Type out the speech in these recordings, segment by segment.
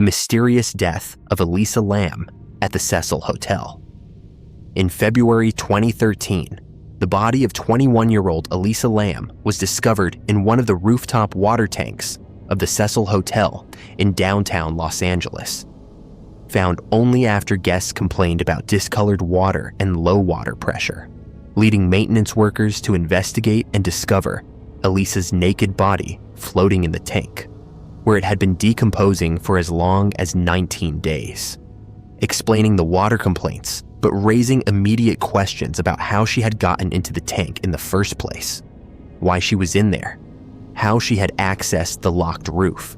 the mysterious death of Elisa Lam at the Cecil Hotel. In February 2013, the body of 21-year-old Elisa Lam was discovered in one of the rooftop water tanks of the Cecil Hotel in downtown Los Angeles, found only after guests complained about discolored water and low water pressure, leading maintenance workers to investigate and discover Elisa's naked body floating in the tank, where it had been decomposing for as long as 19 days, explaining the water complaints, but raising immediate questions about how she had gotten into the tank in the first place, why she was in there, how she had accessed the locked roof,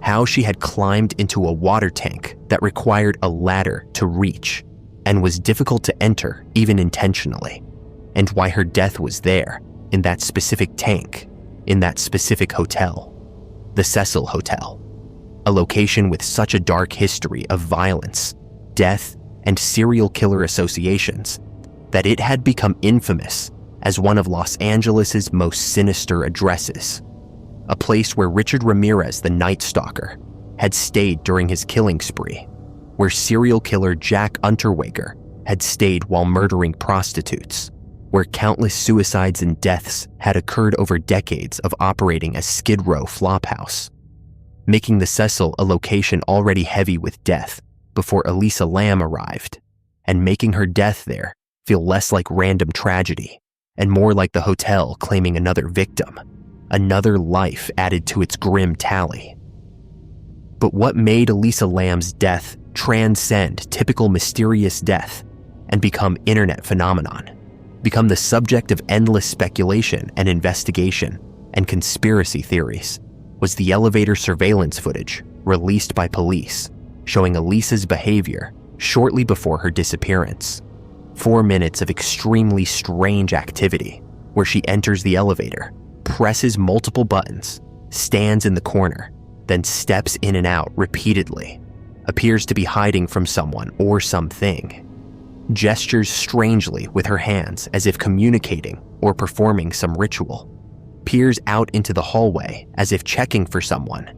how she had climbed into a water tank that required a ladder to reach and was difficult to enter even intentionally, and why her death was there in that specific tank, in that specific hotel, the Cecil Hotel, a location with such a dark history of violence, death, and serial killer associations that it had become infamous as one of Los Angeles' most sinister addresses, a place where Richard Ramirez, the Night Stalker, had stayed during his killing spree, where serial killer Jack Unterweger had stayed while murdering prostitutes, where countless suicides and deaths had occurred over decades of operating as Skid Row Flophouse, making the Cecil a location already heavy with death before Elisa Lam arrived, and making her death there feel less like random tragedy and more like the hotel claiming another victim, another life added to its grim tally. But what made Elisa Lam's death transcend typical mysterious death and become internet phenomenon, become the subject of endless speculation and investigation and conspiracy theories, was the elevator surveillance footage released by police showing Elisa's behavior shortly before her disappearance. 4 minutes of extremely strange activity where she enters the elevator, presses multiple buttons, stands in the corner, then steps in and out repeatedly, appears to be hiding from someone or something, gestures strangely with her hands as if communicating or performing some ritual, peers out into the hallway as if checking for someone,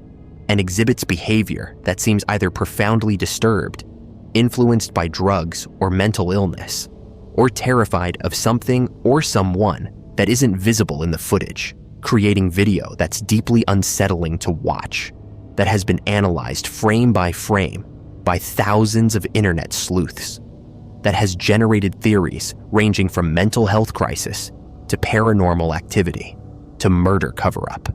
and exhibits behavior that seems either profoundly disturbed, influenced by drugs or mental illness, or terrified of something or someone that isn't visible in the footage, creating video that's deeply unsettling to watch, that has been analyzed frame by frame by thousands of internet sleuths, that has generated theories ranging from mental health crisis to paranormal activity to murder cover-up,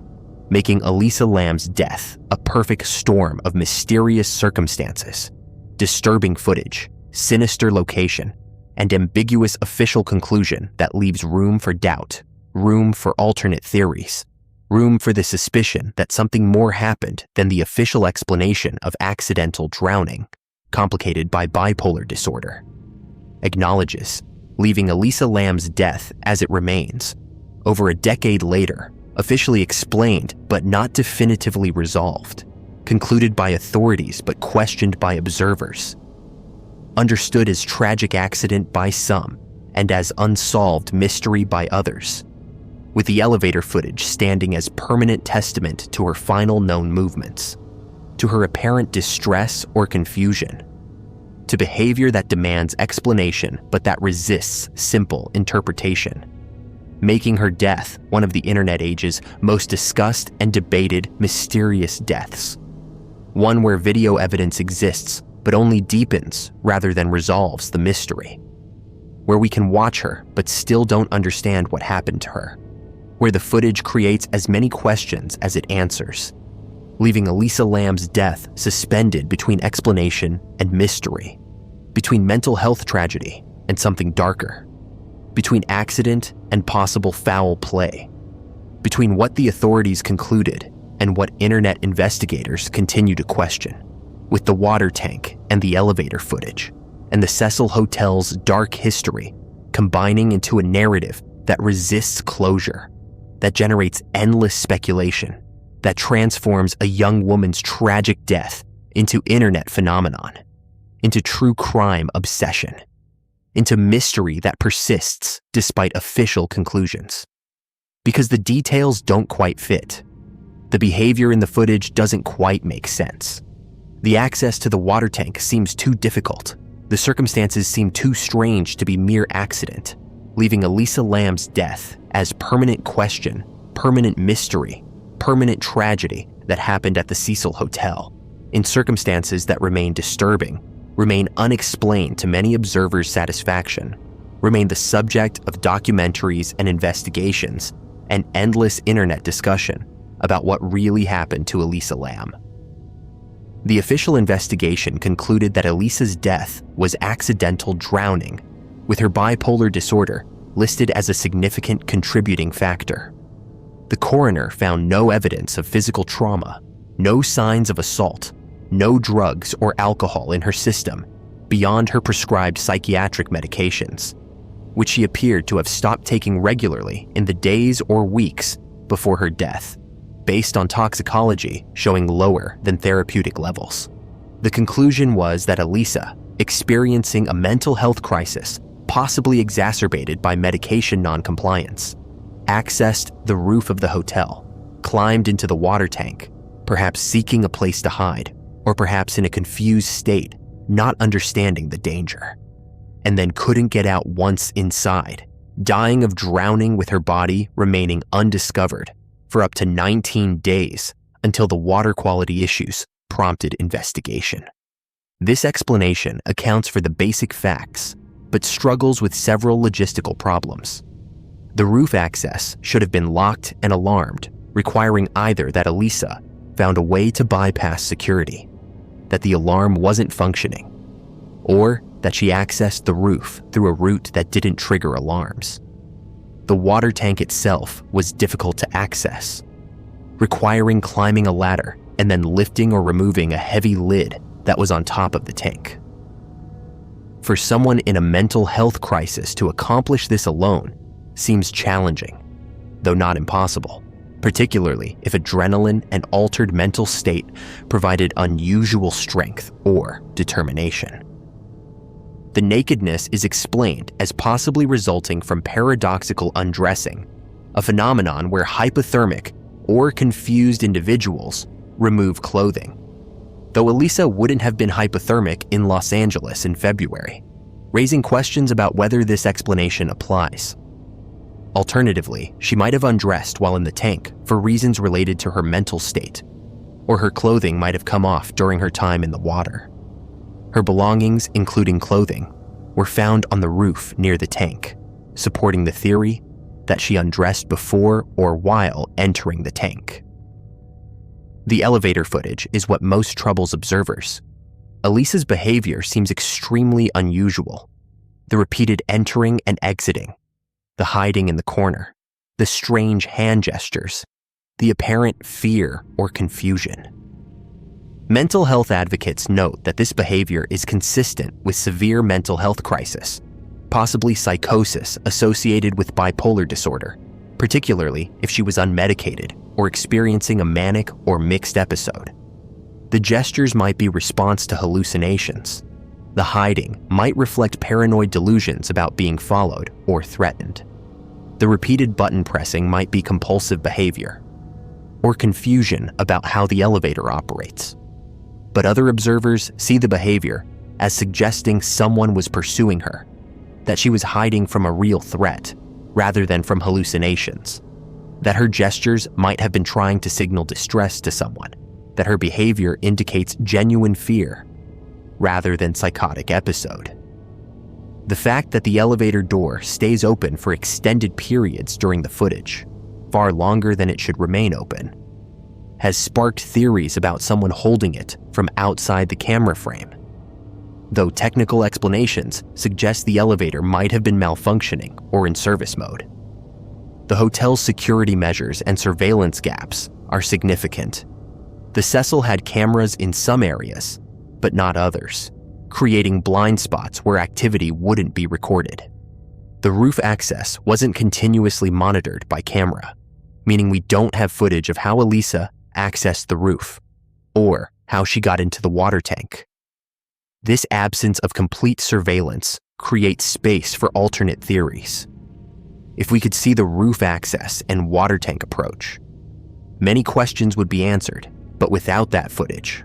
making Elisa Lam's death a perfect storm of mysterious circumstances, disturbing footage, sinister location, and ambiguous official conclusion that leaves room for doubt, room for alternate theories, room for the suspicion that something more happened than the official explanation of accidental drowning, complicated by bipolar disorder, acknowledges, leaving Elisa Lam's death as it remains, over a decade later, officially explained but not definitively resolved, concluded by authorities but questioned by observers, understood as tragic accident by some and as unsolved mystery by others, with the elevator footage standing as permanent testament to her final known movements, to her apparent distress or confusion, to behavior that demands explanation but that resists simple interpretation, making her death one of the internet age's most discussed and debated mysterious deaths, one where video evidence exists but only deepens rather than resolves the mystery, where we can watch her but still don't understand what happened to her, where the footage creates as many questions as it answers, leaving Elisa Lam's death suspended between explanation and mystery, between mental health tragedy and something darker, between accident and possible foul play, between what the authorities concluded and what internet investigators continue to question, with the water tank and the elevator footage and the Cecil Hotel's dark history combining into a narrative that resists closure, that generates endless speculation, that transforms a young woman's tragic death into internet phenomenon, into true crime obsession, into mystery that persists despite official conclusions. Because the details don't quite fit. The behavior in the footage doesn't quite make sense. The access to the water tank seems too difficult. The circumstances seem too strange to be mere accident, leaving Elisa Lam's death as permanent question, permanent mystery, permanent tragedy that happened at the Cecil Hotel, in circumstances that remain disturbing, remain unexplained to many observers' satisfaction, remain the subject of documentaries and investigations, and endless internet discussion about what really happened to Elisa Lam. The official investigation concluded that Elisa's death was accidental drowning, with her bipolar disorder listed as a significant contributing factor. The coroner found no evidence of physical trauma, no signs of assault, no drugs or alcohol in her system beyond her prescribed psychiatric medications, which she appeared to have stopped taking regularly in the days or weeks before her death, based on toxicology showing lower than therapeutic levels. The conclusion was that Elisa, experiencing a mental health crisis possibly exacerbated by medication noncompliance, accessed the roof of the hotel, climbed into the water tank, perhaps seeking a place to hide, or perhaps in a confused state, not understanding the danger, and then couldn't get out once inside, dying of drowning with her body remaining undiscovered for up to 19 days until the water quality issues prompted investigation. This explanation accounts for the basic facts, but struggles with several logistical problems. The roof access should have been locked and alarmed, requiring either that Elisa found a way to bypass security, that the alarm wasn't functioning, or that she accessed the roof through a route that didn't trigger alarms. The water tank itself was difficult to access, requiring climbing a ladder and then lifting or removing a heavy lid that was on top of the tank. For someone in a mental health crisis to accomplish this alone seems challenging, though not impossible, particularly if adrenaline and altered mental state provided unusual strength or determination. The nakedness is explained as possibly resulting from paradoxical undressing, a phenomenon where hypothermic or confused individuals remove clothing. Though Elisa wouldn't have been hypothermic in Los Angeles in February, raising questions about whether this explanation applies. Alternatively, she might have undressed while in the tank for reasons related to her mental state, or her clothing might have come off during her time in the water. Her belongings, including clothing, were found on the roof near the tank, supporting the theory that she undressed before or while entering the tank. The elevator footage is what most troubles observers. Elisa's behavior seems extremely unusual. The repeated entering and exiting, the hiding in the corner, the strange hand gestures, the apparent fear or confusion. Mental health advocates note that this behavior is consistent with severe mental health crisis, possibly psychosis associated with bipolar disorder, particularly if she was unmedicated or experiencing a manic or mixed episode. The gestures might be response to hallucinations. The hiding might reflect paranoid delusions about being followed or threatened. The repeated button pressing might be compulsive behavior, or confusion about how the elevator operates. But other observers see the behavior as suggesting someone was pursuing her, that she was hiding from a real threat rather than from hallucinations, that her gestures might have been trying to signal distress to someone, that her behavior indicates genuine fear rather than psychotic episode. The fact that the elevator door stays open for extended periods during the footage, far longer than it should remain open, has sparked theories about someone holding it from outside the camera frame, though technical explanations suggest the elevator might have been malfunctioning or in service mode. The hotel's security measures and surveillance gaps are significant. The Cecil had cameras in some areas, but not others, creating blind spots where activity wouldn't be recorded. The roof access wasn't continuously monitored by camera, meaning we don't have footage of how Elisa accessed the roof, or how she got into the water tank. This absence of complete surveillance creates space for alternate theories. If we could see the roof access and water tank approach, many questions would be answered, but without that footage,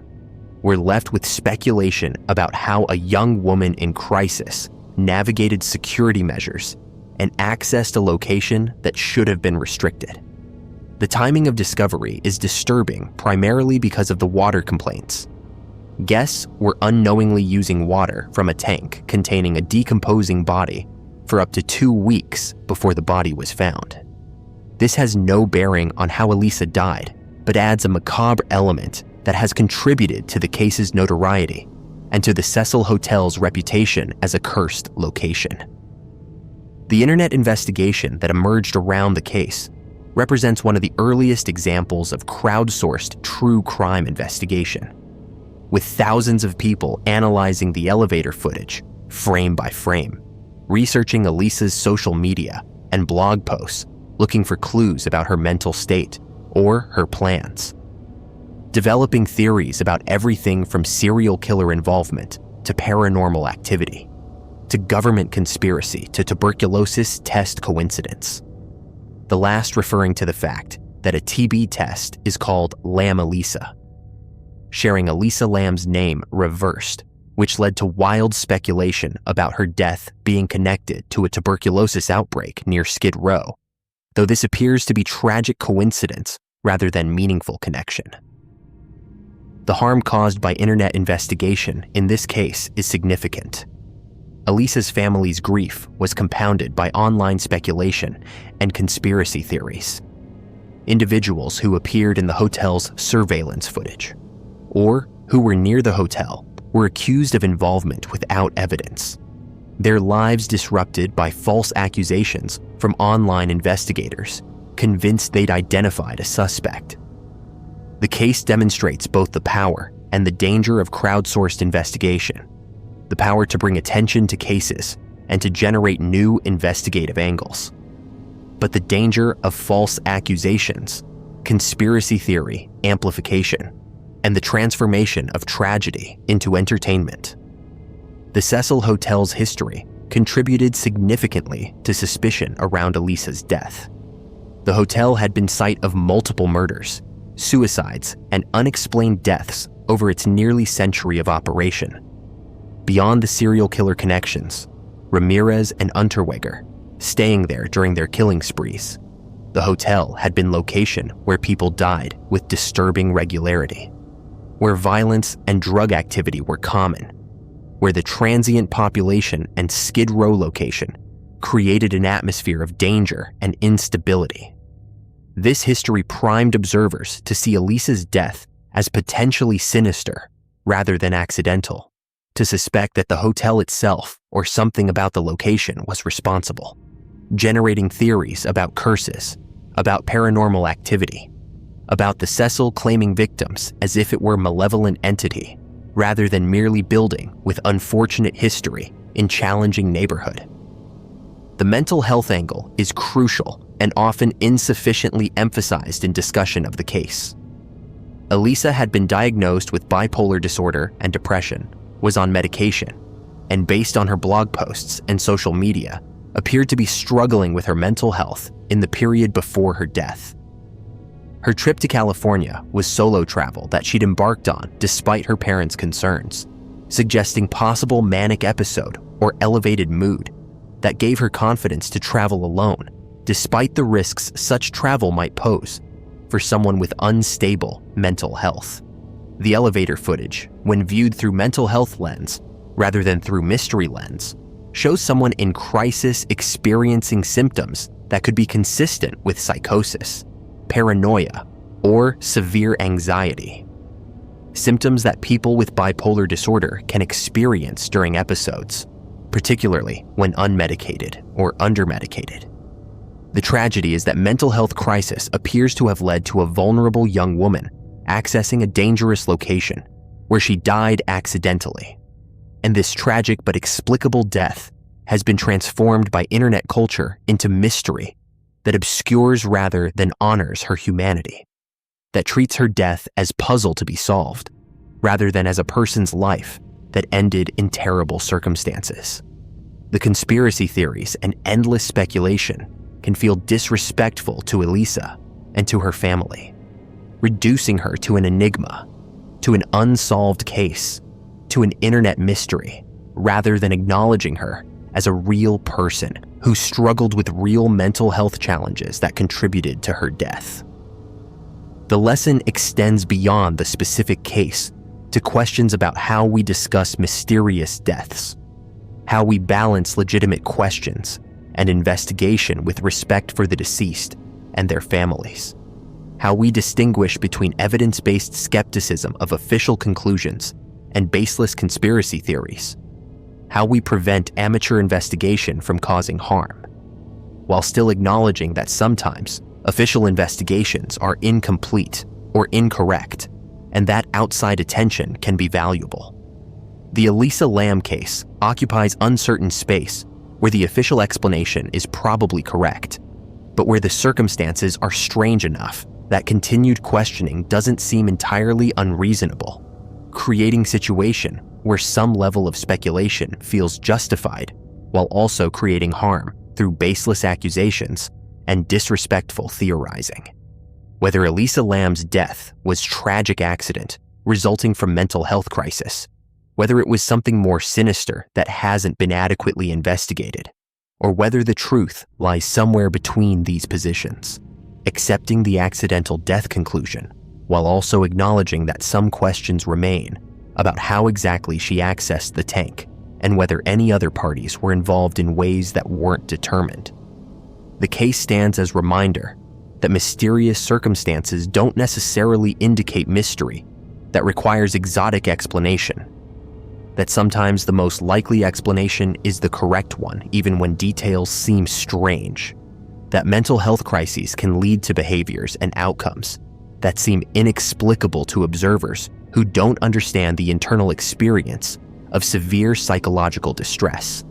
we're left with speculation about how a young woman in crisis navigated security measures and accessed a location that should have been restricted. The timing of discovery is disturbing primarily because of the water complaints. Guests were unknowingly using water from a tank containing a decomposing body for up to 2 weeks before the body was found. This has no bearing on how Elisa died, but adds a macabre element that has contributed to the case's notoriety and to the Cecil Hotel's reputation as a cursed location. The internet investigation that emerged around the case represents one of the earliest examples of crowdsourced true crime investigation, with thousands of people analyzing the elevator footage frame by frame, researching Elisa's social media and blog posts, looking for clues about her mental state or her plans, developing theories about everything from serial killer involvement to paranormal activity, to government conspiracy to tuberculosis test coincidence. The last referring to the fact that a TB test is called Lam Elisa, sharing Elisa Lam's name reversed, which led to wild speculation about her death being connected to a tuberculosis outbreak near Skid Row, though this appears to be tragic coincidence rather than meaningful connection. The harm caused by internet investigation in this case is significant. Elisa's family's grief was compounded by online speculation and conspiracy theories. Individuals who appeared in the hotel's surveillance footage, or who were near the hotel, were accused of involvement without evidence, their lives disrupted by false accusations from online investigators convinced they'd identified a suspect. The case demonstrates both the power and the danger of crowdsourced investigation, the power to bring attention to cases and to generate new investigative angles, but the danger of false accusations, conspiracy theory amplification, and the transformation of tragedy into entertainment. The Cecil Hotel's history contributed significantly to suspicion around Elisa's death. The hotel had been site of multiple murders, suicides, and unexplained deaths over its nearly century of operation. Beyond the serial killer connections, Ramirez and Unterweger, staying there during their killing sprees, the hotel had been location where people died with disturbing regularity, where violence and drug activity were common, where the transient population and Skid Row location created an atmosphere of danger and instability. This history primed observers to see Elisa's death as potentially sinister rather than accidental, to suspect that the hotel itself or something about the location was responsible, generating theories about curses, about paranormal activity, about the Cecil claiming victims as if it were a malevolent entity rather than merely building with unfortunate history in challenging neighborhood. The mental health angle is crucial and often insufficiently emphasized in discussion of the case. Elisa had been diagnosed with bipolar disorder and depression, was on medication, and based on her blog posts and social media, appeared to be struggling with her mental health in the period before her death. Her trip to California was solo travel that she'd embarked on despite her parents' concerns, suggesting possible manic episode or elevated mood that gave her confidence to travel alone, despite the risks such travel might pose for someone with unstable mental health. The elevator footage, when viewed through mental health lens rather than through mystery lens, shows someone in crisis experiencing symptoms that could be consistent with psychosis, paranoia, or severe anxiety. Symptoms that people with bipolar disorder can experience during episodes, particularly when unmedicated or undermedicated. The tragedy is that mental health crisis appears to have led to a vulnerable young woman accessing a dangerous location where she died accidentally. And this tragic but explicable death has been transformed by internet culture into mystery that obscures rather than honors her humanity, that treats her death as puzzle to be solved rather than as a person's life that ended in terrible circumstances. The conspiracy theories and endless speculation can feel disrespectful to Elisa and to her family, reducing her to an enigma to an unsolved case, to an internet mystery, rather than acknowledging her as a real person who struggled with real mental health challenges that contributed to her death. The lesson extends beyond the specific case to questions about how we discuss mysterious deaths, how we balance legitimate questions and investigation with respect for the deceased and their families, how we distinguish between evidence-based skepticism of official conclusions and baseless conspiracy theories, how we prevent amateur investigation from causing harm, while still acknowledging that sometimes official investigations are incomplete or incorrect, and that outside attention can be valuable. The Elisa Lam case occupies uncertain space where the official explanation is probably correct, but where the circumstances are strange enough that continued questioning doesn't seem entirely unreasonable, creating a situation where some level of speculation feels justified while also creating harm through baseless accusations and disrespectful theorizing. Whether Elisa Lam's death was tragic accident resulting from mental health crisis, whether it was something more sinister that hasn't been adequately investigated, or whether the truth lies somewhere between these positions, accepting the accidental death conclusion while also acknowledging that some questions remain about how exactly she accessed the tank and whether any other parties were involved in ways that weren't determined. The case stands as a reminder that mysterious circumstances don't necessarily indicate mystery that requires exotic explanation, that sometimes the most likely explanation is the correct one even when details seem strange, that mental health crises can lead to behaviors and outcomes that seem inexplicable to observers who don't understand the internal experience of severe psychological distress,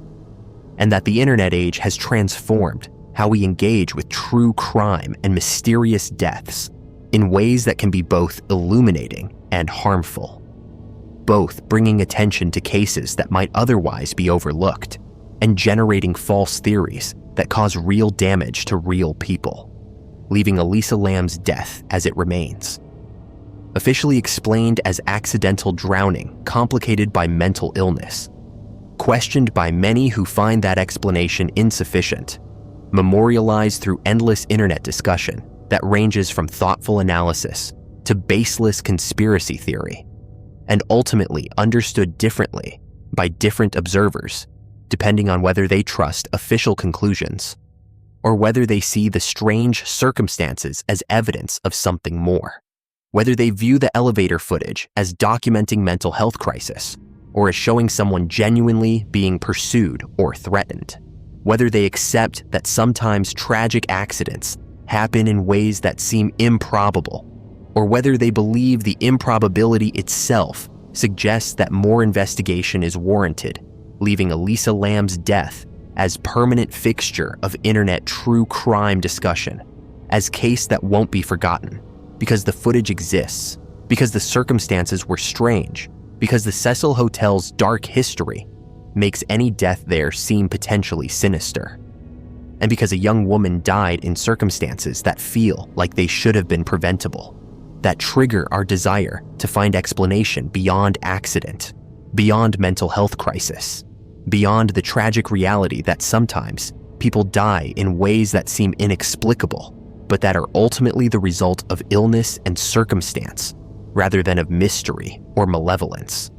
and that the internet age has transformed how we engage with true crime and mysterious deaths in ways that can be both illuminating and harmful, both bringing attention to cases that might otherwise be overlooked and generating false theories that cause real damage to real people, leaving Elisa Lam's death as it remains. Officially explained as accidental drowning complicated by mental illness, questioned by many who find that explanation insufficient, memorialized through endless internet discussion that ranges from thoughtful analysis to baseless conspiracy theory, and ultimately understood differently by different observers, depending on whether they trust official conclusions or whether they see the strange circumstances as evidence of something more, whether they view the elevator footage as documenting mental health crisis or as showing someone genuinely being pursued or threatened, whether they accept that sometimes tragic accidents happen in ways that seem improbable, or whether they believe the improbability itself suggests that more investigation is warranted, leaving Elisa Lam's death as permanent fixture of internet true crime discussion, as case that won't be forgotten, because the footage exists, because the circumstances were strange, because the Cecil Hotel's dark history makes any death there seem potentially sinister, and because a young woman died in circumstances that feel like they should have been preventable, that trigger our desire to find explanation beyond accident, beyond mental health crisis, beyond the tragic reality that sometimes people die in ways that seem inexplicable, but that are ultimately the result of illness and circumstance rather than of mystery or malevolence,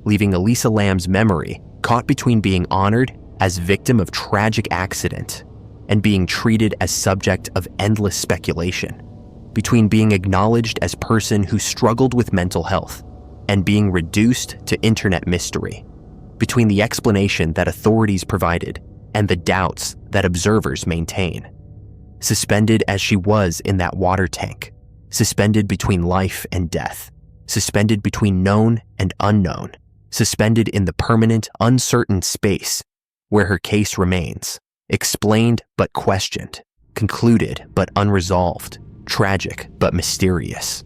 leaving Elisa Lam's memory caught between being honored as victim of tragic accident and being treated as subject of endless speculation, between being acknowledged as person who struggled with mental health and being reduced to internet mystery, between the explanation that authorities provided and the doubts that observers maintain. Suspended as she was in that water tank, suspended between life and death, suspended between known and unknown, suspended in the permanent, uncertain space where her case remains, explained but questioned, concluded but unresolved, tragic but mysterious.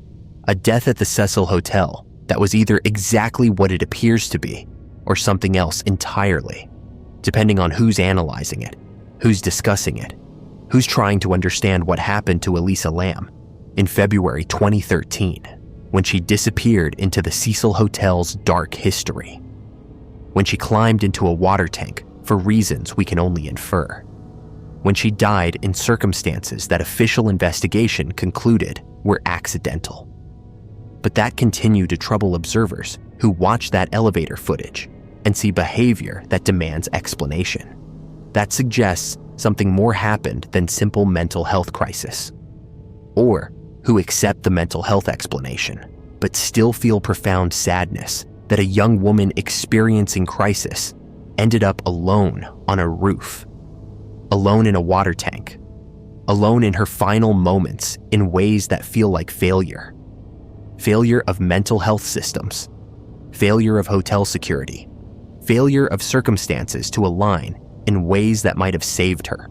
A death at the Cecil Hotel that was either exactly what it appears to be or something else entirely, depending on who's analyzing it, who's discussing it, who's trying to understand what happened to Elisa Lam in February 2013. when she disappeared into the Cecil Hotel's dark history, when she climbed into a water tank for reasons we can only infer, when she died in circumstances that official investigation concluded were accidental. But that continued to trouble observers who watch that elevator footage and see behavior that demands explanation. That suggests something more happened than simple mental health crisis, or who accept the mental health explanation but still feel profound sadness that a young woman experiencing crisis ended up alone on a roof, alone in a water tank, alone in her final moments in ways that feel like failure. Failure of mental health systems, failure of hotel security, failure of circumstances to align in ways that might have saved her,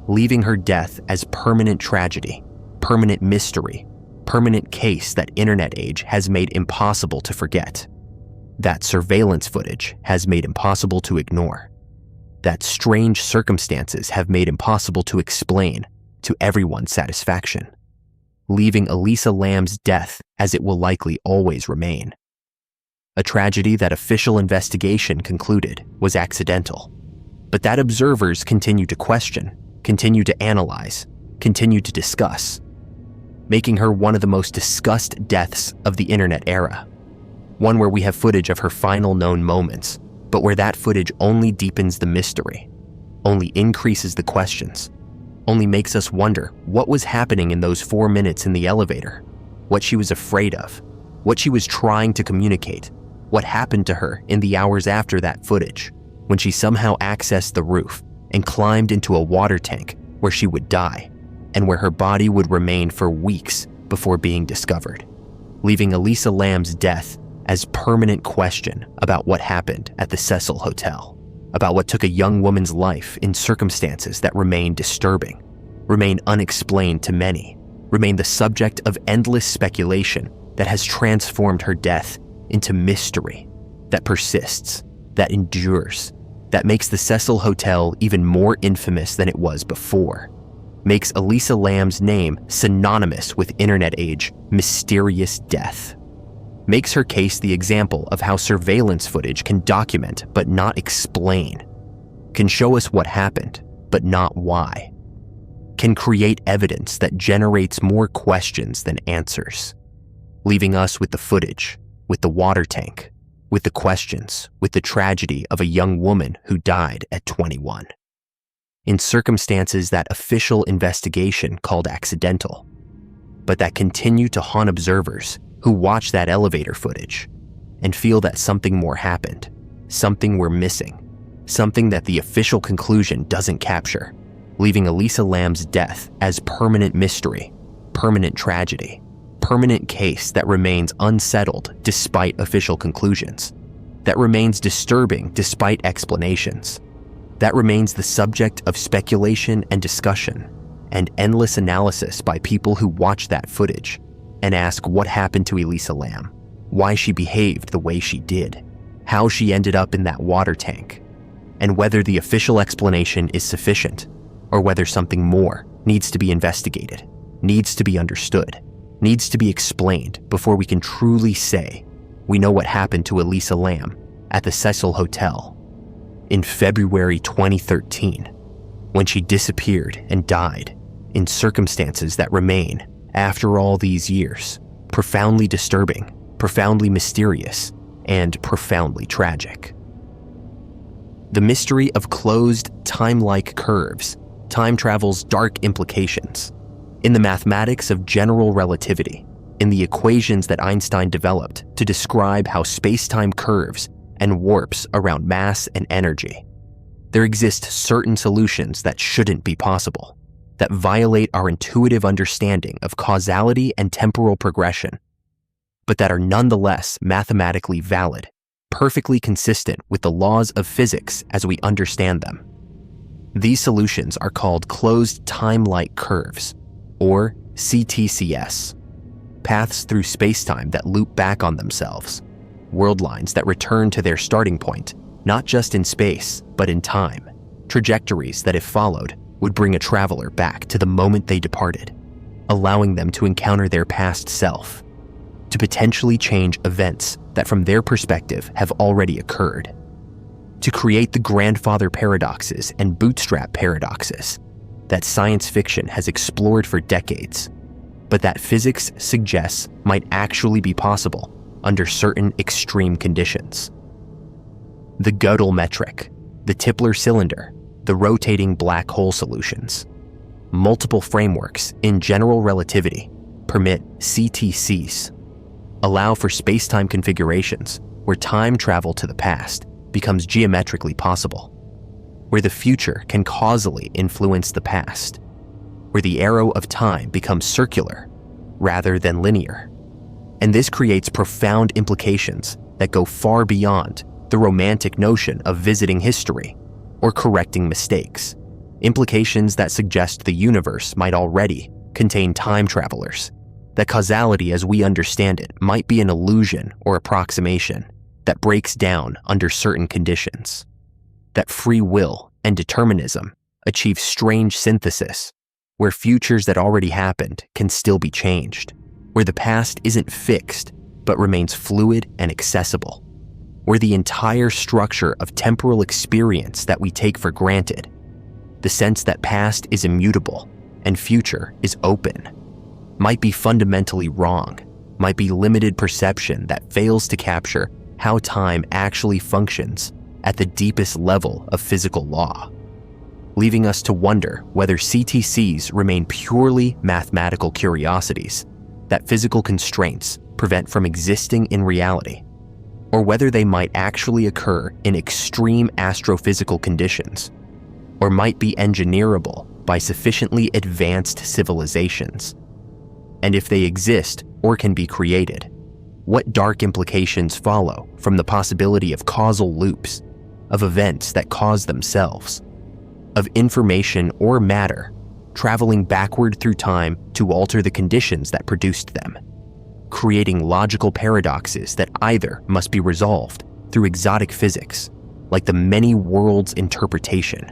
leaving her death as permanent tragedy, permanent mystery, permanent case that internet age has made impossible to forget, that surveillance footage has made impossible to ignore, that strange circumstances have made impossible to explain to everyone's satisfaction, leaving Elisa Lam's death as it will likely always remain. A tragedy that official investigation concluded was accidental, but that observers continue to question, continue to analyze, continue to discuss, making her one of the most discussed deaths of the internet era. One where we have footage of her final known moments, but where that footage only deepens the mystery, only increases the questions, only makes us wonder what was happening in those 4 minutes in the elevator, what she was afraid of, what she was trying to communicate, what happened to her in the hours after that footage, when she somehow accessed the roof and climbed into a water tank where she would die, and where her body would remain for weeks before being discovered, leaving Elisa Lam's death as permanent question about what happened at the Cecil Hotel, about what took a young woman's life in circumstances that remain disturbing, remain unexplained to many, remain the subject of endless speculation that has transformed her death into mystery that persists, that endures, that makes the Cecil Hotel even more infamous than it was before, makes Elisa Lam's name synonymous with internet age mysterious death, makes her case the example of how surveillance footage can document but not explain, can show us what happened but not why, can create evidence that generates more questions than answers, leaving us with the footage, with the water tank, with the questions, with the tragedy of a young woman who died at 21. In circumstances that official investigation called accidental, but that continue to haunt observers who watch that elevator footage and feel that something more happened, something we're missing, something that the official conclusion doesn't capture, leaving Elisa Lam's death as permanent mystery, permanent tragedy, permanent case that remains unsettled despite official conclusions, that remains disturbing despite explanations, that remains the subject of speculation and discussion and endless analysis by people who watch that footage and ask what happened to Elisa Lam, why she behaved the way she did, how she ended up in that water tank, and whether the official explanation is sufficient or whether something more needs to be investigated, needs to be understood, needs to be explained before we can truly say we know what happened to Elisa Lam at the Cecil Hotel in February 2013, when she disappeared and died in circumstances that remain, after all these years, profoundly disturbing, profoundly mysterious, and profoundly tragic. The mystery of closed, time-like curves, time travel's dark implications, in the mathematics of general relativity, in the equations that Einstein developed to describe how space-time curves and warps around mass and energy. There exist certain solutions that shouldn't be possible, that violate our intuitive understanding of causality and temporal progression, but that are nonetheless mathematically valid, perfectly consistent with the laws of physics as we understand them. These solutions are called closed time-like curves, or CTCS, paths through spacetime that loop back on themselves, world lines that return to their starting point, not just in space, but in time, trajectories that, if followed, would bring a traveler back to the moment they departed, allowing them to encounter their past self, to potentially change events that from their perspective have already occurred, to create the grandfather paradoxes and bootstrap paradoxes that science fiction has explored for decades, but that physics suggests might actually be possible under certain extreme conditions. The Gödel metric, the Tipler cylinder, the rotating black hole solutions. Multiple frameworks in general relativity permit CTCs, allow for space-time configurations where time travel to the past becomes geometrically possible, where the future can causally influence the past, where the arrow of time becomes circular rather than linear. And this creates profound implications that go far beyond the romantic notion of visiting history or correcting mistakes, implications that suggest the universe might already contain time travelers, that causality as we understand it might be an illusion or approximation that breaks down under certain conditions, that free will and determinism achieve strange synthesis, where futures that already happened can still be changed, where the past isn't fixed but remains fluid and accessible, where the entire structure of temporal experience that we take for granted, the sense that past is immutable and future is open, might be fundamentally wrong, might be limited perception that fails to capture how time actually functions at the deepest level of physical law, leaving us to wonder whether CTCs remain purely mathematical curiosities that physical constraints prevent from existing in reality, or whether they might actually occur in extreme astrophysical conditions, or might be engineerable by sufficiently advanced civilizations. And if they exist or can be created, what dark implications follow from the possibility of causal loops, of events that cause themselves, of information or matter traveling backward through time to alter the conditions that produced them, creating logical paradoxes that either must be resolved through exotic physics, like the many worlds interpretation,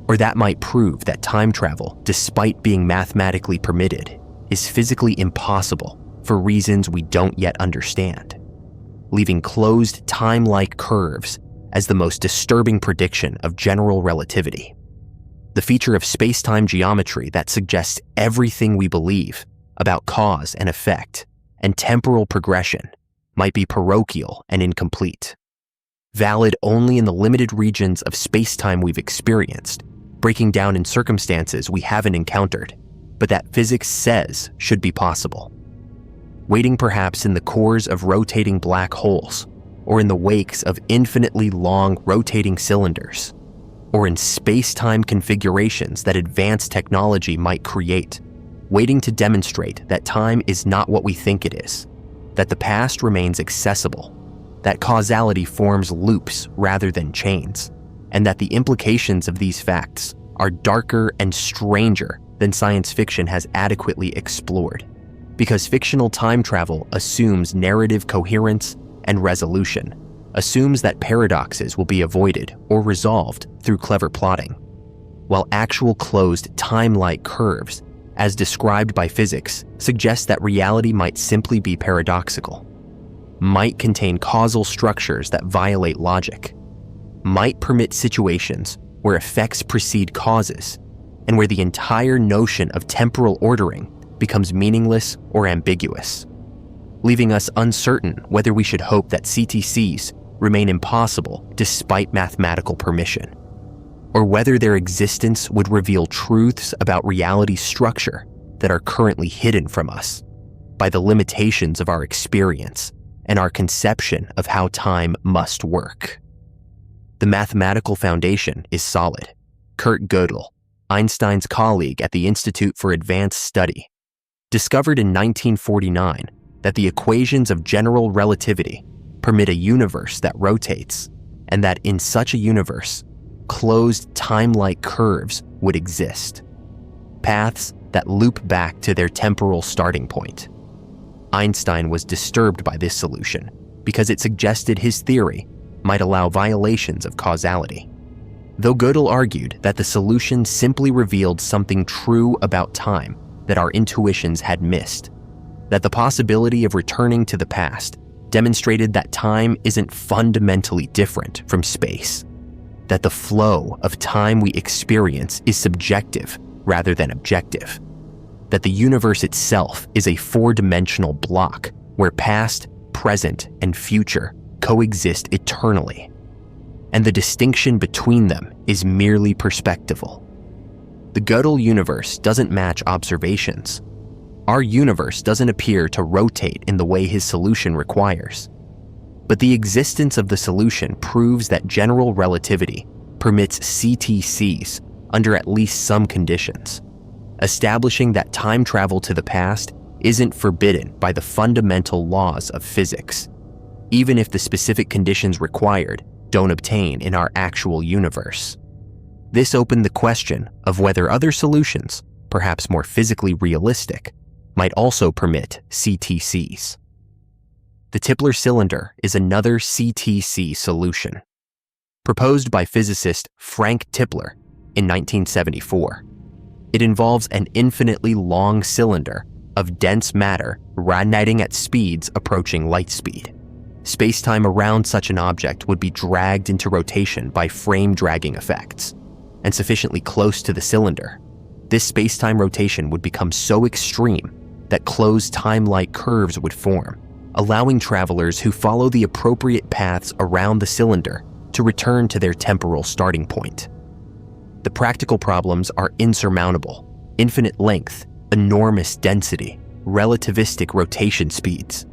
or that might prove that time travel, despite being mathematically permitted, is physically impossible for reasons we don't yet understand, leaving closed time-like curves as the most disturbing prediction of general relativity. The feature of space-time geometry that suggests everything we believe about cause and effect and temporal progression might be parochial and incomplete, valid only in the limited regions of space-time we've experienced, breaking down in circumstances we haven't encountered, but that physics says should be possible. Waiting perhaps in the cores of rotating black holes, or in the wakes of infinitely long rotating cylinders, or in space-time configurations that advanced technology might create, waiting to demonstrate that time is not what we think it is, that the past remains accessible, that causality forms loops rather than chains, and that the implications of these facts are darker and stranger than science fiction has adequately explored, because fictional time travel assumes narrative coherence and resolution, assumes that paradoxes will be avoided or resolved through clever plotting, while actual closed time-like curves, as described by physics, suggest that reality might simply be paradoxical, might contain causal structures that violate logic, might permit situations where effects precede causes, and where the entire notion of temporal ordering becomes meaningless or ambiguous, leaving us uncertain whether we should hope that CTCs remain impossible despite mathematical permission, or whether their existence would reveal truths about reality's structure that are currently hidden from us by the limitations of our experience and our conception of how time must work. The mathematical foundation is solid. Kurt Gödel, Einstein's colleague at the Institute for Advanced Study, discovered in 1949 that the equations of general relativity permit a universe that rotates, and that in such a universe, closed time-like curves would exist, paths that loop back to their temporal starting point. Einstein was disturbed by this solution because it suggested his theory might allow violations of causality, though Gödel argued that the solution simply revealed something true about time that our intuitions had missed, that the possibility of returning to the past demonstrated that time isn't fundamentally different from space, that the flow of time we experience is subjective rather than objective, that the universe itself is a four-dimensional block where past, present, and future coexist eternally, and the distinction between them is merely perspectival. The Gödel universe doesn't match observations. Our universe doesn't appear to rotate in the way his solution requires. But the existence of the solution proves that general relativity permits CTCs under at least some conditions, establishing that time travel to the past isn't forbidden by the fundamental laws of physics, even if the specific conditions required don't obtain in our actual universe. This opened the question of whether other solutions, perhaps more physically realistic, might also permit CTCs. The Tipler cylinder is another CTC solution. Proposed by physicist Frank Tipler in 1974, it involves an infinitely long cylinder of dense matter radiating at speeds approaching light speed. Space-time around such an object would be dragged into rotation by frame-dragging effects, and sufficiently close to the cylinder, this space-time rotation would become so extreme that closed time-like curves would form, allowing travelers who follow the appropriate paths around the cylinder to return to their temporal starting point. The practical problems are insurmountable: infinite length, enormous density, relativistic rotation speeds.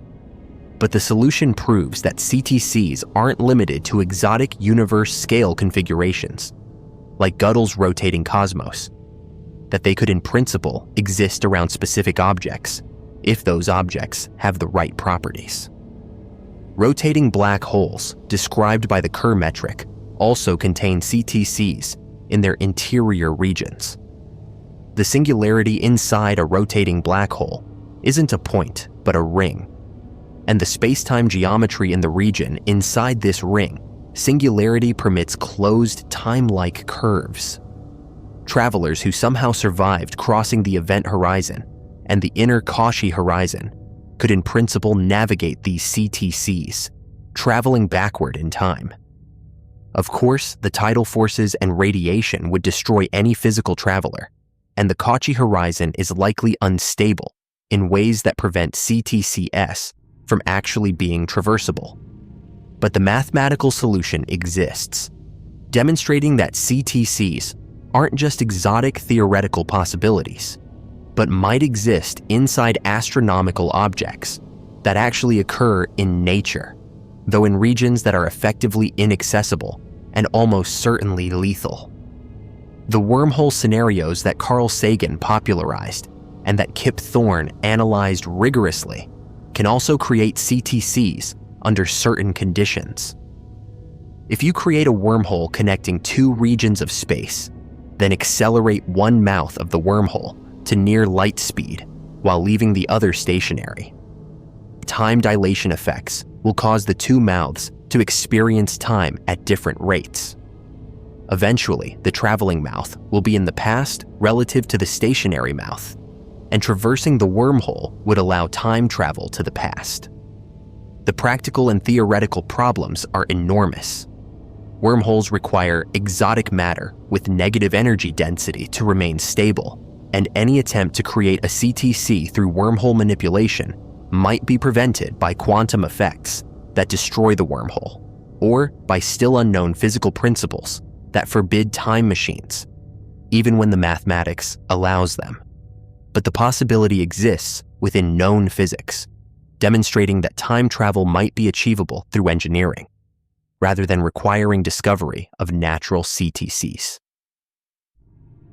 But the solution proves that CTCs aren't limited to exotic universe-scale configurations, like Gödel's rotating cosmos, that they could in principle exist around specific objects if those objects have the right properties. Rotating black holes, described by the Kerr metric, also contain CTCs in their interior regions. The singularity inside a rotating black hole isn't a point, but a ring, and the space-time geometry in the region inside this ring, singularity permits closed time-like curves. Travelers who somehow survived crossing the event horizon and the inner Cauchy horizon could in principle navigate these CTCs, traveling backward in time. Of course, the tidal forces and radiation would destroy any physical traveler, and the Cauchy horizon is likely unstable in ways that prevent CTCs from actually being traversable. But the mathematical solution exists, demonstrating that CTCs aren't just exotic theoretical possibilities, but might exist inside astronomical objects that actually occur in nature, though in regions that are effectively inaccessible and almost certainly lethal. The wormhole scenarios that Carl Sagan popularized and that Kip Thorne analyzed rigorously can also create CTCs under certain conditions. If you create a wormhole connecting two regions of space, then accelerate one mouth of the wormhole to near light speed while leaving the other stationary, time dilation effects will cause the two mouths to experience time at different rates. Eventually, the traveling mouth will be in the past relative to the stationary mouth, and traversing the wormhole would allow time travel to the past. The practical and theoretical problems are enormous. Wormholes require exotic matter with negative energy density to remain stable, and any attempt to create a CTC through wormhole manipulation might be prevented by quantum effects that destroy the wormhole, or by still unknown physical principles that forbid time machines, even when the mathematics allows them. But the possibility exists within known physics, demonstrating that time travel might be achievable through engineering, rather than requiring discovery of natural CTCs.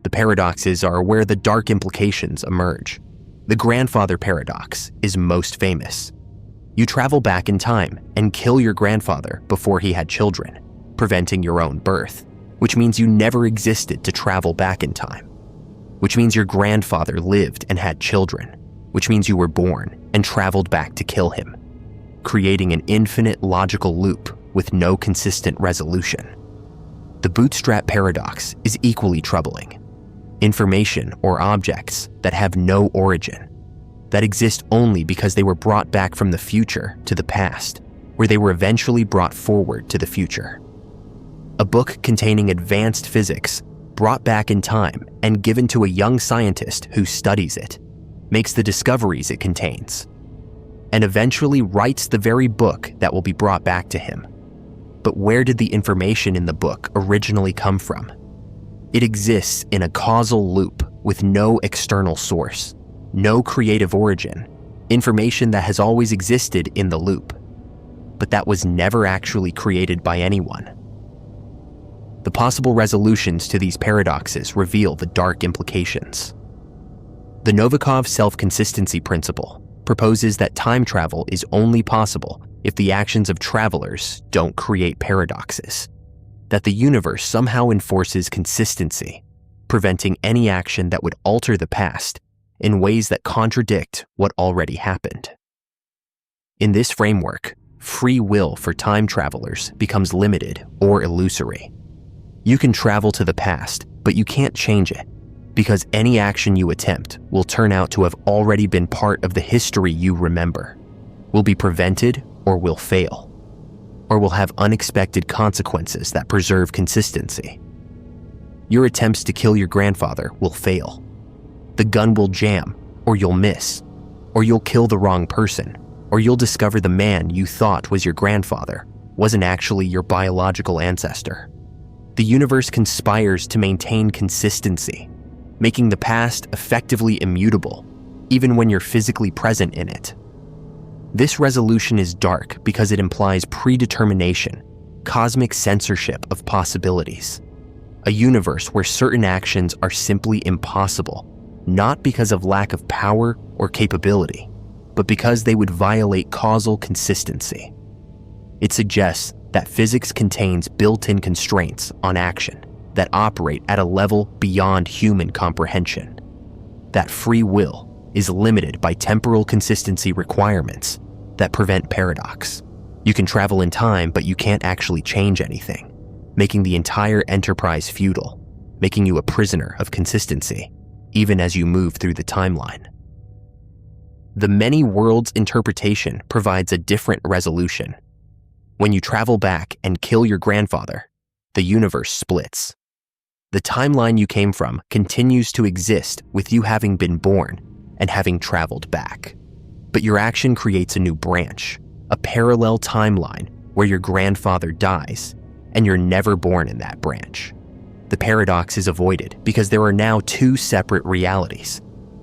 The paradoxes are where the dark implications emerge. The grandfather paradox is most famous. You travel back in time and kill your grandfather before he had children, preventing your own birth, which means you never existed to travel back in time, which means your grandfather lived and had children, which means you were born and traveled back to kill him, creating an infinite logical loop with no consistent resolution. The bootstrap paradox is equally troubling. Information or objects that have no origin, that exist only because they were brought back from the future to the past, where they were eventually brought forward to the future. A book containing advanced physics brought back in time and given to a young scientist who studies it, makes the discoveries it contains, and eventually writes the very book that will be brought back to him. But where did the information in the book originally come from? It exists in a causal loop with no external source, no creative origin, information that has always existed in the loop, but that was never actually created by anyone. The possible resolutions to these paradoxes reveal the dark implications. The Novikov self-consistency principle proposes that time travel is only possible if the actions of travelers don't create paradoxes, that the universe somehow enforces consistency, preventing any action that would alter the past in ways that contradict what already happened. In this framework, free will for time travelers becomes limited or illusory. You can travel to the past, but you can't change it, because any action you attempt will turn out to have already been part of the history you remember, will be prevented or will fail, or will have unexpected consequences that preserve consistency. Your attempts to kill your grandfather will fail. The gun will jam, or you'll miss, or you'll kill the wrong person, or you'll discover the man you thought was your grandfather wasn't actually your biological ancestor. The universe conspires to maintain consistency, making the past effectively immutable, even when you're physically present in it. This resolution is dark because it implies predetermination, cosmic censorship of possibilities, a universe where certain actions are simply impossible, not because of lack of power or capability, but because they would violate causal consistency. It suggests that physics contains built-in constraints on action that operate at a level beyond human comprehension, that free will is limited by temporal consistency requirements that prevent paradox. You can travel in time, but you can't actually change anything, making the entire enterprise futile, making you a prisoner of consistency, even as you move through the timeline. The many worlds interpretation provides a different resolution. When you travel back and kill your grandfather, the universe splits. The timeline you came from continues to exist with you having been born and having traveled back. But your action creates a new branch, a parallel timeline where your grandfather dies and you're never born in that branch. The paradox is avoided because there are now two separate realities,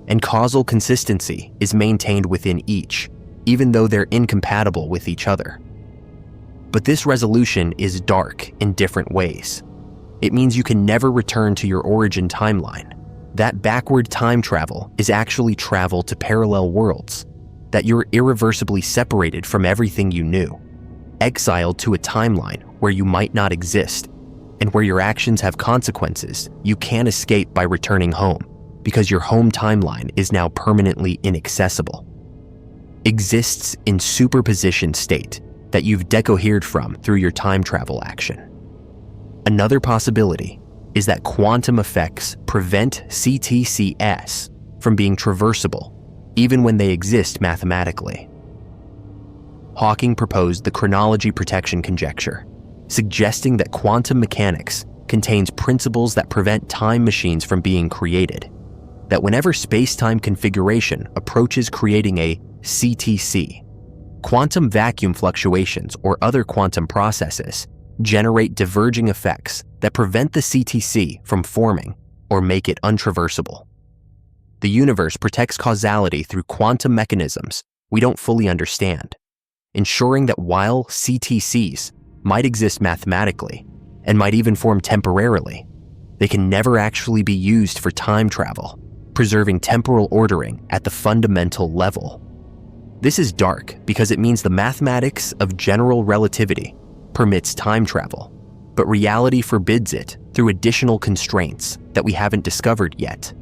and causal consistency is maintained within each, even though they're incompatible with each other. But this resolution is dark in different ways. It means you can never return to your origin timeline. That backward time travel is actually travel to parallel worlds, that you're irreversibly separated from everything you knew, exiled to a timeline where you might not exist, and where your actions have consequences you can't escape by returning home, because your home timeline is now permanently inaccessible. Exists in superposition state that you've decohered from through your time travel action. Another possibility is that quantum effects prevent CTCS from being traversable, even when they exist mathematically. Hawking proposed the chronology protection conjecture, suggesting that quantum mechanics contains principles that prevent time machines from being created, that whenever space-time configuration approaches creating a CTC, quantum vacuum fluctuations or other quantum processes generate diverging effects that prevent the CTC from forming or make it untraversable. The universe protects causality through quantum mechanisms we don't fully understand, ensuring that while CTCs might exist mathematically and might even form temporarily, they can never actually be used for time travel, preserving temporal ordering at the fundamental level. This is dark because it means the mathematics of general relativity permits time travel, but reality forbids it through additional constraints that we haven't discovered yet,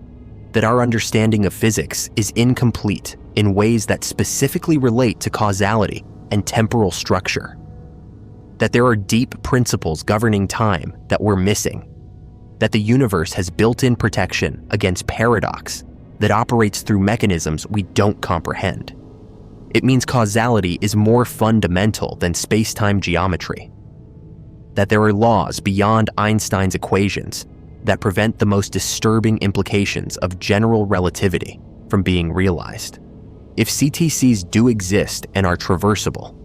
that our understanding of physics is incomplete in ways that specifically relate to causality and temporal structure, that there are deep principles governing time that we're missing, that the universe has built-in protection against paradox that operates through mechanisms we don't comprehend. It means causality is more fundamental than space-time geometry, that there are laws beyond Einstein's equations that prevent the most disturbing implications of general relativity from being realized. If CTCs do exist and are traversable,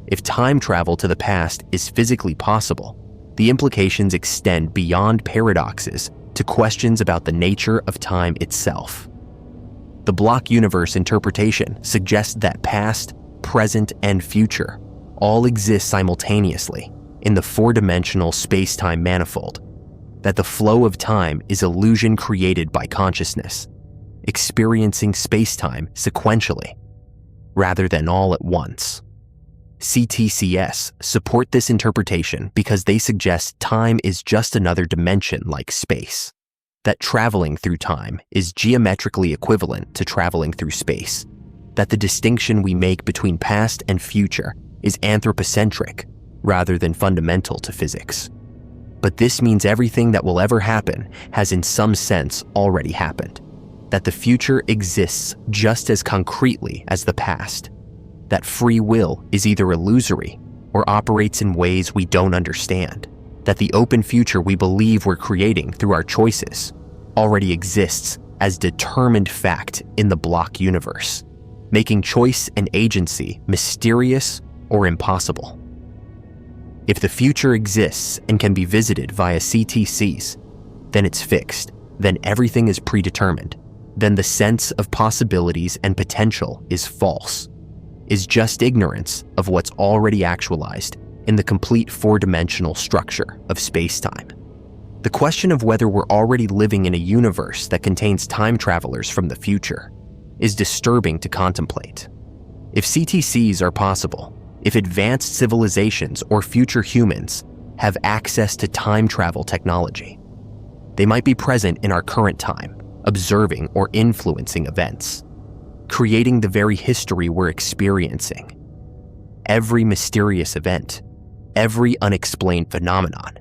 if time travel to the past is physically possible, the implications extend beyond paradoxes to questions about the nature of time itself. The block universe interpretation suggests that past, present, and future all exist simultaneously in the four-dimensional space-time manifold, that the flow of time is illusion created by consciousness, experiencing space-time sequentially, rather than all at once. CTCS support this interpretation because they suggest time is just another dimension like space, that traveling through time is geometrically equivalent to traveling through space, that the distinction we make between past and future is anthropocentric rather than fundamental to physics. But this means everything that will ever happen has in some sense already happened, that the future exists just as concretely as the past, that free will is either illusory or operates in ways we don't understand, that the open future we believe we're creating through our choices already exists as determined fact in the block universe, making choice and agency mysterious or impossible. If the future exists and can be visited via CTCs, then it's fixed, then everything is predetermined, then the sense of possibilities and potential is false, is just ignorance of what's already actualized in the complete four-dimensional structure of space-time. The question of whether we're already living in a universe that contains time travelers from the future is disturbing to contemplate. If CTCs are possible, if advanced civilizations or future humans have access to time travel technology, they might be present in our current time, observing or influencing events, creating the very history we're experiencing. Every mysterious event, every unexplained phenomenon,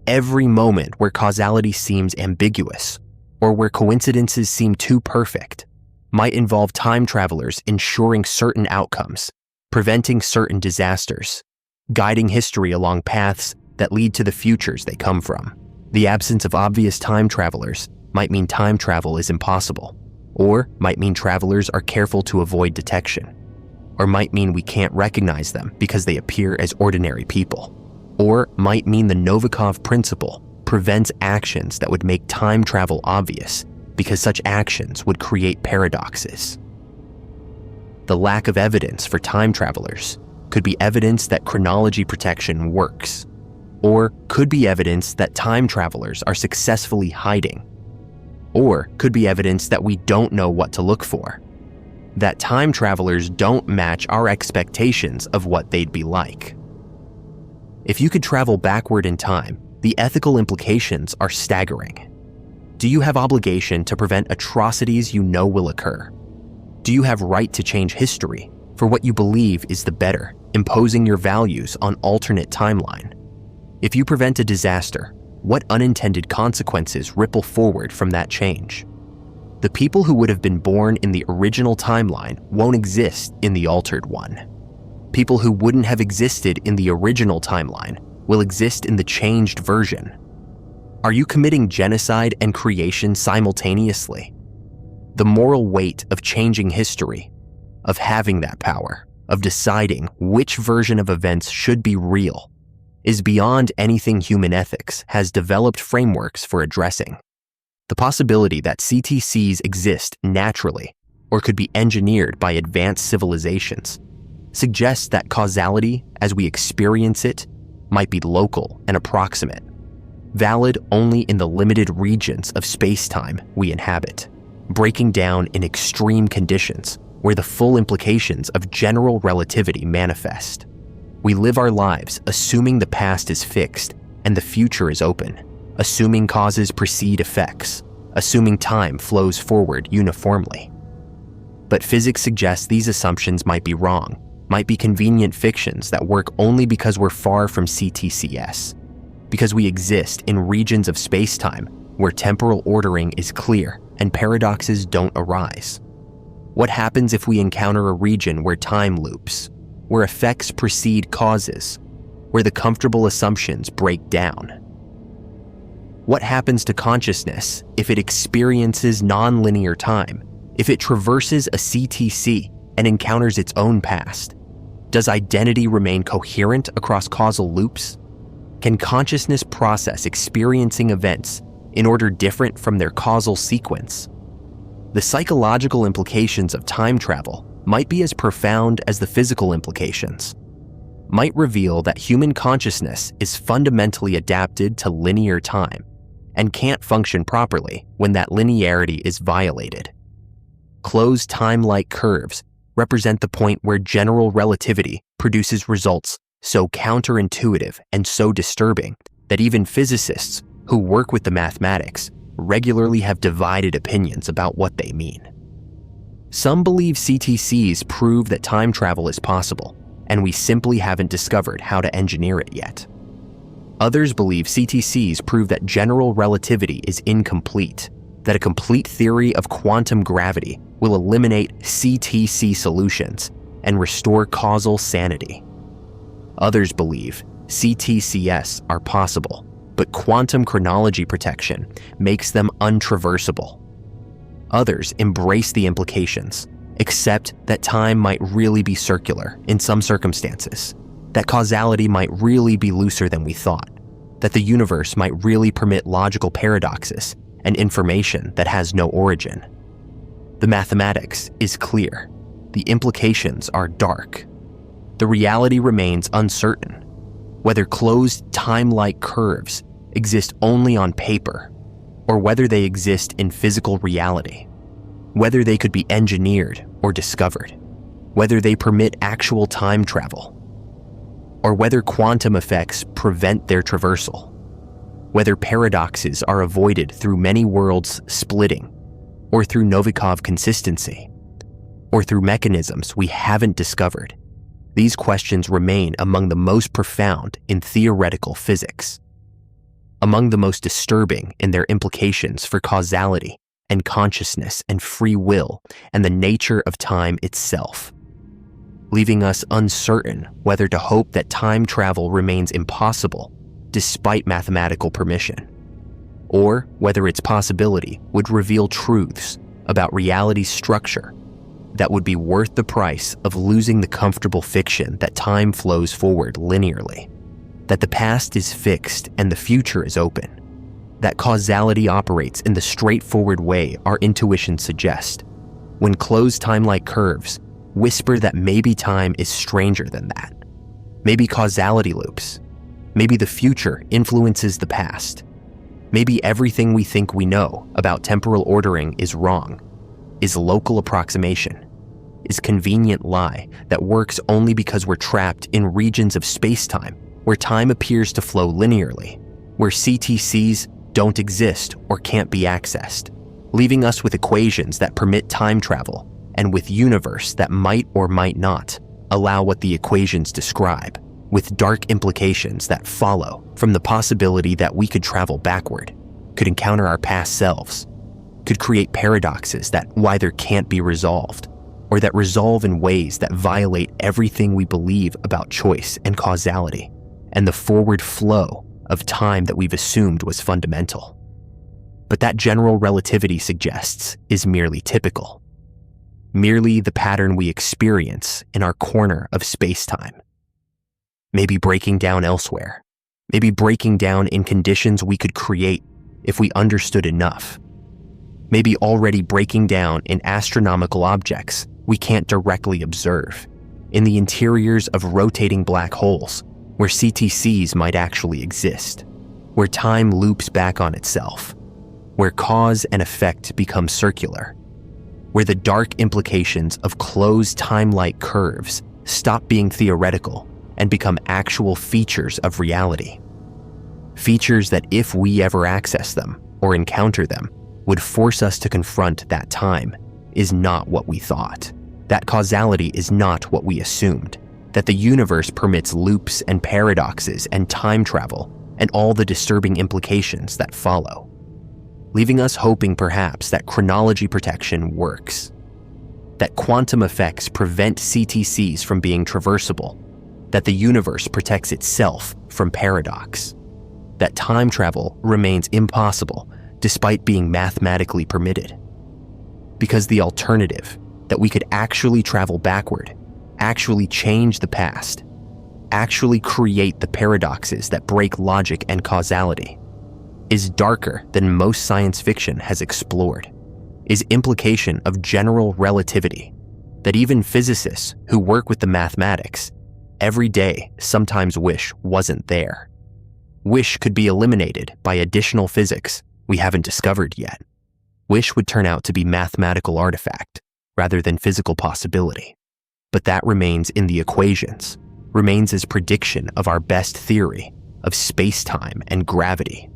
every moment where causality seems ambiguous or where coincidences seem too perfect might involve time travelers ensuring certain outcomes, preventing certain disasters, guiding history along paths that lead to the futures they come from. The absence of obvious time travelers might mean time travel is impossible, or might mean travelers are careful to avoid detection, or might mean we can't recognize them because they appear as ordinary people, or might mean the Novikov principle prevents actions that would make time travel obvious because such actions would create paradoxes. The lack of evidence for time travelers could be evidence that chronology protection works, or could be evidence that time travelers are successfully hiding, or could be evidence that we don't know what to look for, that time travelers don't match our expectations of what they'd be like. If you could travel backward in time, the ethical implications are staggering. Do you have obligation to prevent atrocities you know will occur? Do you have right to change history for what you believe is the better, imposing your values on alternate timeline? If you prevent a disaster, what unintended consequences ripple forward from that change? The people who would have been born in the original timeline won't exist in the altered one. People who wouldn't have existed in the original timeline will exist in the changed version. Are you committing genocide and creation simultaneously? The moral weight of changing history, of having that power, of deciding which version of events should be real, is beyond anything human ethics has developed frameworks for addressing. The possibility that CTCs exist naturally or could be engineered by advanced civilizations suggests that causality, as we experience it, might be local and approximate, valid only in the limited regions of space-time we inhabit, breaking down in extreme conditions where the full implications of general relativity manifest. We live our lives assuming the past is fixed and the future is open, assuming causes precede effects, assuming time flows forward uniformly. But physics suggests these assumptions might be wrong, might be convenient fictions that work only because we're far from CTCS, because we exist in regions of space-time where temporal ordering is clear and paradoxes don't arise? What happens if we encounter a region where time loops, where effects precede causes, where the comfortable assumptions break down? What happens to consciousness if it experiences nonlinear time, if it traverses a CTC and encounters its own past? Does identity remain coherent across causal loops? Can consciousness process experiencing events in order different from their causal sequence? The psychological implications of time travel might be as profound as the physical implications, might reveal that human consciousness is fundamentally adapted to linear time and can't function properly when that linearity is violated. Closed time-like curves represent the point where general relativity produces results so counterintuitive and so disturbing that even physicists who work with the mathematics regularly have divided opinions about what they mean. Some believe CTCs prove that time travel is possible, and we simply haven't discovered how to engineer it yet. Others believe CTCs prove that general relativity is incomplete, that a complete theory of quantum gravity will eliminate CTC solutions and restore causal sanity. Others believe CTCs are possible, but quantum chronology protection makes them untraversable. Others embrace the implications, accept that time might really be circular in some circumstances, that causality might really be looser than we thought, that the universe might really permit logical paradoxes and information that has no origin. The mathematics is clear. The implications are dark. The reality remains uncertain. Whether closed time-like curves exist only on paper, or whether they exist in physical reality, whether they could be engineered or discovered, whether they permit actual time travel, or whether quantum effects prevent their traversal, whether paradoxes are avoided through many worlds splitting, or through Novikov consistency, or through mechanisms we haven't discovered. These questions remain among the most profound in theoretical physics, among the most disturbing in their implications for causality and consciousness and free will and the nature of time itself, leaving us uncertain whether to hope that time travel remains impossible despite mathematical permission, or whether its possibility would reveal truths about reality's structure that would be worth the price of losing the comfortable fiction that time flows forward linearly, that the past is fixed and the future is open, that causality operates in the straightforward way our intuition suggests, when closed time-like curves whisper that maybe time is stranger than that. Maybe causality loops. Maybe the future influences the past. Maybe everything we think we know about temporal ordering is wrong, is local approximation, is convenient lie that works only because we're trapped in regions of space-time where time appears to flow linearly, where CTCs don't exist or can't be accessed, leaving us with equations that permit time travel and with universe that might or might not allow what the equations describe, with dark implications that follow from the possibility that we could travel backward, could encounter our past selves, could create paradoxes that either can't be resolved, or that resolve in ways that violate everything we believe about choice and causality, and the forward flow of time that we've assumed was fundamental. But that general relativity suggests is merely typical, merely the pattern we experience in our corner of space-time. Maybe breaking down elsewhere, maybe breaking down in conditions we could create if we understood enough, maybe already breaking down in astronomical objects we can't directly observe, in the interiors of rotating black holes where CTCs might actually exist, where time loops back on itself, where cause and effect become circular, where the dark implications of closed time-like curves stop being theoretical and become actual features of reality. Features that, if we ever access them or encounter them, would force us to confront that time is not what we thought, that causality is not what we assumed, that the universe permits loops and paradoxes and time travel and all the disturbing implications that follow. leaving us hoping perhaps that chronology protection works, that quantum effects prevent CTCs from being traversable, that the universe protects itself from paradox, that time travel remains impossible despite being mathematically permitted. Because the alternative, that we could actually travel backward, actually change the past, actually create the paradoxes that break logic and causality, is darker than most science fiction has explored, is implication of general relativity that even physicists who work with the mathematics every day sometimes wish wasn't there. Wish could be eliminated by additional physics we haven't discovered yet. Wish would turn out to be mathematical artifact rather than physical possibility. But that remains in the equations, remains as prediction of our best theory of space-time and gravity,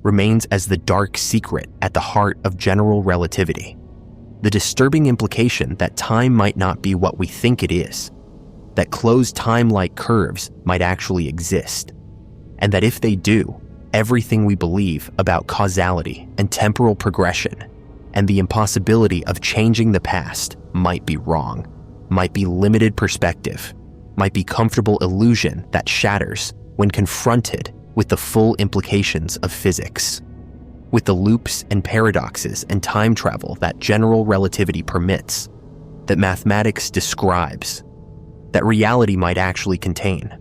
remains as the dark secret at the heart of general relativity. The disturbing implication that time might not be what we think it is, that closed time-like curves might actually exist, and that if they do, everything we believe about causality and temporal progression and the impossibility of changing the past might be wrong, might be limited perspective, might be comfortable illusion that shatters when confronted with the full implications of physics, with the loops and paradoxes and time travel that general relativity permits, that mathematics describes, that reality might actually contain.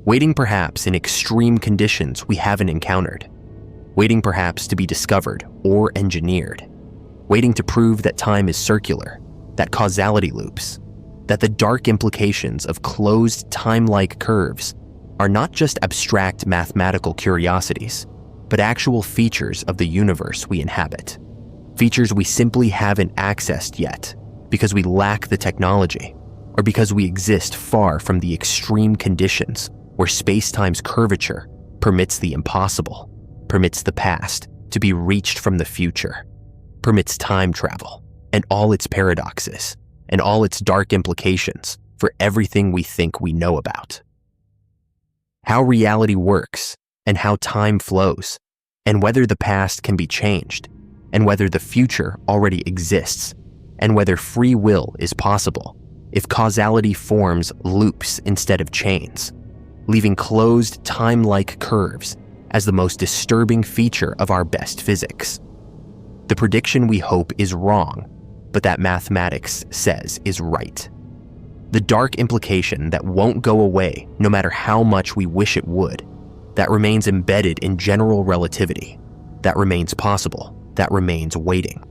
Waiting perhaps in extreme conditions we haven't encountered, waiting perhaps to be discovered or engineered, waiting to prove that time is circular, that causality loops, that the dark implications of closed time-like curves are not just abstract mathematical curiosities, but actual features of the universe we inhabit, features we simply haven't accessed yet because we lack the technology, or because we exist far from the extreme conditions where space-time's curvature permits the impossible, permits the past to be reached from the future, permits time travel and all its paradoxes and all its dark implications for everything we think we know about. How reality works and how time flows, and whether the past can be changed, and whether the future already exists, and whether free will is possible if causality forms loops instead of chains, leaving closed time-like curves as the most disturbing feature of our best physics. The prediction we hope is wrong, but that mathematics says is right. The dark implication that won't go away no matter how much we wish it would, that remains embedded in general relativity, that remains possible, that remains waiting.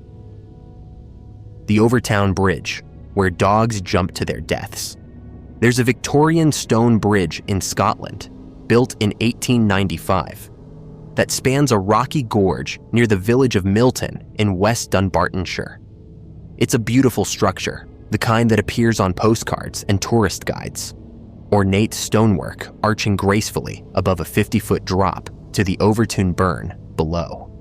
The Overtown Bridge, where dogs jump to their deaths. There's a Victorian stone bridge in Scotland, built in 1895, that spans a rocky gorge near the village of Milton in West Dunbartonshire. It's a beautiful structure, the kind that appears on postcards and tourist guides. Ornate stonework arching gracefully above a 50-foot drop to the Overtoun Burn below.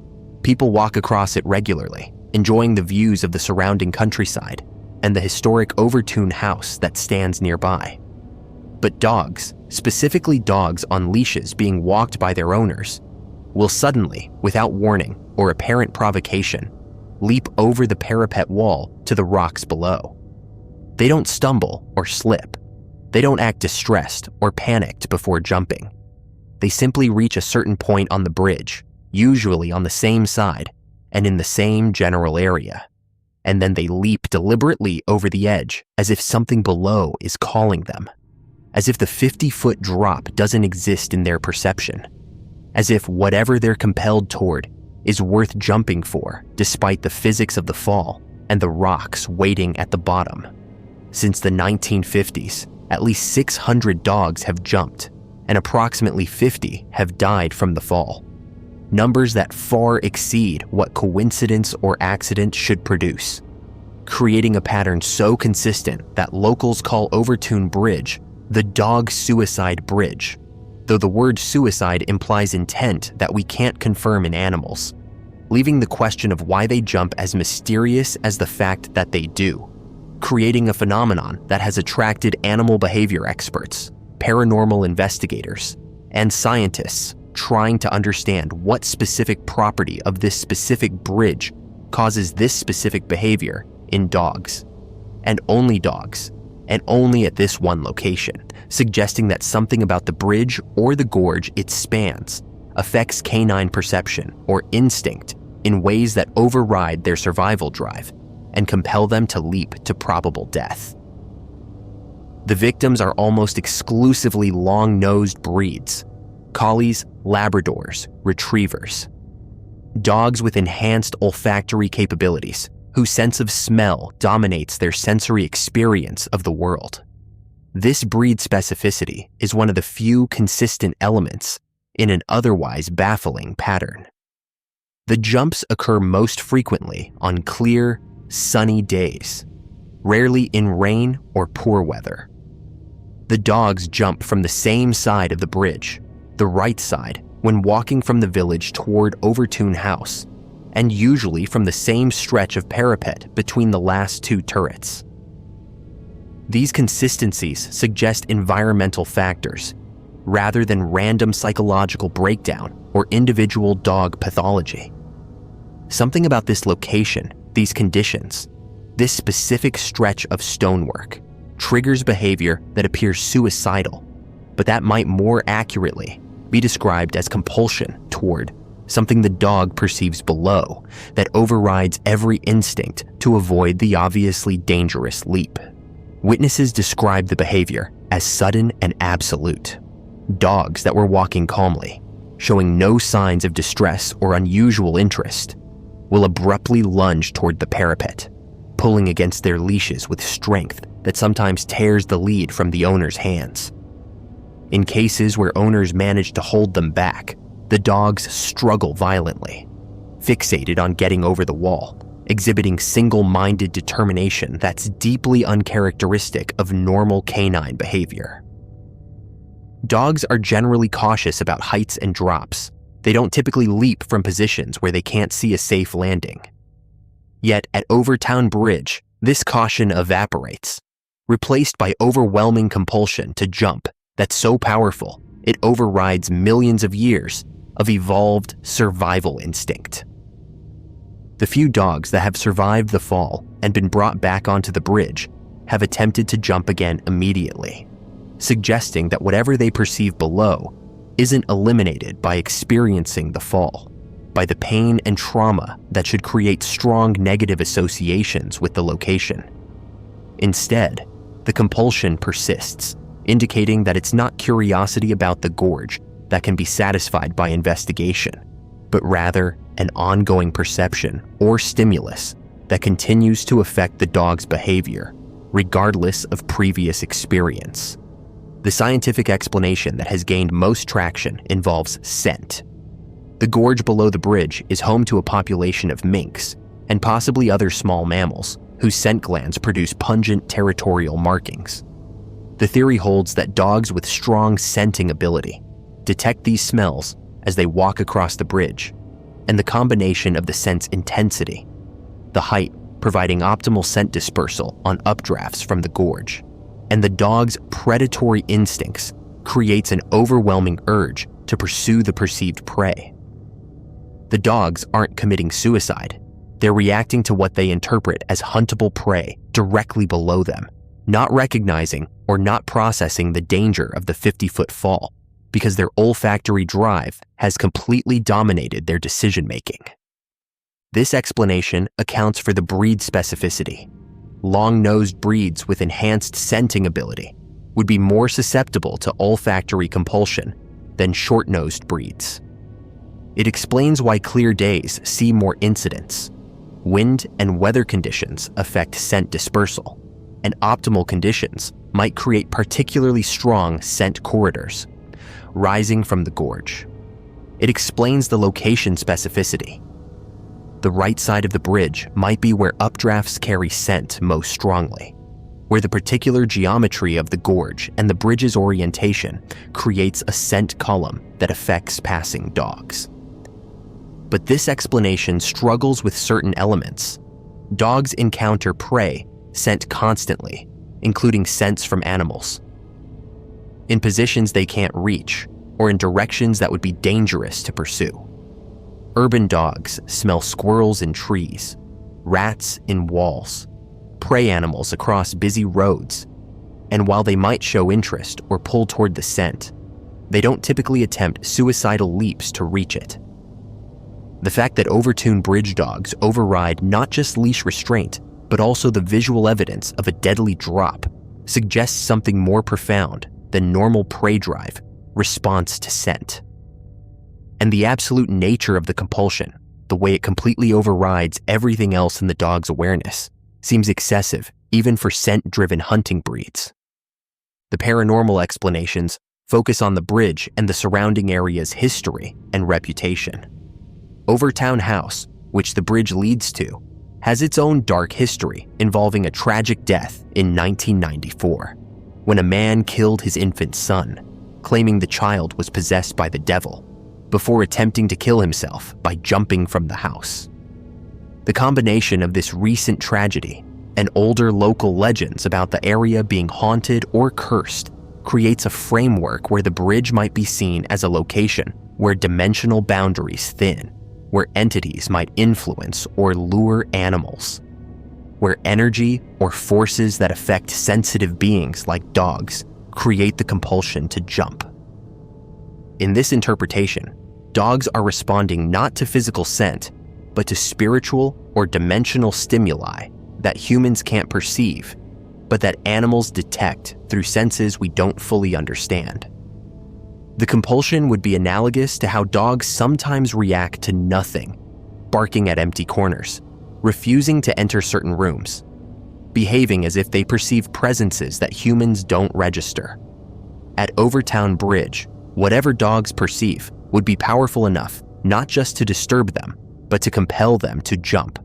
People walk across it regularly, enjoying the views of the surrounding countryside and the historic Overtoun house that stands nearby. But dogs, specifically dogs on leashes being walked by their owners, will suddenly, without warning or apparent provocation, leap over the parapet wall to the rocks below. They don't stumble or slip. They don't act distressed or panicked before jumping. They simply reach a certain point on the bridge, usually on the same side and in the same general area. And then they leap deliberately over the edge as if something below is calling them, as if the 50-foot drop doesn't exist in their perception, as if whatever they're compelled toward is worth jumping for despite the physics of the fall and the rocks waiting at the bottom. Since the 1950s, at least 600 dogs have jumped, and approximately 50 have died from the fall. Numbers that far exceed what coincidence or accident should produce, creating a pattern so consistent that locals call Overtoun Bridge the dog suicide bridge, though the word suicide implies intent that we can't confirm in animals, leaving the question of why they jump as mysterious as the fact that they do, creating a phenomenon that has attracted animal behavior experts, paranormal investigators, and scientists trying to understand what specific property of this specific bridge causes this specific behavior in dogs, and only at this one location, suggesting that something about the bridge or the gorge it spans affects canine perception or instinct in ways that override their survival drive and compel them to leap to probable death. The victims are almost exclusively long-nosed breeds: collies, Labradors, retrievers. Dogs with enhanced olfactory capabilities, whose sense of smell dominates their sensory experience of the world. This breed specificity is one of the few consistent elements in an otherwise baffling pattern. The jumps occur most frequently on clear, sunny days, rarely in rain or poor weather. The dogs jump from the same side of the bridge, the right side, when walking from the village toward Overtoun House, and usually from the same stretch of parapet between the last two turrets. These consistencies suggest environmental factors, rather than random psychological breakdown or individual dog pathology. Something about this location, these conditions, this specific stretch of stonework, triggers behavior that appears suicidal, but that might more accurately be described as compulsion toward something the dog perceives below that overrides every instinct to avoid the obviously dangerous leap. Witnesses describe the behavior as sudden and absolute. Dogs that were walking calmly, showing no signs of distress or unusual interest, will abruptly lunge toward the parapet, pulling against their leashes with strength that sometimes tears the lead from the owner's hands. In cases where owners manage to hold them back, the dogs struggle violently, fixated on getting over the wall, exhibiting single-minded determination that's deeply uncharacteristic of normal canine behavior. Dogs are generally cautious about heights and drops. They don't typically leap from positions where they can't see a safe landing. Yet at Overtoun Bridge, this caution evaporates, replaced by overwhelming compulsion to jump that's so powerful it overrides millions of years of evolved survival instinct. The few dogs that have survived the fall and been brought back onto the bridge have attempted to jump again immediately, suggesting that whatever they perceive below isn't eliminated by experiencing the fall, by the pain and trauma that should create strong negative associations with the location. Instead, the compulsion persists, indicating that it's not curiosity about the gorge that can be satisfied by investigation, but rather an ongoing perception or stimulus that continues to affect the dog's behavior, regardless of previous experience. The scientific explanation that has gained most traction involves scent. The gorge below the bridge is home to a population of minks and possibly other small mammals whose scent glands produce pungent territorial markings. The theory holds that dogs with strong scenting ability detect these smells as they walk across the bridge, and the combination of the scent's intensity, the height providing optimal scent dispersal on updrafts from the gorge, and the dog's predatory instincts creates an overwhelming urge to pursue the perceived prey. The dogs aren't committing suicide. They're reacting to what they interpret as huntable prey directly below them, not recognizing or not processing the danger of the 50-foot fall because their olfactory drive has completely dominated their decision-making. This explanation accounts for the breed specificity. Long-nosed breeds with enhanced scenting ability would be more susceptible to olfactory compulsion than short-nosed breeds. It explains why clear days see more incidents. Wind and weather conditions affect scent dispersal, and optimal conditions might create particularly strong scent corridors, rising from the gorge. It explains the location specificity. The right side of the bridge might be where updrafts carry scent most strongly, where the particular geometry of the gorge and the bridge's orientation creates a scent column that affects passing dogs. But this explanation struggles with certain elements. Dogs encounter prey scent constantly, including scents from animals. In positions they can't reach, or in directions that would be dangerous to pursue. Urban dogs smell squirrels in trees, rats in walls, prey animals across busy roads, and while they might show interest or pull toward the scent, they don't typically attempt suicidal leaps to reach it. The fact that Overtoun bridge dogs override not just leash restraint, but also the visual evidence of a deadly drop suggests something more profound than normal prey drive, response to scent. And the absolute nature of the compulsion, the way it completely overrides everything else in the dog's awareness, seems excessive even for scent-driven hunting breeds. The paranormal explanations focus on the bridge and the surrounding area's history and reputation. Overtoun House, which the bridge leads to, has its own dark history involving a tragic death in 1994, when a man killed his infant son, claiming the child was possessed by the devil, before attempting to kill himself by jumping from the house. The combination of this recent tragedy and older local legends about the area being haunted or cursed creates a framework where the bridge might be seen as a location where dimensional boundaries thin, where entities might influence or lure animals, where energy or forces that affect sensitive beings like dogs create the compulsion to jump. In this interpretation, dogs are responding not to physical scent, but to spiritual or dimensional stimuli that humans can't perceive, but that animals detect through senses we don't fully understand. The compulsion would be analogous to how dogs sometimes react to nothing, barking at empty corners, refusing to enter certain rooms, behaving as if they perceive presences that humans don't register. At Overtoun Bridge, whatever dogs perceive would be powerful enough not just to disturb them, but to compel them to jump,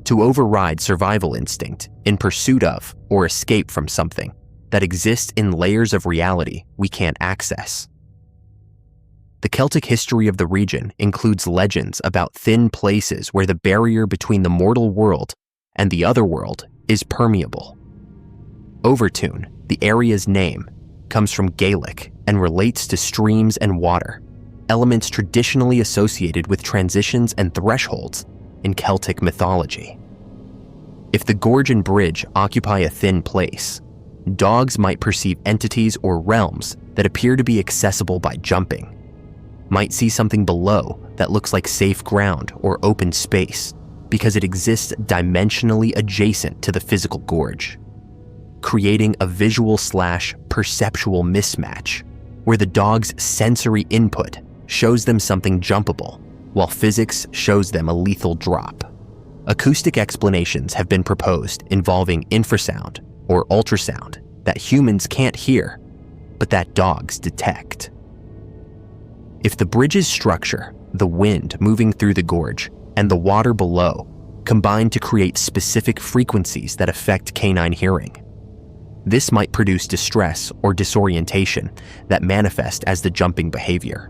to override survival instinct in pursuit of or escape from something that exists in layers of reality we can't access. The Celtic history of the region includes legends about thin places where the barrier between the mortal world and the other world is permeable. Overtoun, the area's name, comes from Gaelic and relates to streams and water, elements traditionally associated with transitions and thresholds in Celtic mythology. If the gorge and bridge occupy a thin place, dogs might perceive entities or realms that appear to be accessible by jumping, might see something below that looks like safe ground or open space because it exists dimensionally adjacent to the physical gorge, creating a visual/perceptual mismatch where the dog's sensory input shows them something jumpable while physics shows them a lethal drop. Acoustic explanations have been proposed involving infrasound or ultrasound that humans can't hear, but that dogs detect. If the bridge's structure, the wind moving through the gorge, and the water below combine to create specific frequencies that affect canine hearing, this might produce distress or disorientation that manifest as the jumping behavior.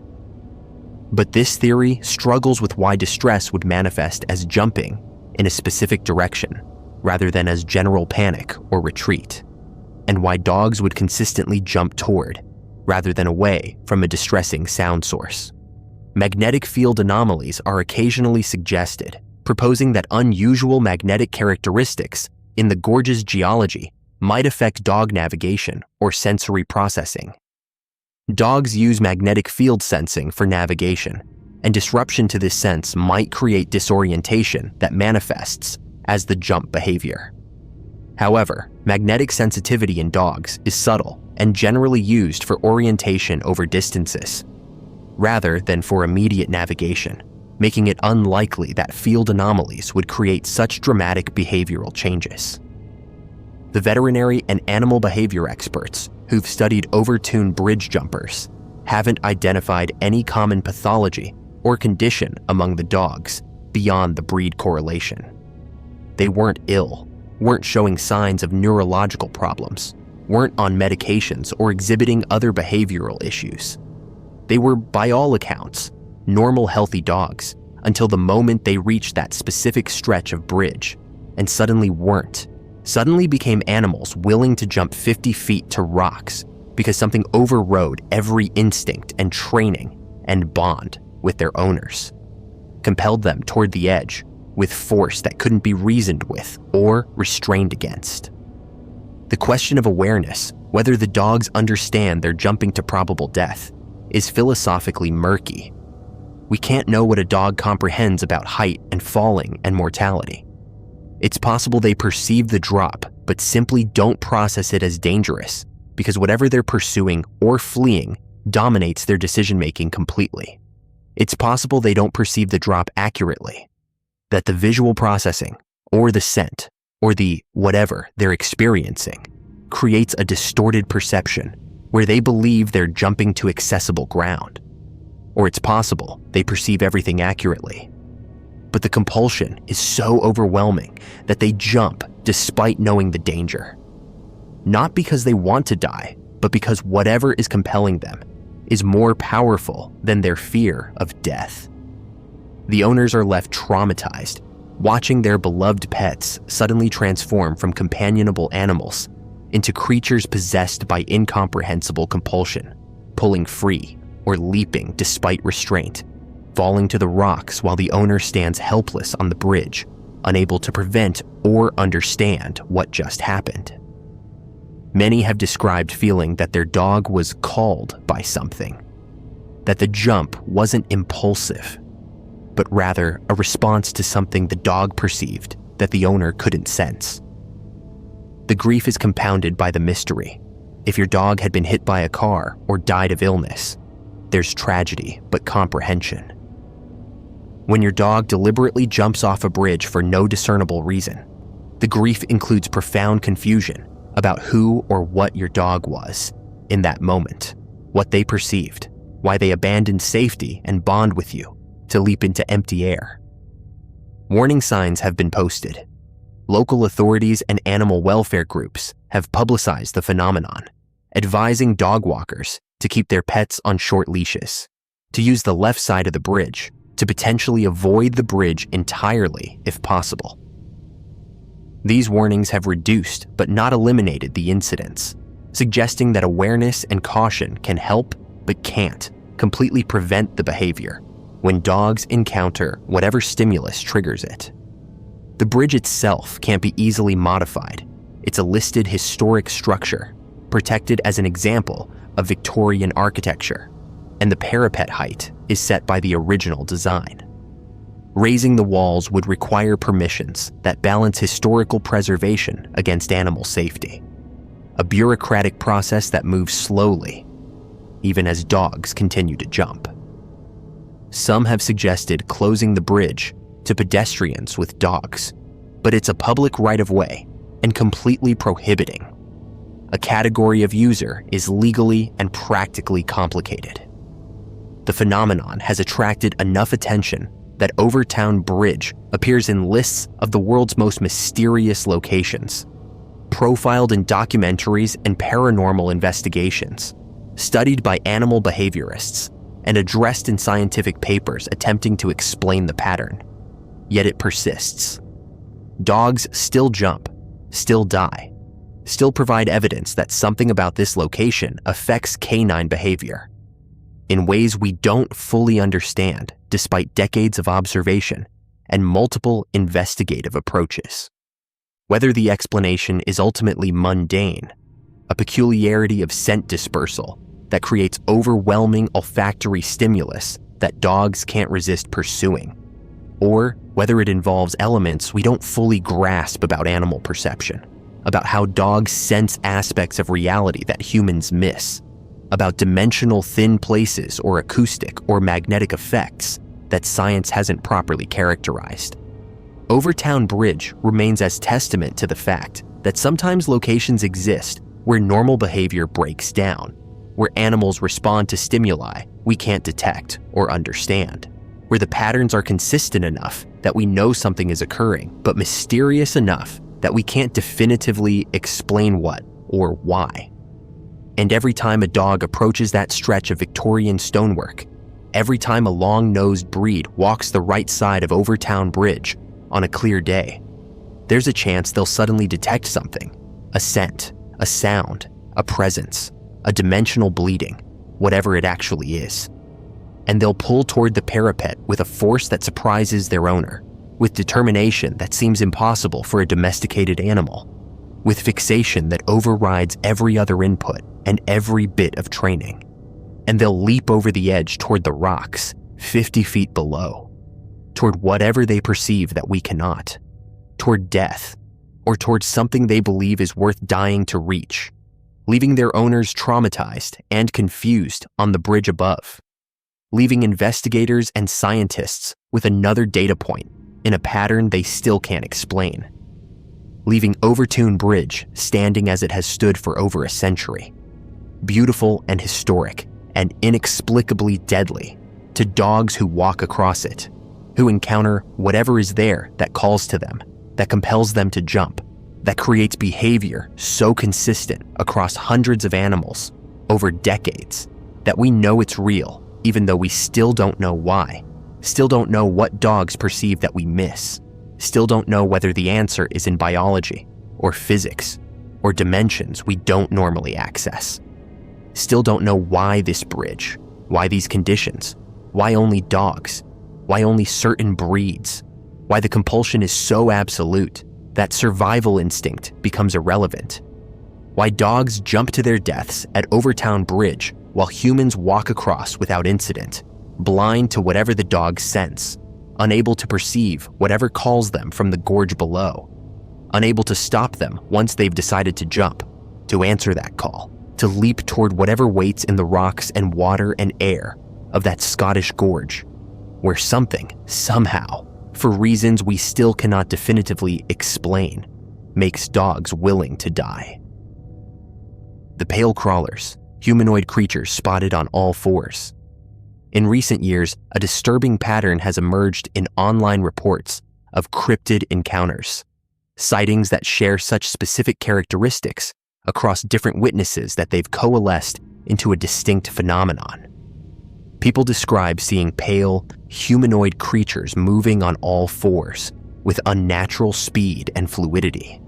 But this theory struggles with why distress would manifest as jumping in a specific direction rather than as general panic or retreat, and why dogs would consistently jump toward rather than away from a distressing sound source. Magnetic field anomalies are occasionally suggested, proposing that unusual magnetic characteristics in the gorge's geology might affect dog navigation or sensory processing. Dogs use magnetic field sensing for navigation, and disruption to this sense might create disorientation that manifests as the jump behavior. However, magnetic sensitivity in dogs is subtle and generally used for orientation over distances, rather than for immediate navigation, making it unlikely that field anomalies would create such dramatic behavioral changes. The veterinary and animal behavior experts who've studied Overtoun bridge jumpers haven't identified any common pathology or condition among the dogs beyond the breed correlation. They weren't ill, weren't showing signs of neurological problems, weren't on medications or exhibiting other behavioral issues. They were, by all accounts, normal healthy dogs until the moment they reached that specific stretch of bridge and suddenly weren't. Suddenly became animals willing to jump 50 feet to rocks because something overrode every instinct and training and bond with their owners, compelled them toward the edge with force that couldn't be reasoned with or restrained against. The question of awareness, whether the dogs understand they're jumping to probable death, is philosophically murky. We can't know what a dog comprehends about height and falling and mortality. It's possible they perceive the drop, but simply don't process it as dangerous because whatever they're pursuing or fleeing dominates their decision-making completely. It's possible they don't perceive the drop accurately, that the visual processing or the scent or the whatever they're experiencing creates a distorted perception where they believe they're jumping to accessible ground. Or it's possible they perceive everything accurately. But the compulsion is so overwhelming that they jump despite knowing the danger. Not because they want to die, but because whatever is compelling them is more powerful than their fear of death. The owners are left traumatized, watching their beloved pets suddenly transform from companionable animals into creatures possessed by incomprehensible compulsion, pulling free or leaping despite restraint, falling to the rocks while the owner stands helpless on the bridge, unable to prevent or understand what just happened. Many have described feeling that their dog was called by something, that the jump wasn't impulsive, but rather a response to something the dog perceived that the owner couldn't sense. The grief is compounded by the mystery. If your dog had been hit by a car or died of illness, there's tragedy but comprehension. When your dog deliberately jumps off a bridge for no discernible reason, the grief includes profound confusion about who or what your dog was in that moment, what they perceived, why they abandoned safety and bond with you to leap into empty air. Warning signs have been posted. Local authorities and animal welfare groups have publicized the phenomenon, advising dog walkers to keep their pets on short leashes, to use the left side of the bridge, to potentially avoid the bridge entirely if possible. These warnings have reduced but not eliminated the incidents, suggesting that awareness and caution can help but can't completely prevent the behavior when dogs encounter whatever stimulus triggers it. The bridge itself can't be easily modified. It's a listed historic structure, protected as an example of Victorian architecture, and the parapet height is set by the original design. Raising the walls would require permissions that balance historical preservation against animal safety, a bureaucratic process that moves slowly, even as dogs continue to jump. Some have suggested closing the bridge to pedestrians with dogs, but it's a public right-of-way and completely prohibiting. A category of user is legally and practically complicated. The phenomenon has attracted enough attention that Overtown Bridge appears in lists of the world's most mysterious locations, profiled in documentaries and paranormal investigations, studied by animal behaviorists, and addressed in scientific papers attempting to explain the pattern. Yet it persists. Dogs still jump, still die, still provide evidence that something about this location affects canine behavior in ways we don't fully understand despite decades of observation and multiple investigative approaches. Whether the explanation is ultimately mundane, a peculiarity of scent dispersal that creates overwhelming olfactory stimulus that dogs can't resist pursuing, or whether it involves elements we don't fully grasp about animal perception, about how dogs sense aspects of reality that humans miss, about dimensional thin places or acoustic or magnetic effects that science hasn't properly characterized. Overtown Bridge remains as testament to the fact that sometimes locations exist where normal behavior breaks down, where animals respond to stimuli we can't detect or understand, where the patterns are consistent enough that we know something is occurring, but mysterious enough that we can't definitively explain what or why. And every time a dog approaches that stretch of Victorian stonework, every time a long-nosed breed walks the right side of Overtown Bridge on a clear day, there's a chance they'll suddenly detect something, a scent, a sound, a presence, a dimensional bleeding, whatever it actually is. And they'll pull toward the parapet with a force that surprises their owner, with determination that seems impossible for a domesticated animal, with fixation that overrides every other input and every bit of training. And they'll leap over the edge toward the rocks 50 feet below, toward whatever they perceive that we cannot, toward death, or toward something they believe is worth dying to reach, leaving their owners traumatized and confused on the bridge above, leaving investigators and scientists with another data point in a pattern they still can't explain, leaving Overtoun Bridge standing as it has stood for over a century, beautiful and historic and inexplicably deadly to dogs who walk across it, who encounter whatever is there that calls to them, that compels them to jump, that creates behavior so consistent across hundreds of animals over decades that we know it's real, even though we still don't know why, still don't know what dogs perceive that we miss, still don't know whether the answer is in biology or physics or dimensions we don't normally access. Still don't know why this bridge, why these conditions, why only dogs, why only certain breeds, why the compulsion is so absolute that survival instinct becomes irrelevant, why dogs jump to their deaths at Overtoun Bridge while humans walk across without incident, blind to whatever the dogs sense, unable to perceive whatever calls them from the gorge below, unable to stop them once they've decided to jump, to answer that call, to leap toward whatever waits in the rocks and water and air of that Scottish gorge, where something, somehow, for reasons we still cannot definitively explain, makes dogs willing to die. The pale crawlers, humanoid creatures spotted on all fours. In recent years, a disturbing pattern has emerged in online reports of cryptid encounters, sightings that share such specific characteristics across different witnesses that they've coalesced into a distinct phenomenon. People describe seeing pale, humanoid creatures moving on all fours with unnatural speed and fluidity.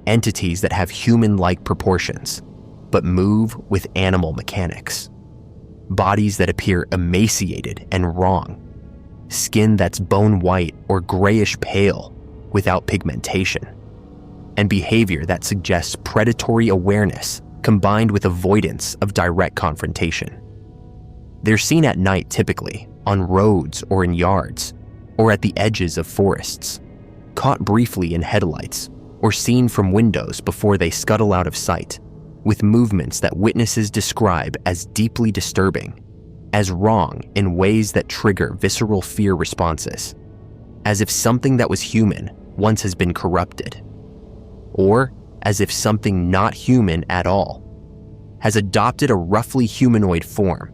Entities that have human-like proportions, but move with animal mechanics. Bodies that appear emaciated and wrong. Skin that's bone white or grayish pale without pigmentation. And behavior that suggests predatory awareness combined with avoidance of direct confrontation. They're seen at night typically, on roads or in yards, or at the edges of forests, caught briefly in headlights, or seen from windows before they scuttle out of sight, with movements that witnesses describe as deeply disturbing, as wrong in ways that trigger visceral fear responses, as if something that was human once has been corrupted, or as if something not human at all has adopted a roughly humanoid form,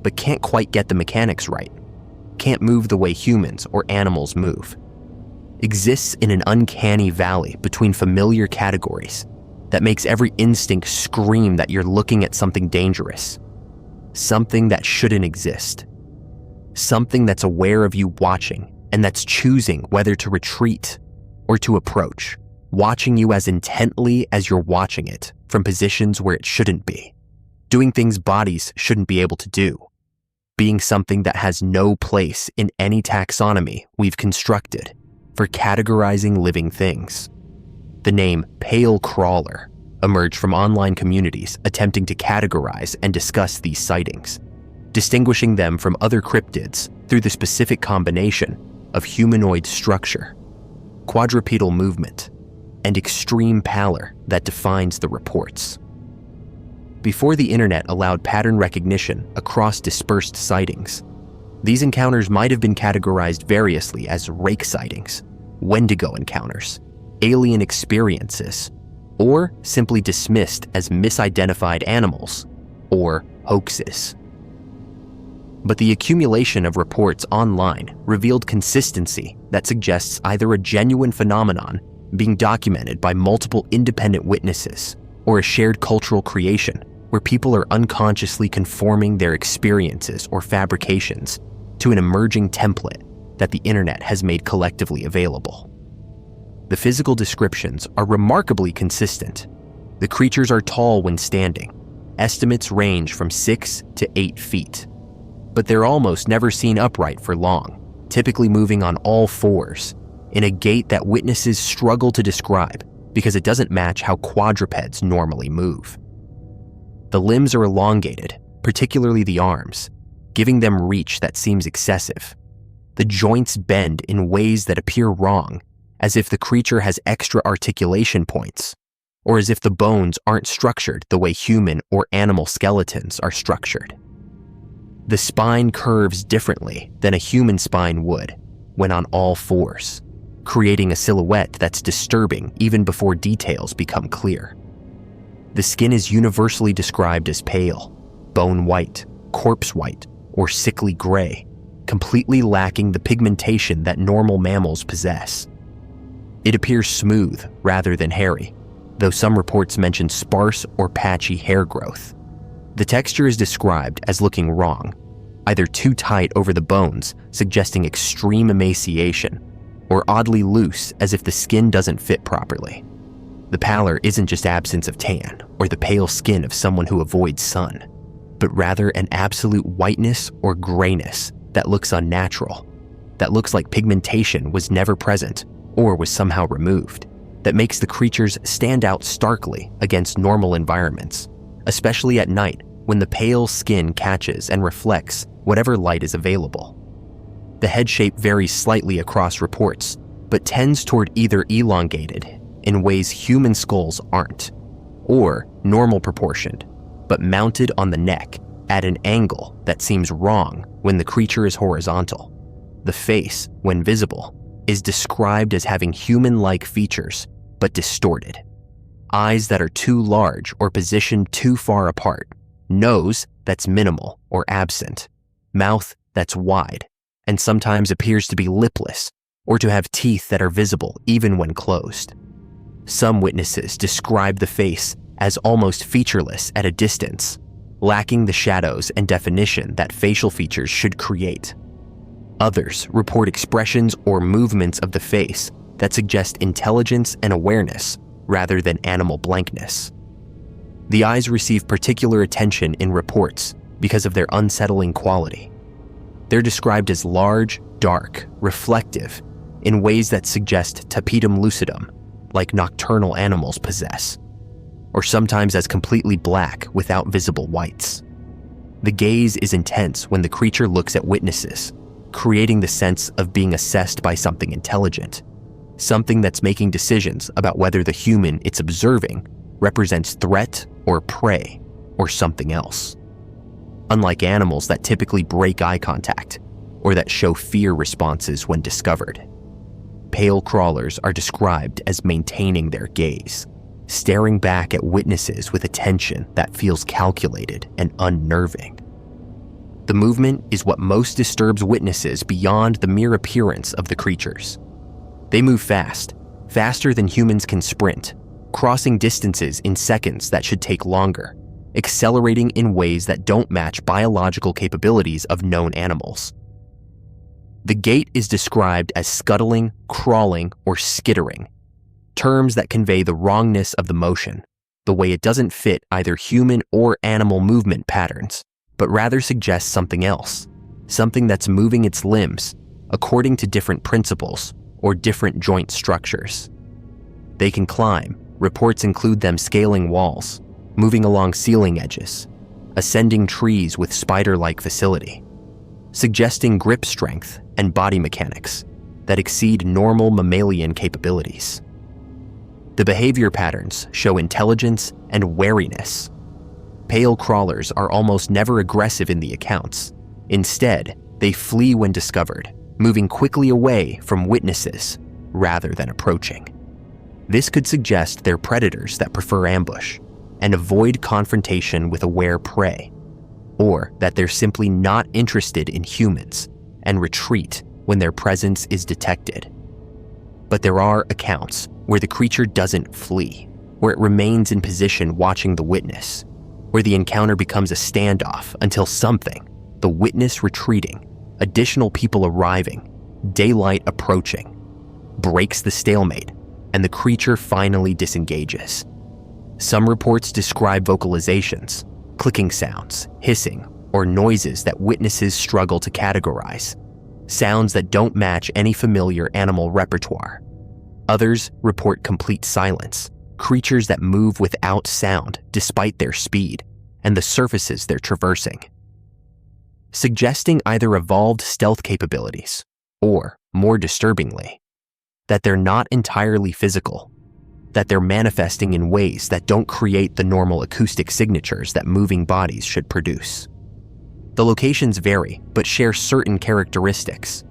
but can't quite get the mechanics right, can't move the way humans or animals move, exists in an uncanny valley between familiar categories that makes every instinct scream that you're looking at something dangerous, something that shouldn't exist, something that's aware of you watching and that's choosing whether to retreat or to approach, watching you as intently as you're watching it from positions where it shouldn't be, doing things bodies shouldn't be able to do, being something that has no place in any taxonomy we've constructed for categorizing living things. The name Pale Crawler emerged from online communities attempting to categorize and discuss these sightings, distinguishing them from other cryptids through the specific combination of humanoid structure, quadrupedal movement, and extreme pallor that defines the reports. Before the internet allowed pattern recognition across dispersed sightings, these encounters might have been categorized variously as rake sightings, Wendigo encounters, alien experiences, or simply dismissed as misidentified animals or hoaxes. But the accumulation of reports online revealed consistency that suggests either a genuine phenomenon being documented by multiple independent witnesses or a shared cultural creation where people are unconsciously conforming their experiences or fabrications to an emerging template that the internet has made collectively available. The physical descriptions are remarkably consistent. The creatures are tall when standing, estimates range from 6 to 8 feet. But they're almost never seen upright for long, typically moving on all fours, in a gait that witnesses struggle to describe because it doesn't match how quadrupeds normally move. The limbs are elongated, particularly the arms, giving them reach that seems excessive. The joints bend in ways that appear wrong, as if the creature has extra articulation points, or as if the bones aren't structured the way human or animal skeletons are structured. The spine curves differently than a human spine would when on all fours, creating a silhouette that's disturbing even before details become clear. The skin is universally described as pale, bone white, corpse white, or sickly gray, completely lacking the pigmentation that normal mammals possess. It appears smooth rather than hairy, though some reports mention sparse or patchy hair growth. The texture is described as looking wrong, either too tight over the bones, suggesting extreme emaciation, or oddly loose as if the skin doesn't fit properly. The pallor isn't just absence of tan or the pale skin of someone who avoids sun, but rather an absolute whiteness or grayness that looks unnatural, that looks like pigmentation was never present or was somehow removed, that makes the creatures stand out starkly against normal environments, especially at night when the pale skin catches and reflects whatever light is available. The head shape varies slightly across reports, but tends toward either elongated in ways human skulls aren't, or normal proportioned, but mounted on the neck at an angle that seems wrong when the creature is horizontal. The face, when visible, is described as having human-like features, but distorted. Eyes that are too large or positioned too far apart, nose that's minimal or absent, mouth that's wide, and sometimes appears to be lipless or to have teeth that are visible even when closed. Some witnesses describe the face as almost featureless at a distance, lacking the shadows and definition that facial features should create. Others report expressions or movements of the face that suggest intelligence and awareness rather than animal blankness. The eyes receive particular attention in reports because of their unsettling quality. They're described as large, dark, reflective, in ways that suggest tapetum lucidum, like nocturnal animals possess, or sometimes as completely black without visible whites. The gaze is intense when the creature looks at witnesses, creating the sense of being assessed by something intelligent, something that's making decisions about whether the human it's observing represents threat or prey or something else. Unlike animals that typically break eye contact or that show fear responses when discovered, pale crawlers are described as maintaining their gaze, staring back at witnesses with attention that feels calculated and unnerving. The movement is what most disturbs witnesses beyond the mere appearance of the creatures. They move fast, faster than humans can sprint, crossing distances in seconds that should take longer, accelerating in ways that don't match biological capabilities of known animals. The gait is described as scuttling, crawling, or skittering, terms that convey the wrongness of the motion, the way it doesn't fit either human or animal movement patterns, but rather suggests something else, something that's moving its limbs according to different principles or different joint structures. They can climb. Reports include them scaling walls, moving along ceiling edges, ascending trees with spider-like facility, suggesting grip strength and body mechanics that exceed normal mammalian capabilities. The behavior patterns show intelligence and wariness. Pale crawlers are almost never aggressive in the accounts. Instead, they flee when discovered, moving quickly away from witnesses rather than approaching. This could suggest they're predators that prefer ambush and avoid confrontation with aware prey, or that they're simply not interested in humans and retreat when their presence is detected. But there are accounts where the creature doesn't flee, where it remains in position watching the witness, where the encounter becomes a standoff until something, the witness retreating, additional people arriving, daylight approaching, breaks the stalemate, and the creature finally disengages. Some reports describe vocalizations, clicking sounds, hissing, or noises that witnesses struggle to categorize, sounds that don't match any familiar animal repertoire. Others report complete silence, creatures that move without sound despite their speed and the surfaces they're traversing, suggesting either evolved stealth capabilities or, more disturbingly, that they're not entirely physical, that they're manifesting in ways that don't create the normal acoustic signatures that moving bodies should produce. The locations vary, but share certain characteristics.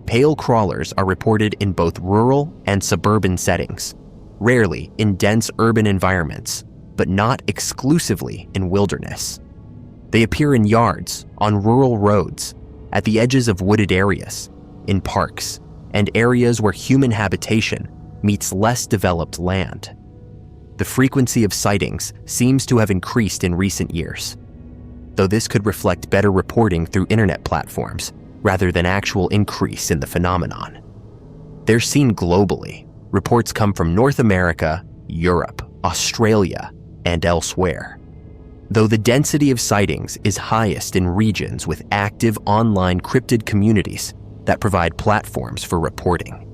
Pale crawlers are reported in both rural and suburban settings, rarely in dense urban environments, but not exclusively in wilderness. They appear in yards, on rural roads, at the edges of wooded areas, in parks, and areas where human habitation meets less developed land. The frequency of sightings seems to have increased in recent years, though this could reflect better reporting through internet platforms rather than actual increase in the phenomenon. They're seen globally. Reports come from North America, Europe, Australia, and elsewhere, though the density of sightings is highest in regions with active online cryptid communities that provide platforms for reporting.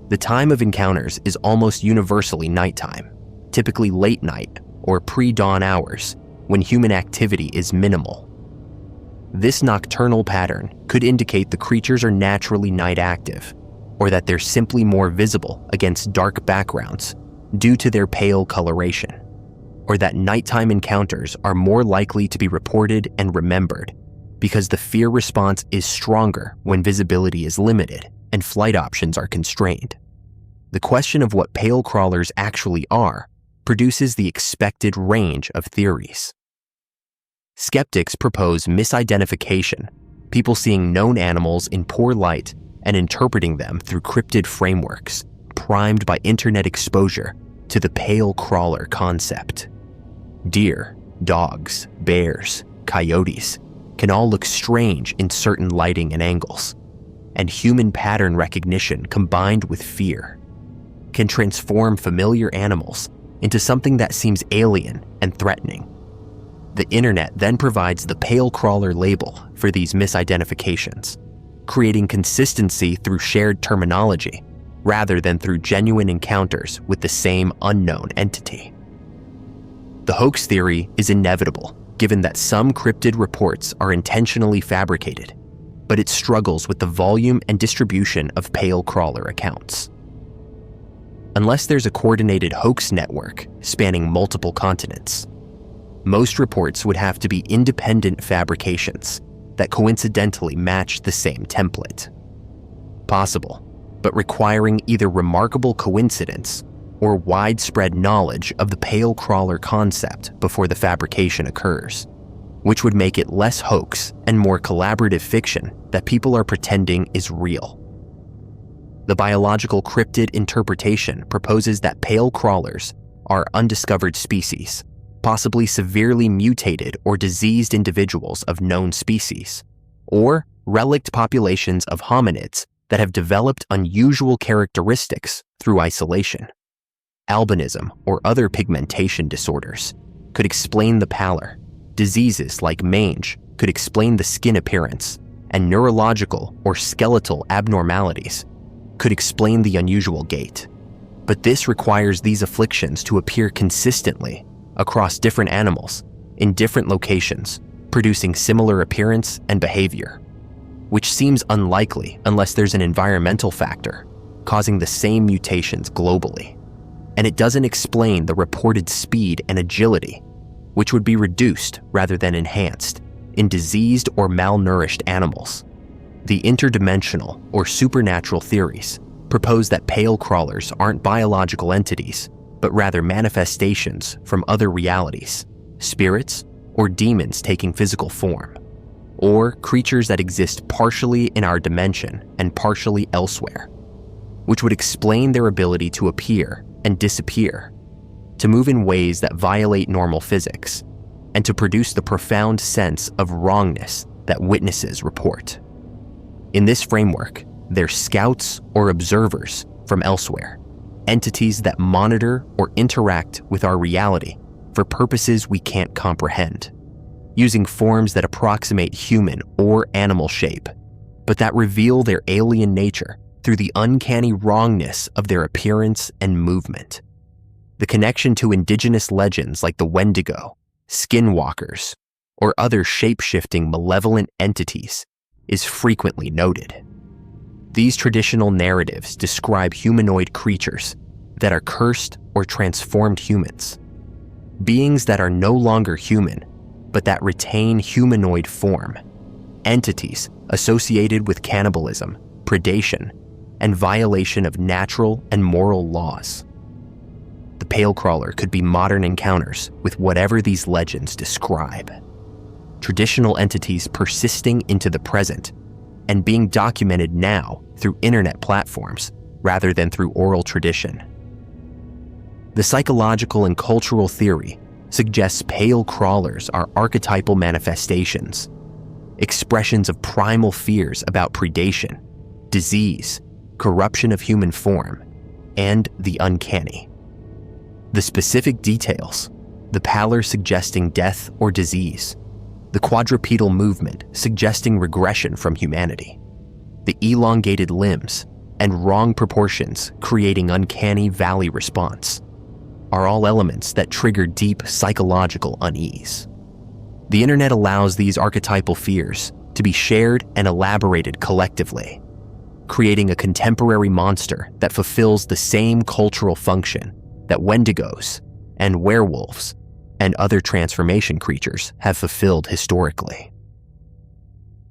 The time of encounters is almost universally nighttime, typically late night or pre-dawn hours when human activity is minimal. This nocturnal pattern could indicate the creatures are naturally night active, or that they're simply more visible against dark backgrounds due to their pale coloration, or that nighttime encounters are more likely to be reported and remembered because the fear response is stronger when visibility is limited and flight options are constrained. The question of what pale crawlers actually are produces the expected range of theories. Skeptics propose misidentification, people seeing known animals in poor light and interpreting them through cryptid frameworks, primed by internet exposure to the pale crawler concept. Deer, dogs, bears, coyotes can all look strange in certain lighting and angles, and human pattern recognition combined with fear can transform familiar animals into something that seems alien and threatening. The internet then provides the pale crawler label for these misidentifications, creating consistency through shared terminology rather than through genuine encounters with the same unknown entity. The hoax theory is inevitable, given that some cryptid reports are intentionally fabricated, but it struggles with the volume and distribution of pale crawler accounts. Unless there's a coordinated hoax network spanning multiple continents, most reports would have to be independent fabrications that coincidentally match the same template. Possible, but requiring either remarkable coincidence or widespread knowledge of the pale crawler concept before the fabrication occurs, which would make it less hoax and more collaborative fiction that people are pretending is real. The biological cryptid interpretation proposes that pale crawlers are undiscovered species, possibly severely mutated or diseased individuals of known species, or relict populations of hominids that have developed unusual characteristics through isolation. Albinism or other pigmentation disorders could explain the pallor. Diseases like mange could explain the skin appearance, and neurological or skeletal abnormalities could explain the unusual gait. But this requires these afflictions to appear consistently across different animals in different locations, producing similar appearance and behavior, which seems unlikely unless there's an environmental factor causing the same mutations globally. And it doesn't explain the reported speed and agility, which would be reduced rather than enhanced in diseased or malnourished animals. The interdimensional or supernatural theories propose that pale crawlers aren't biological entities, but rather manifestations from other realities, spirits or demons taking physical form, or creatures that exist partially in our dimension and partially elsewhere, which would explain their ability to appear and disappear, to move in ways that violate normal physics, and to produce the profound sense of wrongness that witnesses report. In this framework, they're scouts or observers from elsewhere, entities that monitor or interact with our reality for purposes we can't comprehend, using forms that approximate human or animal shape, but that reveal their alien nature through the uncanny wrongness of their appearance and movement. The connection to indigenous legends like the Wendigo, skinwalkers, or other shape-shifting malevolent entities is frequently noted. These traditional narratives describe humanoid creatures that are cursed or transformed humans, beings that are no longer human, but that retain humanoid form, entities associated with cannibalism, predation, and violation of natural and moral laws. The Pale Crawler could be modern encounters with whatever these legends describe. Traditional entities persisting into the present and being documented now through internet platforms rather than through oral tradition. The psychological and cultural theory suggests pale crawlers are archetypal manifestations, expressions of primal fears about predation, disease, corruption of human form, and the uncanny. The specific details, the pallor suggesting death or disease, the quadrupedal movement suggesting regression from humanity, the elongated limbs and wrong proportions creating uncanny valley response, are all elements that trigger deep psychological unease. The internet allows these archetypal fears to be shared and elaborated collectively, creating a contemporary monster that fulfills the same cultural function that Wendigos and werewolves and other transformation creatures have fulfilled historically.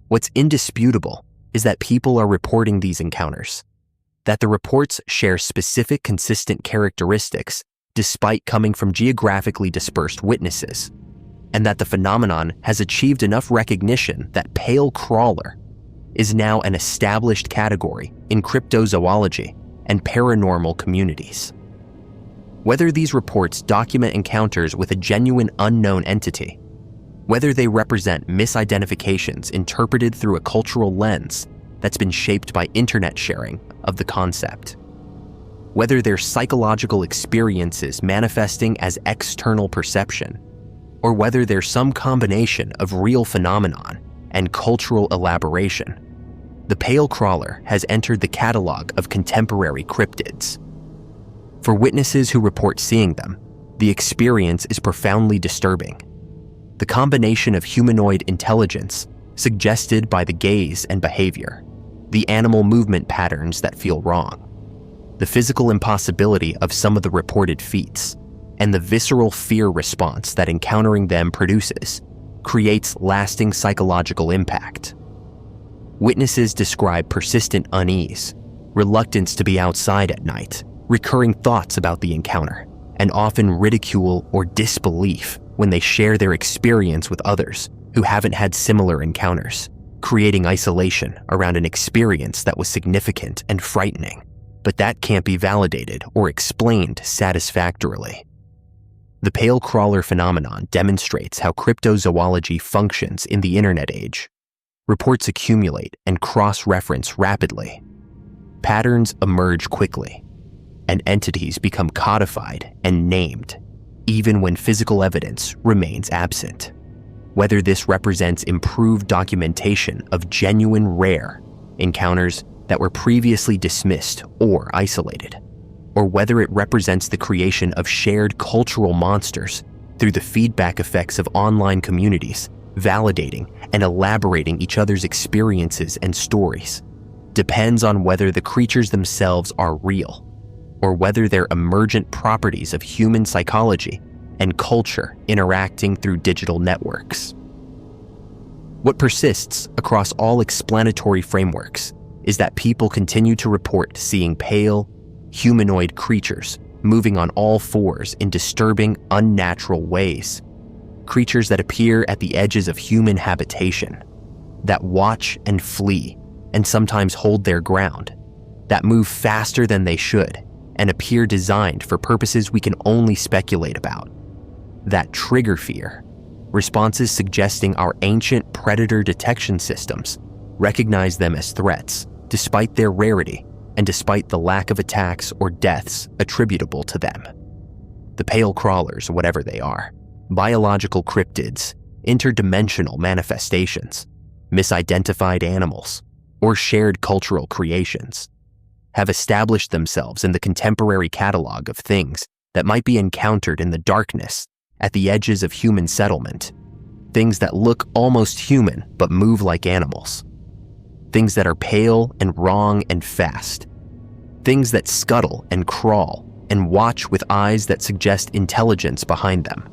What's indisputable is that people are reporting these encounters, that the reports share specific consistent characteristics despite coming from geographically dispersed witnesses, and that the phenomenon has achieved enough recognition that pale crawler is now an established category in cryptozoology and paranormal communities. Whether these reports document encounters with a genuine unknown entity, whether they represent misidentifications interpreted through a cultural lens that's been shaped by internet sharing of the concept, whether they're psychological experiences manifesting as external perception, or whether they're some combination of real phenomenon and cultural elaboration, the pale crawler has entered the catalog of contemporary cryptids. For witnesses who report seeing them, the experience is profoundly disturbing. The combination of humanoid intelligence suggested by the gaze and behavior, the animal movement patterns that feel wrong, the physical impossibility of some of the reported feats, and the visceral fear response that encountering them produces, creates lasting psychological impact. Witnesses describe persistent unease, reluctance to be outside at night, recurring thoughts about the encounter, and often ridicule or disbelief when they share their experience with others who haven't had similar encounters, creating isolation around an experience that was significant and frightening, but that can't be validated or explained satisfactorily. The pale crawler phenomenon demonstrates how cryptozoology functions in the internet age. Reports accumulate and cross-reference rapidly. Patterns emerge quickly, and entities become codified and named, even when physical evidence remains absent. Whether this represents improved documentation of genuine rare encounters that were previously dismissed or isolated, or whether it represents the creation of shared cultural monsters through the feedback effects of online communities, validating and elaborating each other's experiences and stories, depends on whether the creatures themselves are real, or whether they're emergent properties of human psychology and culture interacting through digital networks. What persists across all explanatory frameworks is that people continue to report seeing pale, humanoid creatures moving on all fours in disturbing, unnatural ways. Creatures that appear at the edges of human habitation, that watch and flee and sometimes hold their ground, that move faster than they should and appear designed for purposes we can only speculate about, that trigger fear, responses suggesting our ancient predator detection systems recognize them as threats despite their rarity and despite the lack of attacks or deaths attributable to them. the pale crawlers, whatever they are, biological cryptids, interdimensional manifestations, misidentified animals, or shared cultural creations, have established themselves in the contemporary catalog of things that might be encountered in the darkness at the edges of human settlement, things that look almost human but move like animals, things that are pale and wrong and fast, things that scuttle and crawl and watch with eyes that suggest intelligence behind them,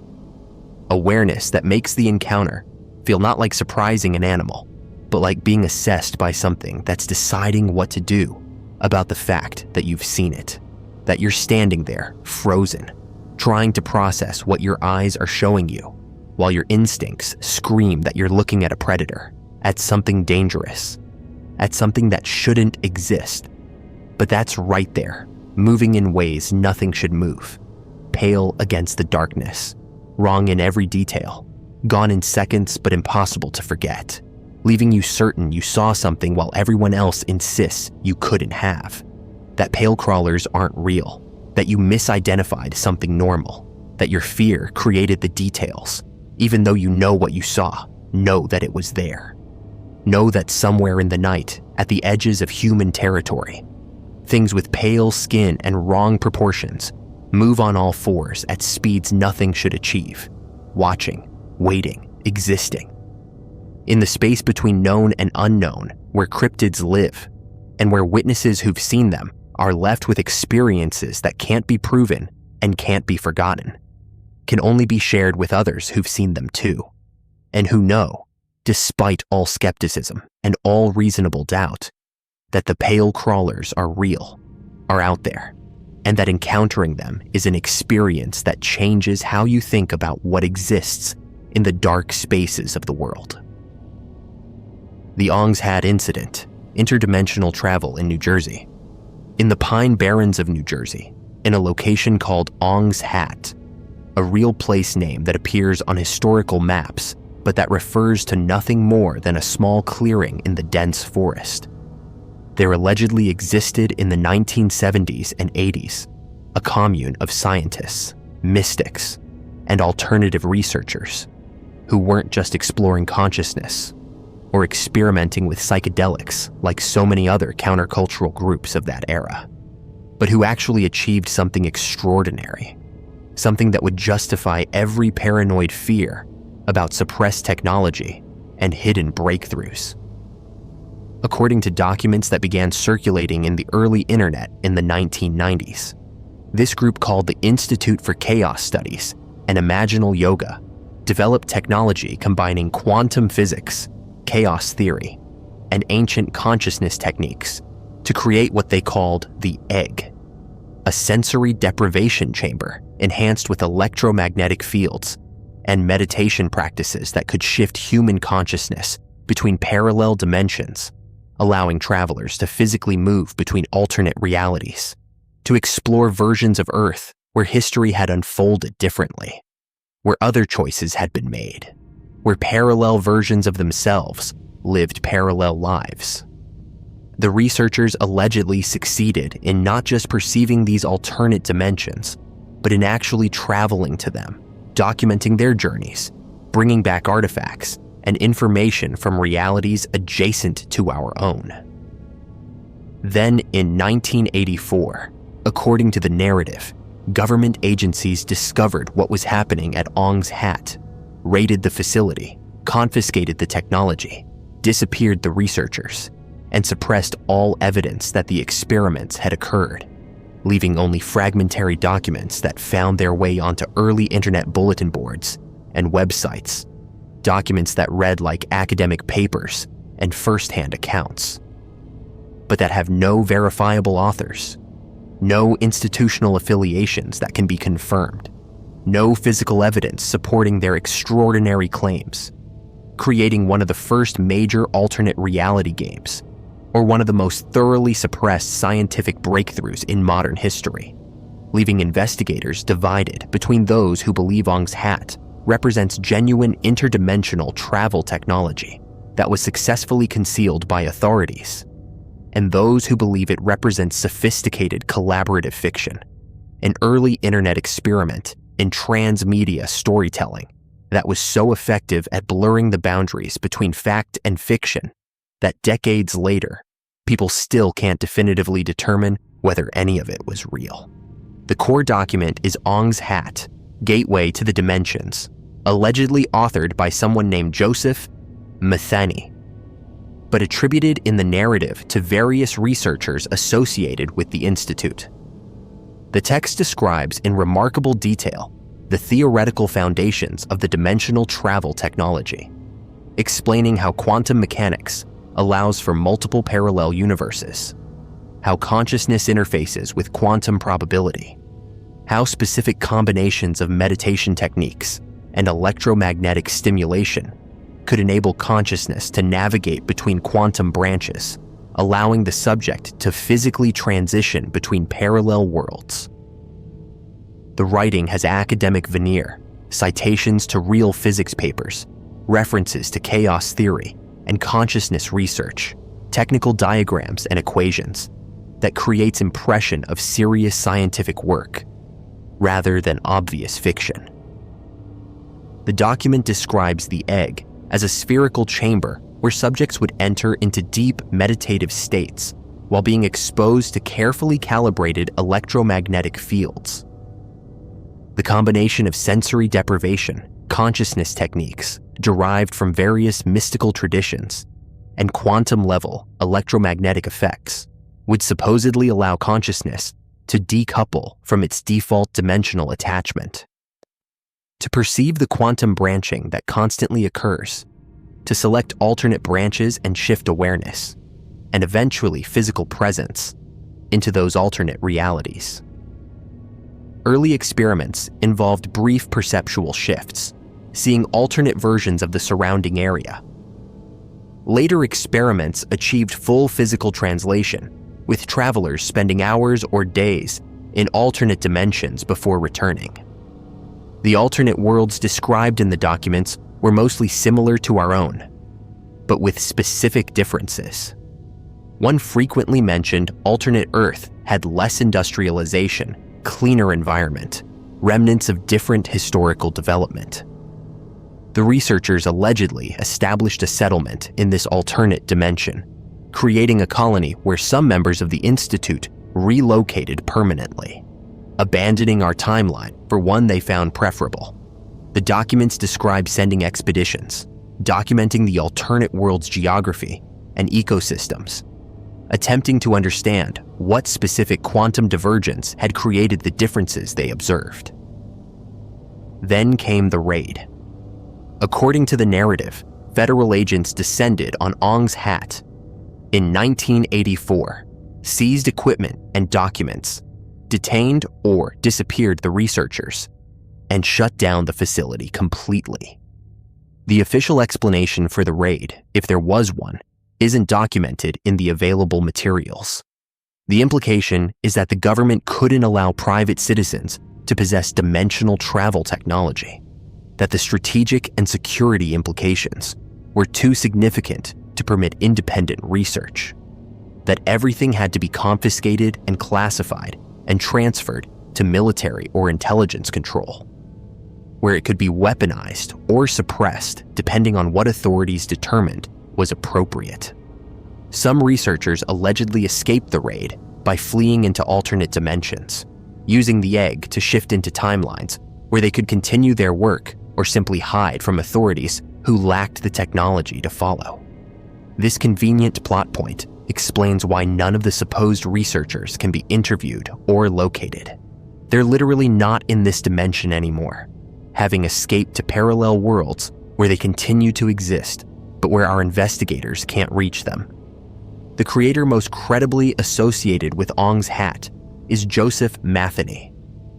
awareness that makes the encounter feel not like surprising an animal, but like being assessed by something that's deciding what to do about the fact that you've seen it, that you're standing there, frozen, trying to process what your eyes are showing you, while your instincts scream that you're looking at a predator, at something dangerous, at something that shouldn't exist. But that's right there, moving in ways nothing should move, pale against the darkness, wrong in every detail, gone in seconds but impossible to forget, leaving you certain you saw something while everyone else insists you couldn't have. That pale crawlers aren't real, that you misidentified something normal, that your fear created the details, even though you know what you saw, know that it was there. Know that somewhere in the night, at the edges of human territory, things with pale skin and wrong proportions move on all fours at speeds nothing should achieve, watching, waiting, existing. In the space between known and unknown, where cryptids live, and where witnesses who've seen them are left with experiences that can't be proven and can't be forgotten, can only be shared with others who've seen them too, and who know, despite all skepticism and all reasonable doubt, that the pale crawlers are real, are out there, and that encountering them is an experience that changes how you think about what exists in the dark spaces of the world. The Ong's Hat incident, interdimensional travel in New Jersey. In the Pine Barrens of New Jersey, in a location called Ong's Hat, a real place name that appears on historical maps, but that refers to nothing more than a small clearing in the dense forest. There allegedly existed in the 1970s and 80s a commune of scientists, mystics, and alternative researchers who weren't just exploring consciousness or experimenting with psychedelics like so many other countercultural groups of that era, but who actually achieved something extraordinary, something that would justify every paranoid fear about suppressed technology and hidden breakthroughs. According to documents that began circulating in the early internet in the 1990s, this group called the Institute for Chaos Studies and Imaginal Yoga developed technology combining quantum physics, chaos theory, and ancient consciousness techniques to create what they called the egg, a sensory deprivation chamber enhanced with electromagnetic fields and meditation practices that could shift human consciousness between parallel dimensions, allowing travelers to physically move between alternate realities, to explore versions of Earth where history had unfolded differently, where other choices had been made, where parallel versions of themselves lived parallel lives. The researchers allegedly succeeded in not just perceiving these alternate dimensions, but in actually traveling to them, documenting their journeys, bringing back artifacts and information from realities adjacent to our own. Then in 1984, according to the narrative, government agencies discovered what was happening at Ong's Hat, raided the facility, confiscated the technology, disappeared the researchers, and suppressed all evidence that the experiments had occurred, leaving only fragmentary documents that found their way onto early internet bulletin boards and websites, documents that read like academic papers and first-hand accounts, but that have no verifiable authors, no institutional affiliations that can be confirmed, no physical evidence supporting their extraordinary claims, creating one of the first major alternate reality games, or one of the most thoroughly suppressed scientific breakthroughs in modern history, leaving investigators divided between those who believe Ong's Hat represents genuine interdimensional travel technology that was successfully concealed by authorities, and those who believe it represents sophisticated collaborative fiction, an early internet experiment in transmedia storytelling that was so effective at blurring the boundaries between fact and fiction that decades later, people still can't definitively determine whether any of it was real. The core document is Ong's Hat, Gateway to the Dimensions, allegedly authored by someone named Joseph Metheny, but attributed in the narrative to various researchers associated with the Institute. The text describes in remarkable detail the theoretical foundations of the dimensional travel technology, explaining how quantum mechanics allows for multiple parallel universes, how consciousness interfaces with quantum probability, how specific combinations of meditation techniques and electromagnetic stimulation could enable consciousness to navigate between quantum branches, allowing the subject to physically transition between parallel worlds. The writing has academic veneer, citations to real physics papers, references to chaos theory and consciousness research, technical diagrams and equations that creates impression of serious scientific work rather than obvious fiction. The document describes the egg as a spherical chamber where subjects would enter into deep meditative states while being exposed to carefully calibrated electromagnetic fields. The combination of sensory deprivation, consciousness techniques derived from various mystical traditions, and quantum-level electromagnetic effects would supposedly allow consciousness to decouple from its default dimensional attachment, to perceive the quantum branching that constantly occurs, to select alternate branches and shift awareness, and eventually physical presence into those alternate realities. Early experiments involved brief perceptual shifts, seeing alternate versions of the surrounding area. Later experiments achieved full physical translation, with travelers spending hours or days in alternate dimensions before returning. The alternate worlds described in the documents were mostly similar to our own, but with specific differences. One frequently mentioned alternate Earth had less industrialization, cleaner environment, remnants of different historical development. The researchers allegedly established a settlement in this alternate dimension, creating a colony where some members of the Institute relocated permanently, abandoning our timeline for one they found preferable. The documents describe sending expeditions, documenting the alternate world's geography and ecosystems, attempting to understand what specific quantum divergence had created the differences they observed. Then came the raid. According to the narrative, federal agents descended on Ong's Hat in 1984, seized equipment and documents, detained or disappeared the researchers, and shut down the facility completely. The official explanation for the raid, if there was one, isn't documented in the available materials. The implication is that the government couldn't allow private citizens to possess dimensional travel technology, that the strategic and security implications were too significant to permit independent research, that everything had to be confiscated and classified and transferred to military or intelligence control, where it could be weaponized or suppressed depending on what authorities determined was appropriate. Some researchers allegedly escaped the raid by fleeing into alternate dimensions, using the egg to shift into timelines where they could continue their work or simply hide from authorities who lacked the technology to follow. This convenient plot point explains why none of the supposed researchers can be interviewed or located. They're literally not in this dimension anymore, having escaped to parallel worlds where they continue to exist, but where our investigators can't reach them. The creator most credibly associated with Ong's Hat is Joseph Metheny,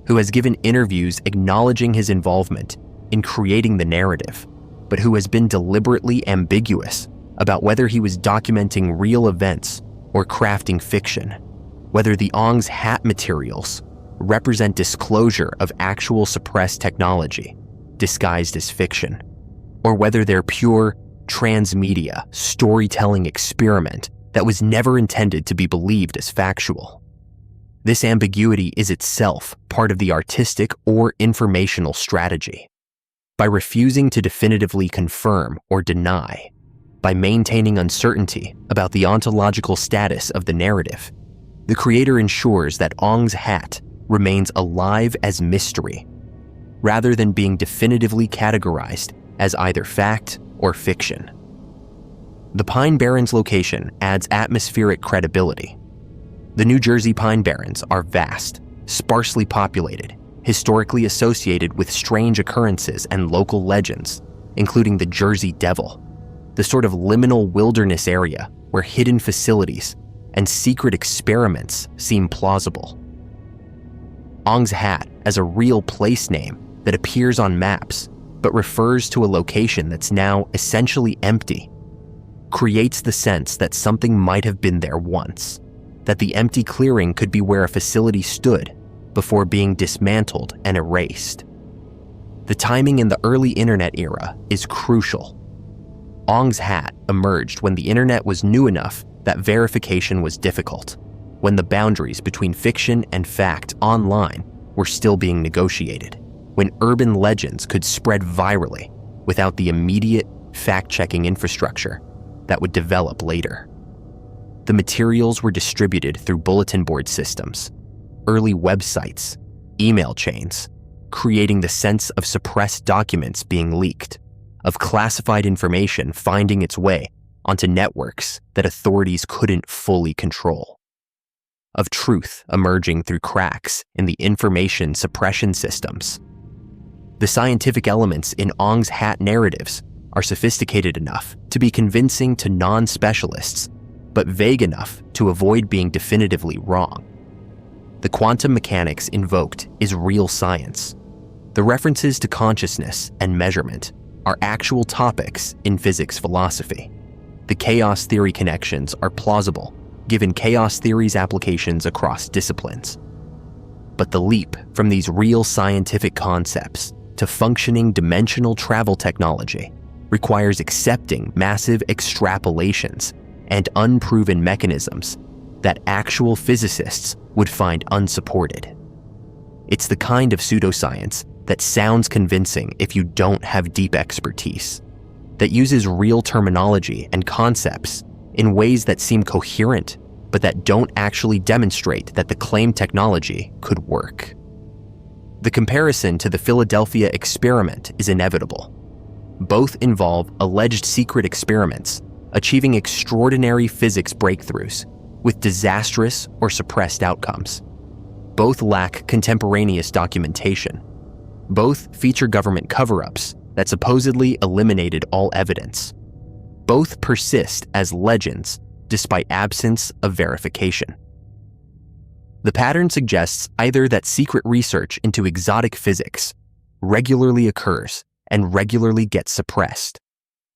who has given interviews acknowledging his involvement in creating the narrative, but who has been deliberately ambiguous about whether he was documenting real events or crafting fiction, whether the Ong's Hat materials represent disclosure of actual suppressed technology disguised as fiction, or whether they're pure transmedia storytelling experiment that was never intended to be believed as factual. This ambiguity is itself part of the artistic or informational strategy. By refusing to definitively confirm or deny, by maintaining uncertainty about the ontological status of the narrative, the creator ensures that Ong's Hat remains alive as mystery, rather than being definitively categorized as either fact or fiction. The Pine Barrens location adds atmospheric credibility. The New Jersey Pine Barrens are vast, sparsely populated, historically associated with strange occurrences and local legends, including the Jersey Devil, the sort of liminal wilderness area where hidden facilities and secret experiments seem plausible. Ong's Hat as a real place name that appears on maps but refers to a location that's now essentially empty creates the sense that something might have been there once, that the empty clearing could be where a facility stood before being dismantled and erased. The timing in the early internet era is crucial. Ong's Hat emerged when the internet was new enough that verification was difficult, when the boundaries between fiction and fact online were still being negotiated, when urban legends could spread virally without the immediate fact-checking infrastructure that would develop later. The materials were distributed through bulletin board systems, early websites, email chains, creating the sense of suppressed documents being leaked, of classified information finding its way onto networks that authorities couldn't fully control, of truth emerging through cracks in the information suppression systems. The scientific elements in Ong's Hat narratives are sophisticated enough to be convincing to non-specialists, but vague enough to avoid being definitively wrong. The quantum mechanics invoked is real science. The references to consciousness and measurement are actual topics in physics philosophy. The chaos theory connections are plausible given chaos theory's applications across disciplines. But the leap from these real scientific concepts to functioning dimensional travel technology requires accepting massive extrapolations and unproven mechanisms that actual physicists would find unsupported. It's the kind of pseudoscience that sounds convincing if you don't have deep expertise, that uses real terminology and concepts in ways that seem coherent, but that don't actually demonstrate that the claimed technology could work. The comparison to the Philadelphia experiment is inevitable. Both involve alleged secret experiments achieving extraordinary physics breakthroughs with disastrous or suppressed outcomes. Both lack contemporaneous documentation. Both feature government cover-ups that supposedly eliminated all evidence. Both persist as legends despite absence of verification. The pattern suggests either that secret research into exotic physics regularly occurs and regularly gets suppressed,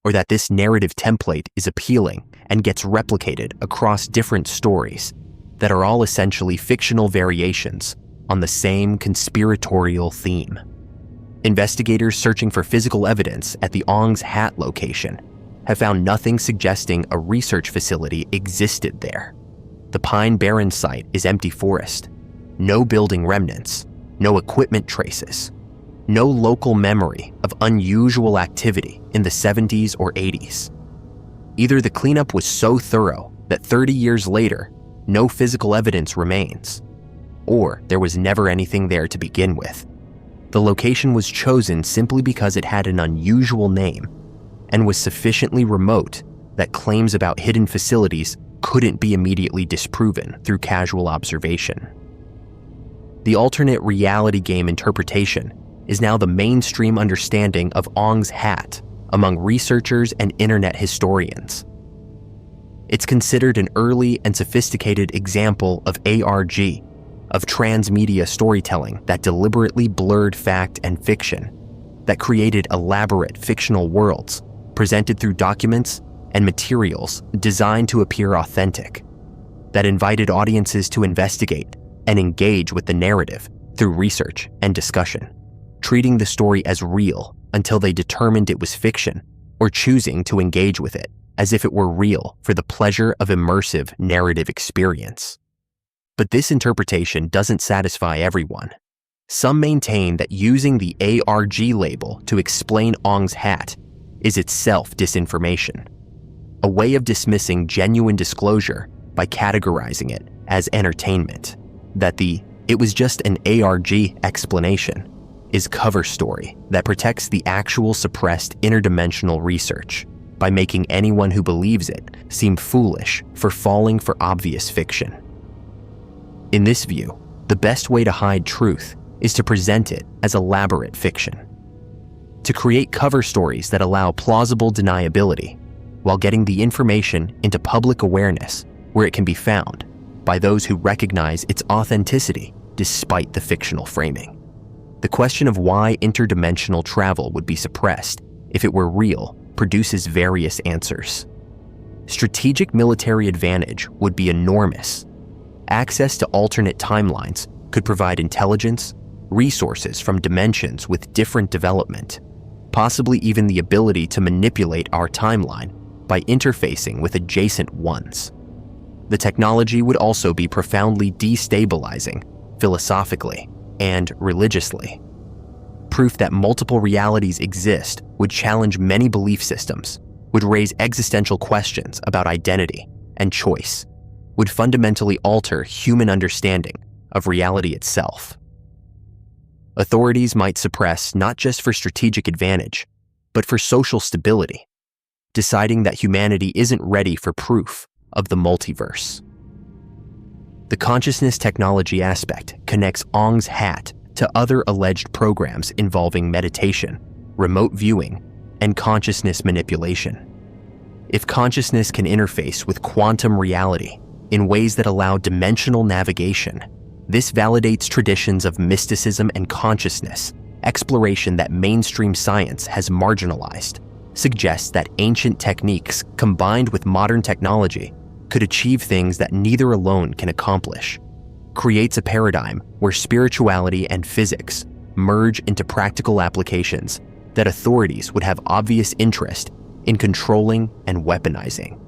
or that this narrative template is appealing and gets replicated across different stories that are all essentially fictional variations on the same conspiratorial theme. Investigators searching for physical evidence at the Ong's Hat location have found nothing suggesting a research facility existed there. The Pine Barrens site is empty forest, no building remnants, no equipment traces, no local memory of unusual activity in the 70s or 80s. Either the cleanup was so thorough that 30 years later, no physical evidence remains, or there was never anything there to begin with. The location was chosen simply because it had an unusual name and was sufficiently remote that claims about hidden facilities couldn't be immediately disproven through casual observation. The alternate reality game interpretation is now the mainstream understanding of Ong's Hat among researchers and internet historians. It's considered an early and sophisticated example of ARG, of transmedia storytelling that deliberately blurred fact and fiction, that created elaborate fictional worlds presented through documents and materials designed to appear authentic, that invited audiences to investigate and engage with the narrative through research and discussion, treating the story as real until they determined it was fiction, or choosing to engage with it as if it were real for the pleasure of immersive narrative experience. But this interpretation doesn't satisfy everyone. Some maintain that using the ARG label to explain Ong's hat is itself disinformation, a way of dismissing genuine disclosure by categorizing it as entertainment, that it was just an ARG explanation is cover story that protects the actual suppressed interdimensional research by making anyone who believes it seem foolish for falling for obvious fiction. In this view, the best way to hide truth is to present it as elaborate fiction, to create cover stories that allow plausible deniability while getting the information into public awareness where it can be found by those who recognize its authenticity despite the fictional framing. The question of why interdimensional travel would be suppressed if it were real produces various answers. Strategic military advantage would be enormous. Access to alternate timelines could provide intelligence, resources from dimensions with different development, possibly even the ability to manipulate our timeline by interfacing with adjacent ones. The technology would also be profoundly destabilizing philosophically and religiously. Proof that multiple realities exist would challenge many belief systems, would raise existential questions about identity and choice, would fundamentally alter human understanding of reality itself. Authorities might suppress not just for strategic advantage, but for social stability, deciding that humanity isn't ready for proof of the multiverse. The consciousness technology aspect connects Ong's hat to other alleged programs involving meditation, remote viewing, and consciousness manipulation. If consciousness can interface with quantum reality in ways that allow dimensional navigation, this validates traditions of mysticism and consciousness, exploration that mainstream science has marginalized, suggests that ancient techniques combined with modern technology could achieve things that neither alone can accomplish, creates a paradigm where spirituality and physics merge into practical applications that authorities would have obvious interest in controlling and weaponizing.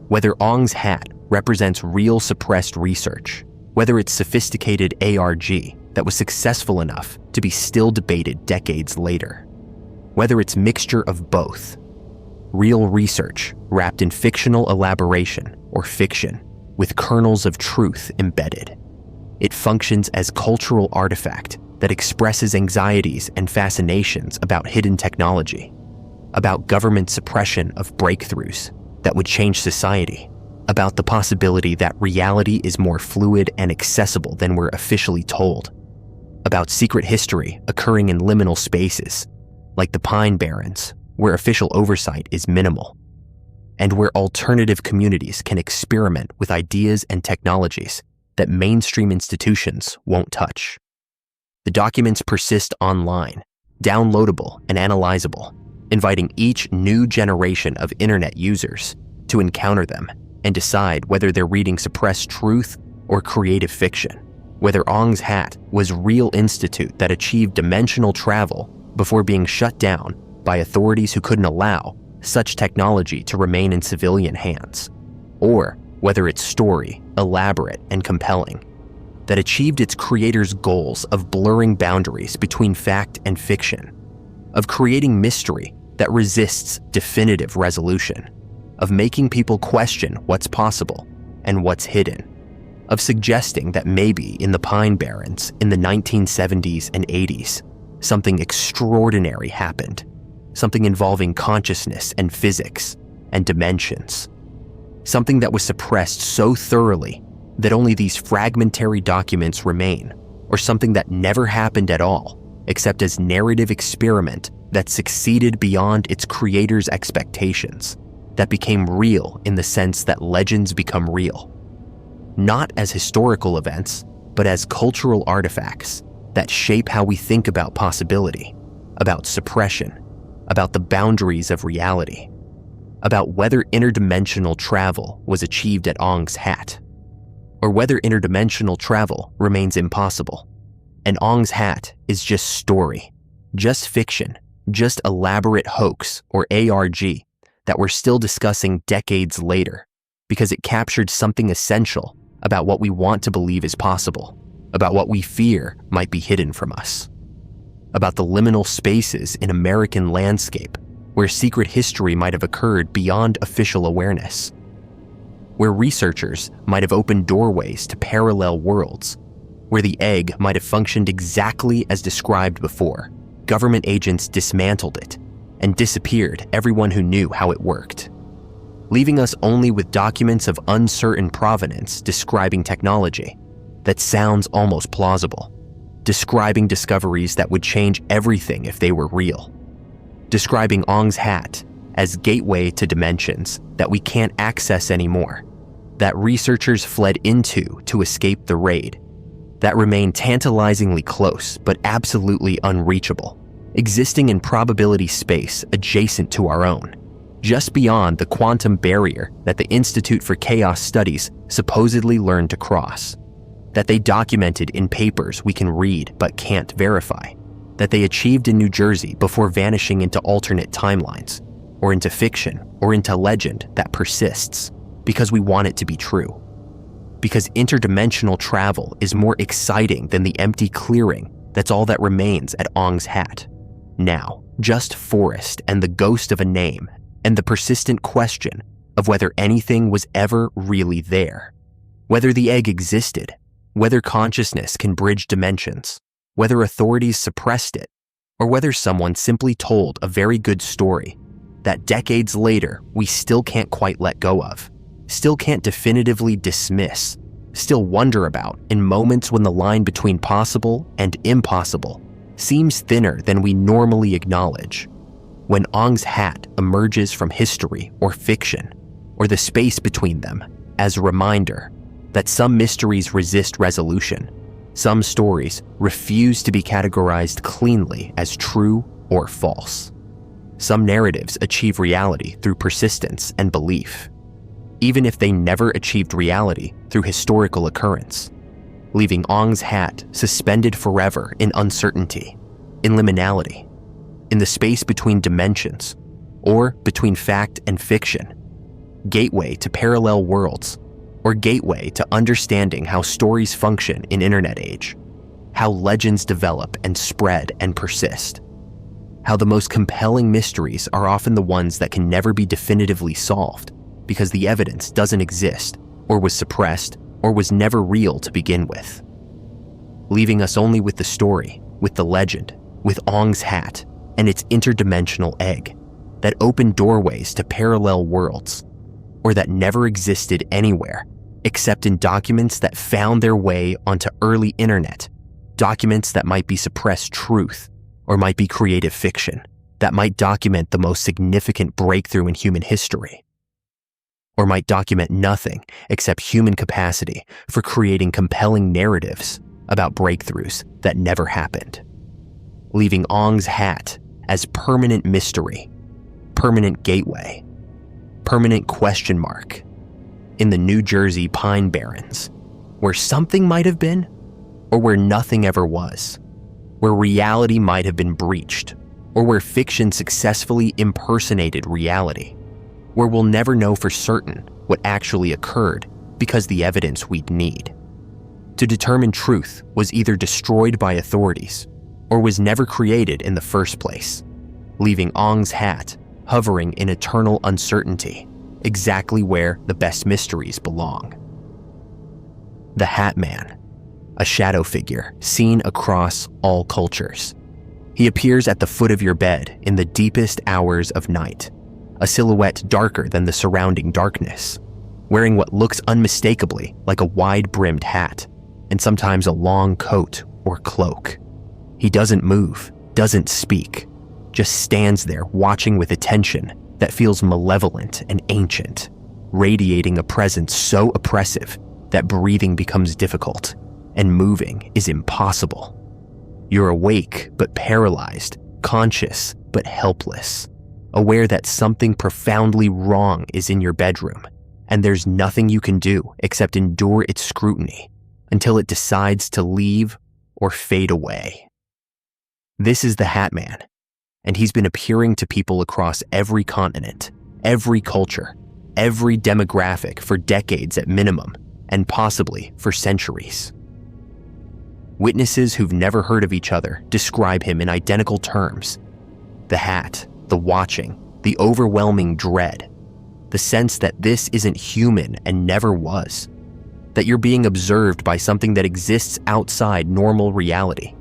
Whether Ong's hat represents real suppressed research, whether it's sophisticated ARG that was successful enough to be still debated decades later, whether it's mixture of both, real research wrapped in fictional elaboration or fiction with kernels of truth embedded. It functions as cultural artifact that expresses anxieties and fascinations about hidden technology, about government suppression of breakthroughs that would change society, about the possibility that reality is more fluid and accessible than we're officially told, about secret history occurring in liminal spaces, like the Pine Barrens, where official oversight is minimal, and where alternative communities can experiment with ideas and technologies that mainstream institutions won't touch. The documents persist online, downloadable and analyzable, inviting each new generation of internet users to encounter them and decide whether they're reading suppressed truth or creative fiction, whether Ong's hat was real institute that achieved dimensional travel before being shut down by authorities who couldn't allow such technology to remain in civilian hands, or whether its story, elaborate and compelling, that achieved its creator's goals of blurring boundaries between fact and fiction, of creating mystery that resists definitive resolution, of making people question what's possible and what's hidden, of suggesting that maybe in the Pine Barrens in the 1970s and 80s, something extraordinary happened, something involving consciousness and physics and dimensions, something that was suppressed so thoroughly that only these fragmentary documents remain, or something that never happened at all, except as narrative experiment that succeeded beyond its creator's expectations, that became real in the sense that legends become real, not as historical events, but as cultural artifacts that shape how we think about possibility, about suppression, about the boundaries of reality, about whether interdimensional travel was achieved at Ong's hat, or whether interdimensional travel remains impossible. And Ong's hat is just story, just fiction, just elaborate hoax or ARG that we're still discussing decades later because it captured something essential about what we want to believe is possible, about what we fear might be hidden from us, about the liminal spaces in American landscape where secret history might have occurred beyond official awareness, where researchers might have opened doorways to parallel worlds, where the egg might have functioned exactly as described before. Government agents dismantled it and disappeared everyone who knew how it worked, leaving us only with documents of uncertain provenance describing technology that sounds almost plausible, describing discoveries that would change everything if they were real, describing Ong's hat as gateway to dimensions that we can't access anymore, that researchers fled into to escape the raid, that remain tantalizingly close but absolutely unreachable, existing in probability space adjacent to our own, just beyond the quantum barrier that the Institute for Chaos Studies supposedly learned to cross, that they documented in papers we can read but can't verify, that they achieved in New Jersey before vanishing into alternate timelines, or into fiction, or into legend that persists because we want it to be true. Because interdimensional travel is more exciting than the empty clearing that's all that remains at Ong's hat. Now, just forest and the ghost of a name, and the persistent question of whether anything was ever really there. Whether the egg existed, whether consciousness can bridge dimensions, whether authorities suppressed it, or whether someone simply told a very good story that decades later we still can't quite let go of, still can't definitively dismiss, still wonder about in moments when the line between possible and impossible seems thinner than we normally acknowledge. When Ong's hat emerges from history or fiction, or the space between them, as a reminder that some mysteries resist resolution, some stories refuse to be categorized cleanly as true or false. Some narratives achieve reality through persistence and belief, even if they never achieved reality through historical occurrence, leaving Ong's hat suspended forever in uncertainty, in liminality, in the space between dimensions, or between fact and fiction, gateway to parallel worlds, or gateway to understanding how stories function in internet age, how legends develop and spread and persist, how the most compelling mysteries are often the ones that can never be definitively solved because the evidence doesn't exist, or was suppressed, or was never real to begin with, leaving us only with the story, with the legend, with Ong's hat and its interdimensional egg that opened doorways to parallel worlds, or that never existed anywhere except in documents that found their way onto early internet, documents that might be suppressed truth or might be creative fiction, that might document the most significant breakthrough in human history, or might document nothing except human capacity for creating compelling narratives about breakthroughs that never happened, leaving Ong's hat as permanent mystery, permanent gateway, permanent question mark in the New Jersey Pine Barrens, where something might have been, or where nothing ever was, where reality might have been breached, or where fiction successfully impersonated reality, where we'll never know for certain what actually occurred because the evidence we'd need to determine truth was either destroyed by authorities or was never created in the first place, leaving Ong's hat hovering in eternal uncertainty, exactly where the best mysteries belong. The Hat Man, a shadow figure seen across all cultures. He appears at the foot of your bed in the deepest hours of night, a silhouette darker than the surrounding darkness, wearing what looks unmistakably like a wide-brimmed hat, and sometimes a long coat or cloak. He doesn't move, doesn't speak, just stands there watching with attention that feels malevolent and ancient, radiating a presence so oppressive that breathing becomes difficult and moving is impossible. You're awake but paralyzed, conscious but helpless, aware that something profoundly wrong is in your bedroom, and there's nothing you can do except endure its scrutiny until it decides to leave or fade away. This is the Hat Man, and he's been appearing to people across every continent, every culture, every demographic for decades at minimum, and possibly for centuries. Witnesses who've never heard of each other describe him in identical terms. The hat, the watching, the overwhelming dread, the sense that this isn't human and never was, that you're being observed by something that exists outside normal reality,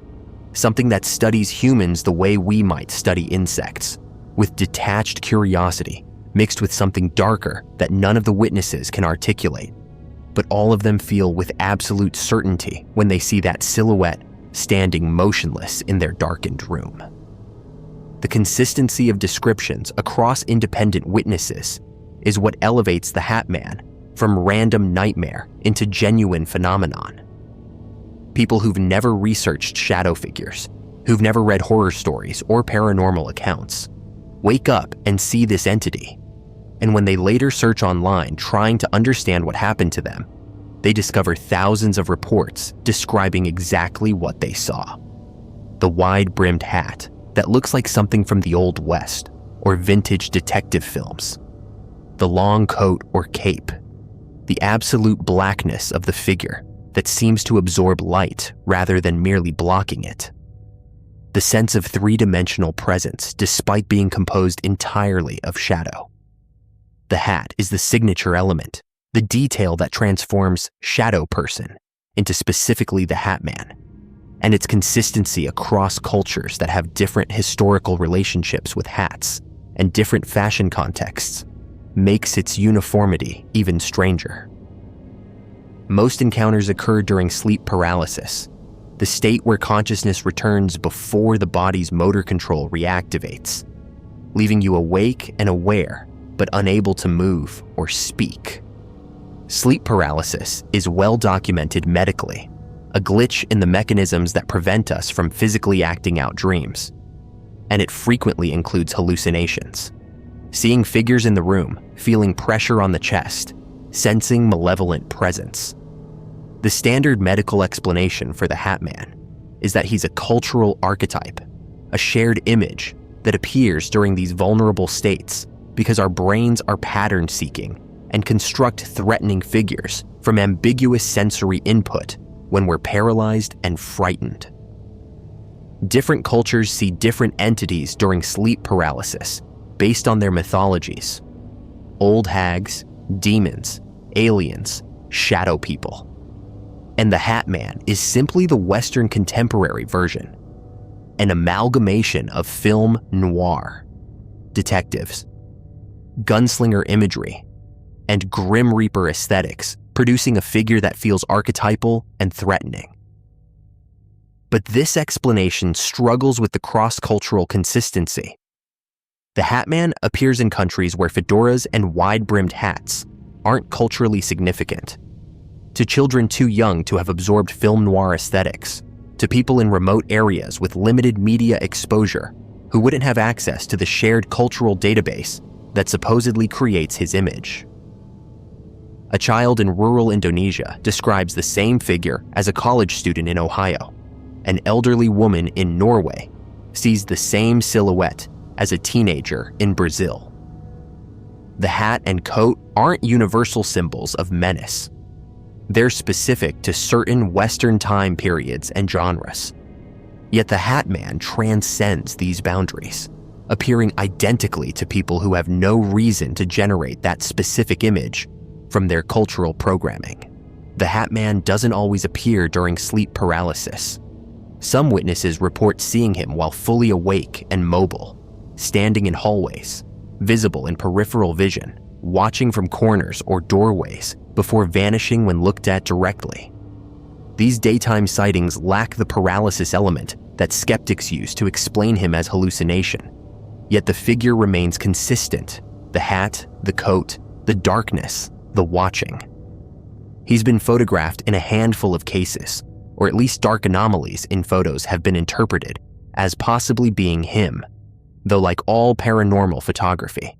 something that studies humans the way we might study insects, with detached curiosity mixed with something darker that none of the witnesses can articulate, but all of them feel with absolute certainty when they see that silhouette standing motionless in their darkened room. The consistency of descriptions across independent witnesses is what elevates the Hat Man from random nightmare into genuine phenomenon. People who've never researched shadow figures, who've never read horror stories or paranormal accounts, wake up and see this entity, and when they later search online trying to understand what happened to them, they discover thousands of reports describing exactly what they saw. The wide-brimmed hat that looks like something from the Old West or vintage detective films. The long coat or cape. The absolute blackness of the figure that seems to absorb light rather than merely blocking it. The sense of three-dimensional presence despite being composed entirely of shadow. The hat is the signature element, the detail that transforms Shadow Person into specifically the Hat Man, and its consistency across cultures that have different historical relationships with hats and different fashion contexts makes its uniformity even stranger. Most encounters occur during sleep paralysis, the state where consciousness returns before the body's motor control reactivates, leaving you awake and aware but unable to move or speak. Sleep paralysis is well documented medically, a glitch in the mechanisms that prevent us from physically acting out dreams, and it frequently includes hallucinations. Seeing figures in the room, feeling pressure on the chest, sensing malevolent presence. The standard medical explanation for the Hat Man is that he's a cultural archetype, a shared image that appears during these vulnerable states because our brains are pattern-seeking and construct threatening figures from ambiguous sensory input when we're paralyzed and frightened. Different cultures see different entities during sleep paralysis based on their mythologies. Old hags, demons, aliens, shadow people. And the Hat Man is simply the Western contemporary version, an amalgamation of film noir, detectives, gunslinger imagery, and Grim Reaper aesthetics, producing a figure that feels archetypal and threatening. But this explanation struggles with the cross-cultural consistency. The Hat Man appears in countries where fedoras and wide-brimmed hats aren't culturally significant. To children too young to have absorbed film noir aesthetics, to people in remote areas with limited media exposure who wouldn't have access to the shared cultural database that supposedly creates his image. A child in rural Indonesia describes the same figure as a college student in Ohio. An elderly woman in Norway sees the same silhouette as a teenager in Brazil. The hat and coat aren't universal symbols of menace. They're specific to certain Western time periods and genres. Yet the Hat Man transcends these boundaries, appearing identically to people who have no reason to generate that specific image from their cultural programming. The Hat Man doesn't always appear during sleep paralysis. Some witnesses report seeing him while fully awake and mobile, standing in hallways, visible in peripheral vision, watching from corners or doorways before vanishing when looked at directly. These daytime sightings lack the paralysis element that skeptics use to explain him as hallucination. Yet the figure remains consistent: the hat, the coat, the darkness, the watching. He's been photographed in a handful of cases, or at least dark anomalies in photos have been interpreted as possibly being him, though like all paranormal photography,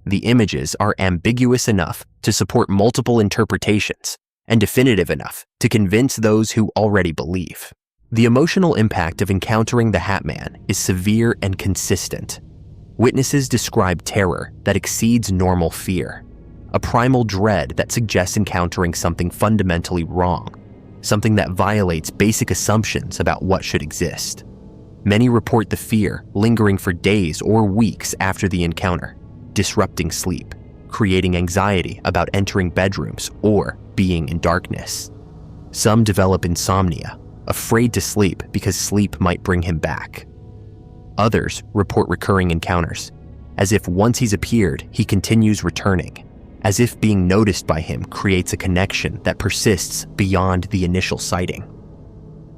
the images are ambiguous enough to support multiple interpretations and definitive enough to convince those who already believe. The emotional impact of encountering the Hat Man is severe and consistent. Witnesses describe terror that exceeds normal fear, a primal dread that suggests encountering something fundamentally wrong, something that violates basic assumptions about what should exist. Many report the fear lingering for days or weeks after the encounter, disrupting sleep, creating anxiety about entering bedrooms or being in darkness. Some develop insomnia, afraid to sleep because sleep might bring him back. Others report recurring encounters, as if once he's appeared, he continues returning, as if being noticed by him creates a connection that persists beyond the initial sighting.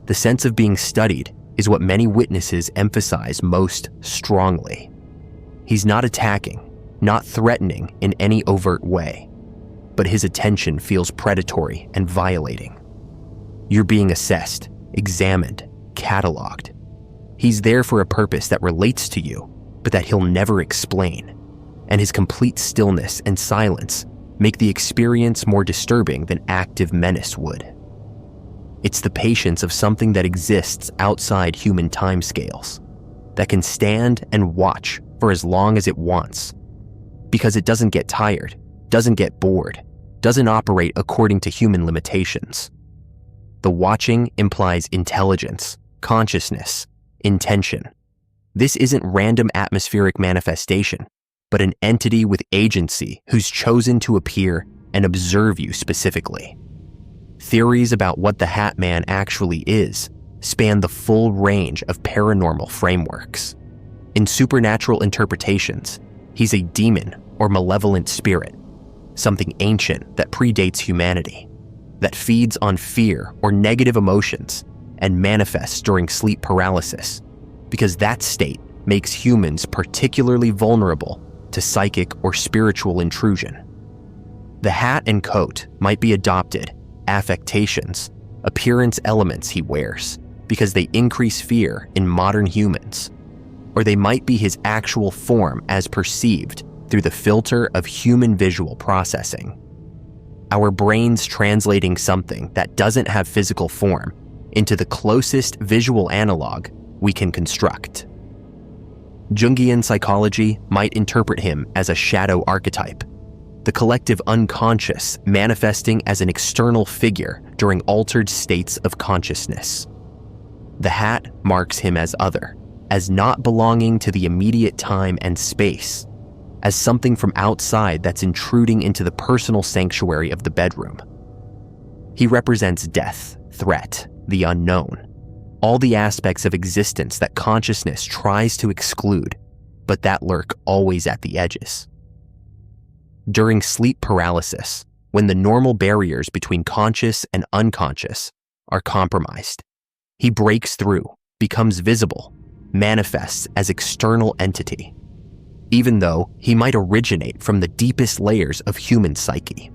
The sense of being studied is what many witnesses emphasize most strongly. He's not attacking, not threatening in any overt way, but his attention feels predatory and violating. You're being assessed, examined, cataloged. He's there for a purpose that relates to you, but that he'll never explain, and his complete stillness and silence make the experience more disturbing than active menace would. It's the patience of something that exists outside human timescales, that can stand and watch for as long as it wants, because it doesn't get tired, doesn't get bored, doesn't operate according to human limitations. The watching implies intelligence, consciousness, intention. This isn't random atmospheric manifestation, but an entity with agency who's chosen to appear and observe you specifically. Theories about what the Hat Man actually is span the full range of paranormal frameworks. In supernatural interpretations, he's a demon or malevolent spirit, something ancient that predates humanity, that feeds on fear or negative emotions and manifests during sleep paralysis, because that state makes humans particularly vulnerable to psychic or spiritual intrusion. The hat and coat might be adopted affectations, appearance elements he wears, because they increase fear in modern humans, or they might be his actual form as perceived through the filter of human visual processing. Our brains translating something that doesn't have physical form into the closest visual analog we can construct. Jungian psychology might interpret him as a shadow archetype, the collective unconscious manifesting as an external figure during altered states of consciousness. The hat marks him as other, as not belonging to the immediate time and space, as something from outside that's intruding into the personal sanctuary of the bedroom. He represents death, threat, the unknown, all the aspects of existence that consciousness tries to exclude, but that lurk always at the edges. During sleep paralysis, when the normal barriers between conscious and unconscious are compromised, he breaks through, becomes visible, manifests as external entity, even though he might originate from the deepest layers of human psyche.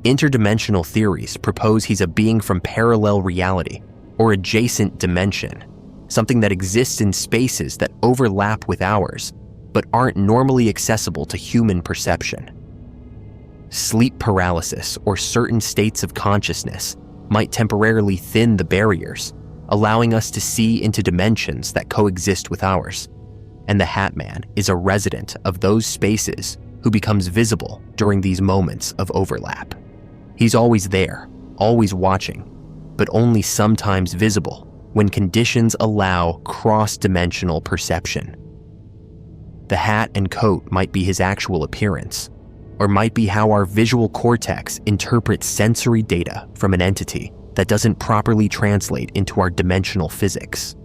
Interdimensional theories propose he's a being from parallel reality or adjacent dimension, something that exists in spaces that overlap with ours, but aren't normally accessible to human perception. Sleep paralysis or certain states of consciousness might temporarily thin the barriers, allowing us to see into dimensions that coexist with ours, and the Hat Man is a resident of those spaces who becomes visible during these moments of overlap. He's always there, always watching, but only sometimes visible when conditions allow cross-dimensional perception. The hat and coat might be his actual appearance, or might be how our visual cortex interprets sensory data from an entity that doesn't properly translate into our dimensional physics.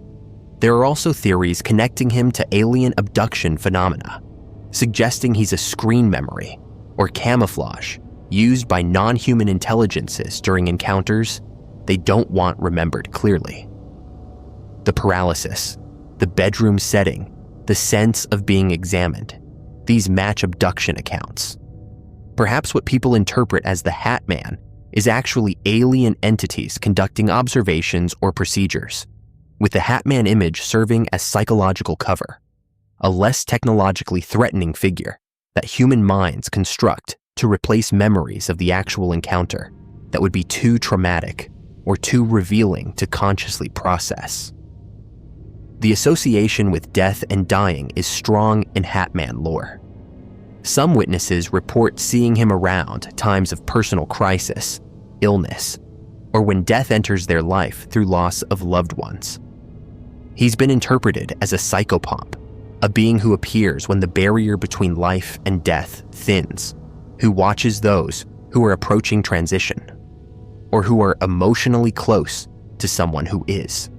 There are also theories connecting him to alien abduction phenomena, suggesting he's a screen memory or camouflage used by non-human intelligences during encounters they don't want remembered clearly. The paralysis, the bedroom setting, the sense of being examined, these match abduction accounts. Perhaps what people interpret as the Hat Man is actually alien entities conducting observations or procedures, with the Hat Man image serving as psychological cover, a less technologically threatening figure that human minds construct to replace memories of the actual encounter that would be too traumatic or too revealing to consciously process. The association with death and dying is strong in Hat Man lore. Some witnesses report seeing him around times of personal crisis, illness, or when death enters their life through loss of loved ones. He's been interpreted as a psychopomp, a being who appears when the barrier between life and death thins, who watches those who are approaching transition, or who are emotionally close to someone who is.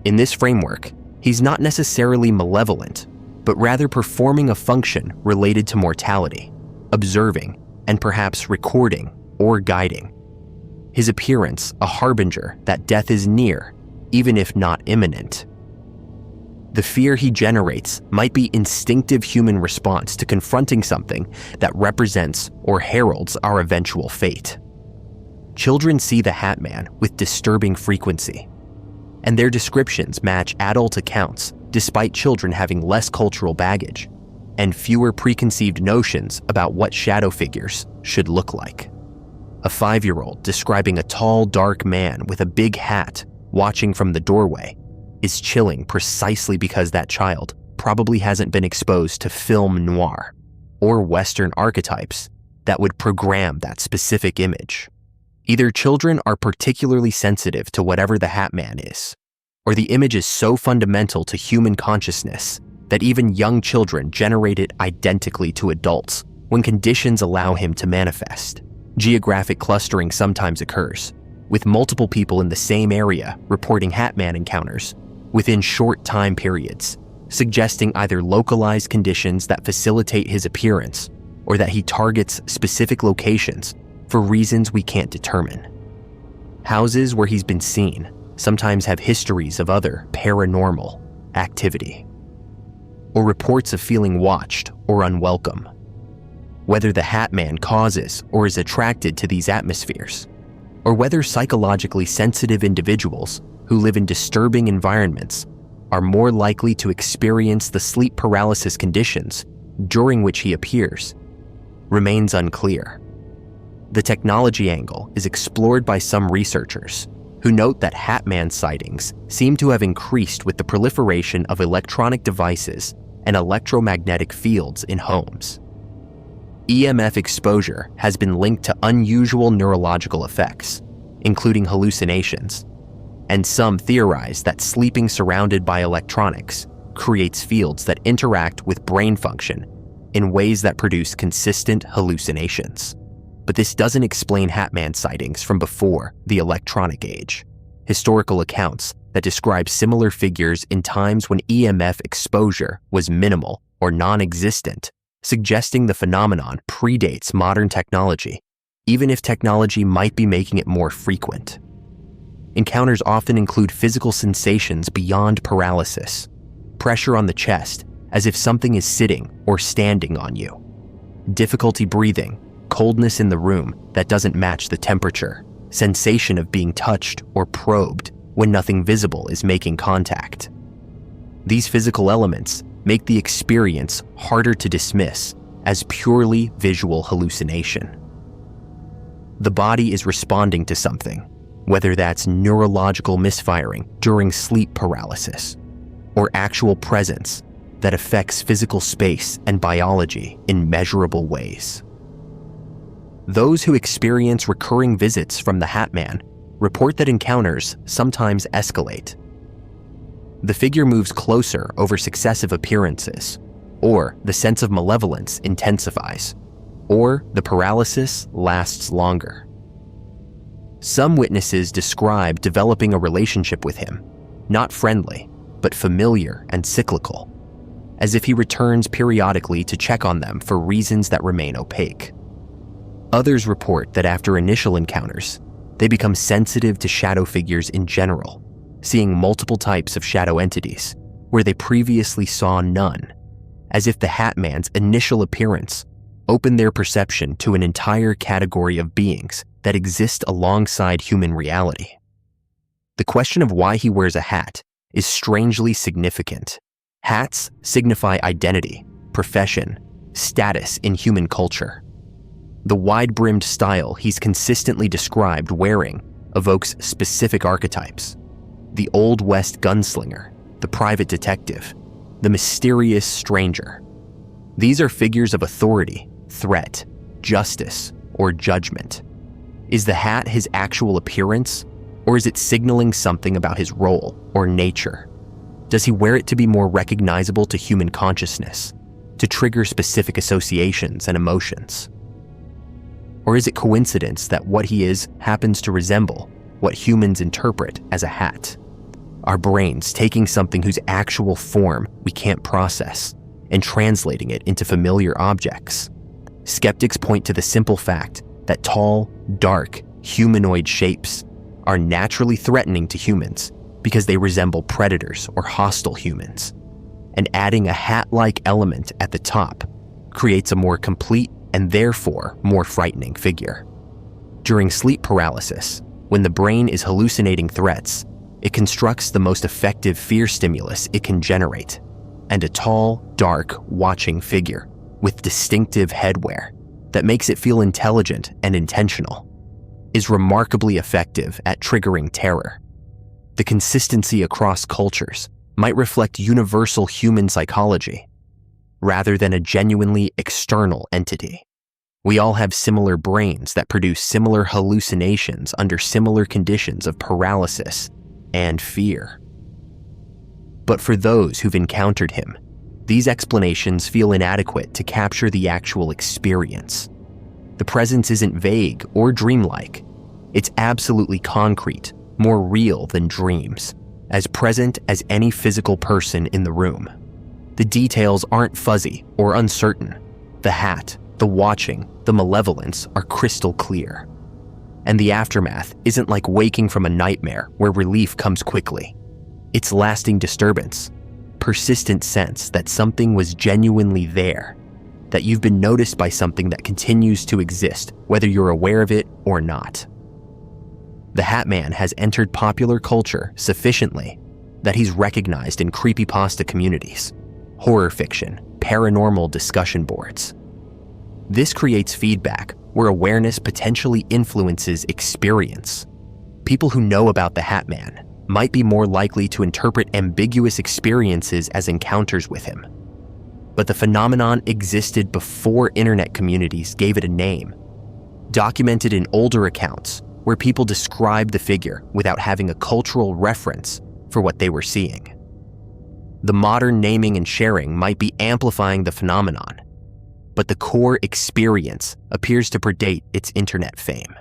In this framework, he's not necessarily malevolent, but rather performing a function related to mortality, observing, and perhaps recording or guiding. His appearance a harbinger that death is near, even if not imminent. The fear he generates might be instinctive human response to confronting something that represents or heralds our eventual fate. Children see the Hat Man with disturbing frequency, and their descriptions match adult accounts despite children having less cultural baggage and fewer preconceived notions about what shadow figures should look like. A 5-year-old describing a tall, dark man with a big hat watching from the doorway is chilling precisely because that child probably hasn't been exposed to film noir or Western archetypes that would program that specific image. Either children are particularly sensitive to whatever the Hat Man is, or the image is so fundamental to human consciousness that even young children generate it identically to adults when conditions allow him to manifest. Geographic clustering sometimes occurs, with multiple people in the same area reporting Hat Man encounters within short time periods, suggesting either localized conditions that facilitate his appearance or that he targets specific locations for reasons we can't determine. Houses where he's been seen sometimes have histories of other paranormal activity, or reports of feeling watched or unwelcome. Whether the Hat Man causes or is attracted to these atmospheres, or whether psychologically sensitive individuals who live in disturbing environments are more likely to experience the sleep paralysis conditions during which he appears, remains unclear. The technology angle is explored by some researchers who note that Hat Man sightings seem to have increased with the proliferation of electronic devices and electromagnetic fields in homes. EMF exposure has been linked to unusual neurological effects, including hallucinations, and some theorize that sleeping surrounded by electronics creates fields that interact with brain function in ways that produce consistent hallucinations. But this doesn't explain Hat Man sightings from before the electronic age. Historical accounts that describe similar figures in times when EMF exposure was minimal or non-existent, suggesting the phenomenon predates modern technology, even if technology might be making it more frequent. Encounters often include physical sensations beyond paralysis, pressure on the chest as if something is sitting or standing on you, difficulty breathing, coldness in the room that doesn't match the temperature, sensation of being touched or probed when nothing visible is making contact. These physical elements make the experience harder to dismiss as purely visual hallucination. The body is responding to something, whether that's neurological misfiring during sleep paralysis or actual presence that affects physical space and biology in measurable ways. Those who experience recurring visits from the Hat Man report that encounters sometimes escalate. The figure moves closer over successive appearances, or the sense of malevolence intensifies, or the paralysis lasts longer. Some witnesses describe developing a relationship with him, not friendly, but familiar and cyclical, as if he returns periodically to check on them for reasons that remain opaque. Others report that after initial encounters, they become sensitive to shadow figures in general, seeing multiple types of shadow entities where they previously saw none, as if the Hat Man's initial appearance opened their perception to an entire category of beings that exist alongside human reality. The question of why he wears a hat is strangely significant. Hats signify identity, profession, status in human culture. The wide-brimmed style he's consistently described wearing evokes specific archetypes: the Old West gunslinger, the private detective, the mysterious stranger. These are figures of authority, threat, justice, or judgment. Is the hat his actual appearance, or is it signaling something about his role or nature? Does he wear it to be more recognizable to human consciousness, to trigger specific associations and emotions? Or is it coincidence that what he is happens to resemble what humans interpret as a hat? Our brains taking something whose actual form we can't process and translating it into familiar objects. Skeptics point to the simple fact that tall, dark, humanoid shapes are naturally threatening to humans because they resemble predators or hostile humans. And adding a hat-like element at the top creates a more complete and therefore more frightening figure. During sleep paralysis, when the brain is hallucinating threats, it constructs the most effective fear stimulus it can generate, and a tall, dark, watching figure with distinctive headwear that makes it feel intelligent and intentional is remarkably effective at triggering terror. The consistency across cultures might reflect universal human psychology rather than a genuinely external entity. We all have similar brains that produce similar hallucinations under similar conditions of paralysis and fear. But for those who've encountered him, these explanations feel inadequate to capture the actual experience. The presence isn't vague or dreamlike. It's absolutely concrete, more real than dreams, as present as any physical person in the room. The details aren't fuzzy or uncertain. The hat, the watching, the malevolence are crystal clear. And the aftermath isn't like waking from a nightmare where relief comes quickly. It's lasting disturbance, persistent sense that something was genuinely there, that you've been noticed by something that continues to exist, whether you're aware of it or not. The Hat Man has entered popular culture sufficiently that he's recognized in creepypasta communities, horror fiction, paranormal discussion boards. This creates feedback where awareness potentially influences experience. People who know about the Hat Man might be more likely to interpret ambiguous experiences as encounters with him. But the phenomenon existed before internet communities gave it a name, documented in older accounts where people described the figure without having a cultural reference for what they were seeing. The modern naming and sharing might be amplifying the phenomenon, but the core experience appears to predate its internet fame.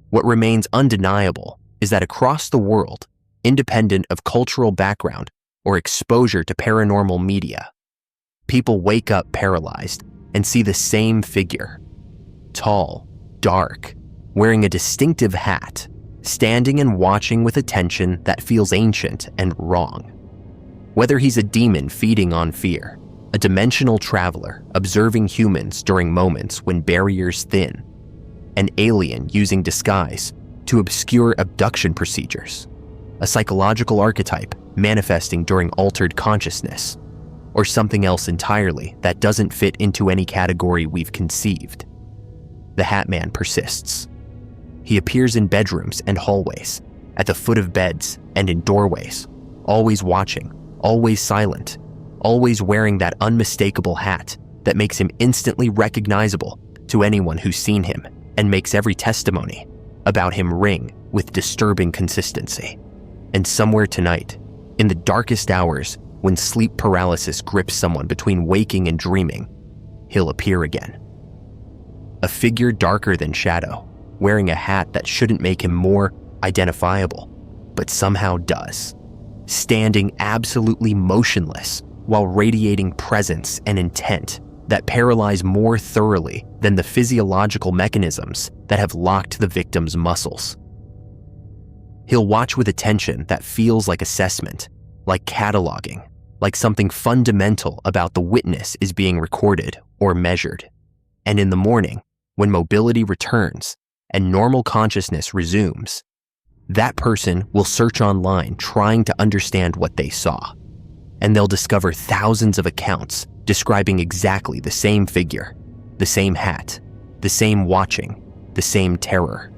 What remains undeniable is that across the world, independent of cultural background or exposure to paranormal media, people wake up paralyzed and see the same figure. Tall, dark, wearing a distinctive hat, standing and watching with attention that feels ancient and wrong. Whether he's a demon feeding on fear, a dimensional traveler observing humans during moments when barriers thin, an alien using disguise to obscure abduction procedures, a psychological archetype manifesting during altered consciousness, or something else entirely that doesn't fit into any category we've conceived. The Hat Man persists. He appears in bedrooms and hallways, at the foot of beds and in doorways, always watching, always silent, always wearing that unmistakable hat that makes him instantly recognizable to anyone who's seen him and makes every testimony about him ring with disturbing consistency. And somewhere tonight, in the darkest hours when sleep paralysis grips someone between waking and dreaming, he'll appear again. A figure darker than shadow, wearing a hat that shouldn't make him more identifiable, but somehow does. Standing absolutely motionless while radiating presence and intent that paralyze more thoroughly than the physiological mechanisms that have locked the victim's muscles. He'll watch with attention that feels like assessment, like cataloging, like something fundamental about the witness is being recorded or measured. And in the morning, when mobility returns and normal consciousness resumes, that person will search online trying to understand what they saw. And they'll discover thousands of accounts describing exactly the same figure, the same hat, the same watching, the same terror.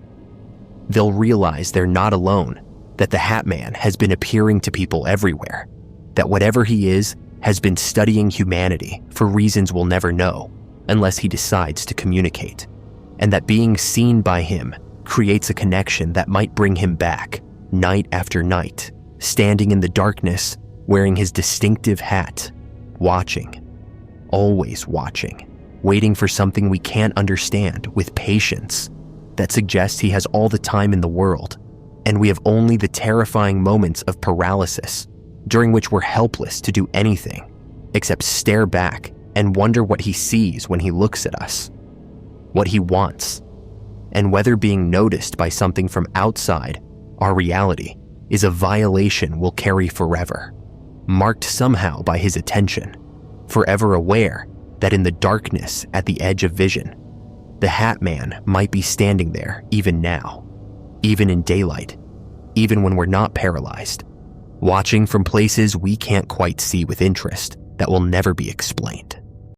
They'll realize they're not alone, that the Hat Man has been appearing to people everywhere, that whatever he is has been studying humanity for reasons we'll never know unless he decides to communicate, and that being seen by him creates a connection that might bring him back night after night, standing in the darkness, wearing his distinctive hat, watching, always watching, waiting for something we can't understand with patience that suggests he has all the time in the world, and we have only the terrifying moments of paralysis during which we're helpless to do anything except stare back and wonder what he sees when he looks at us, what he wants, and whether being noticed by something from outside our reality is a violation we'll carry forever, marked somehow by his attention, forever aware that in the darkness at the edge of vision, the Hat Man might be standing there even now, even in daylight, even when we're not paralyzed, watching from places we can't quite see with interest that will never be explained.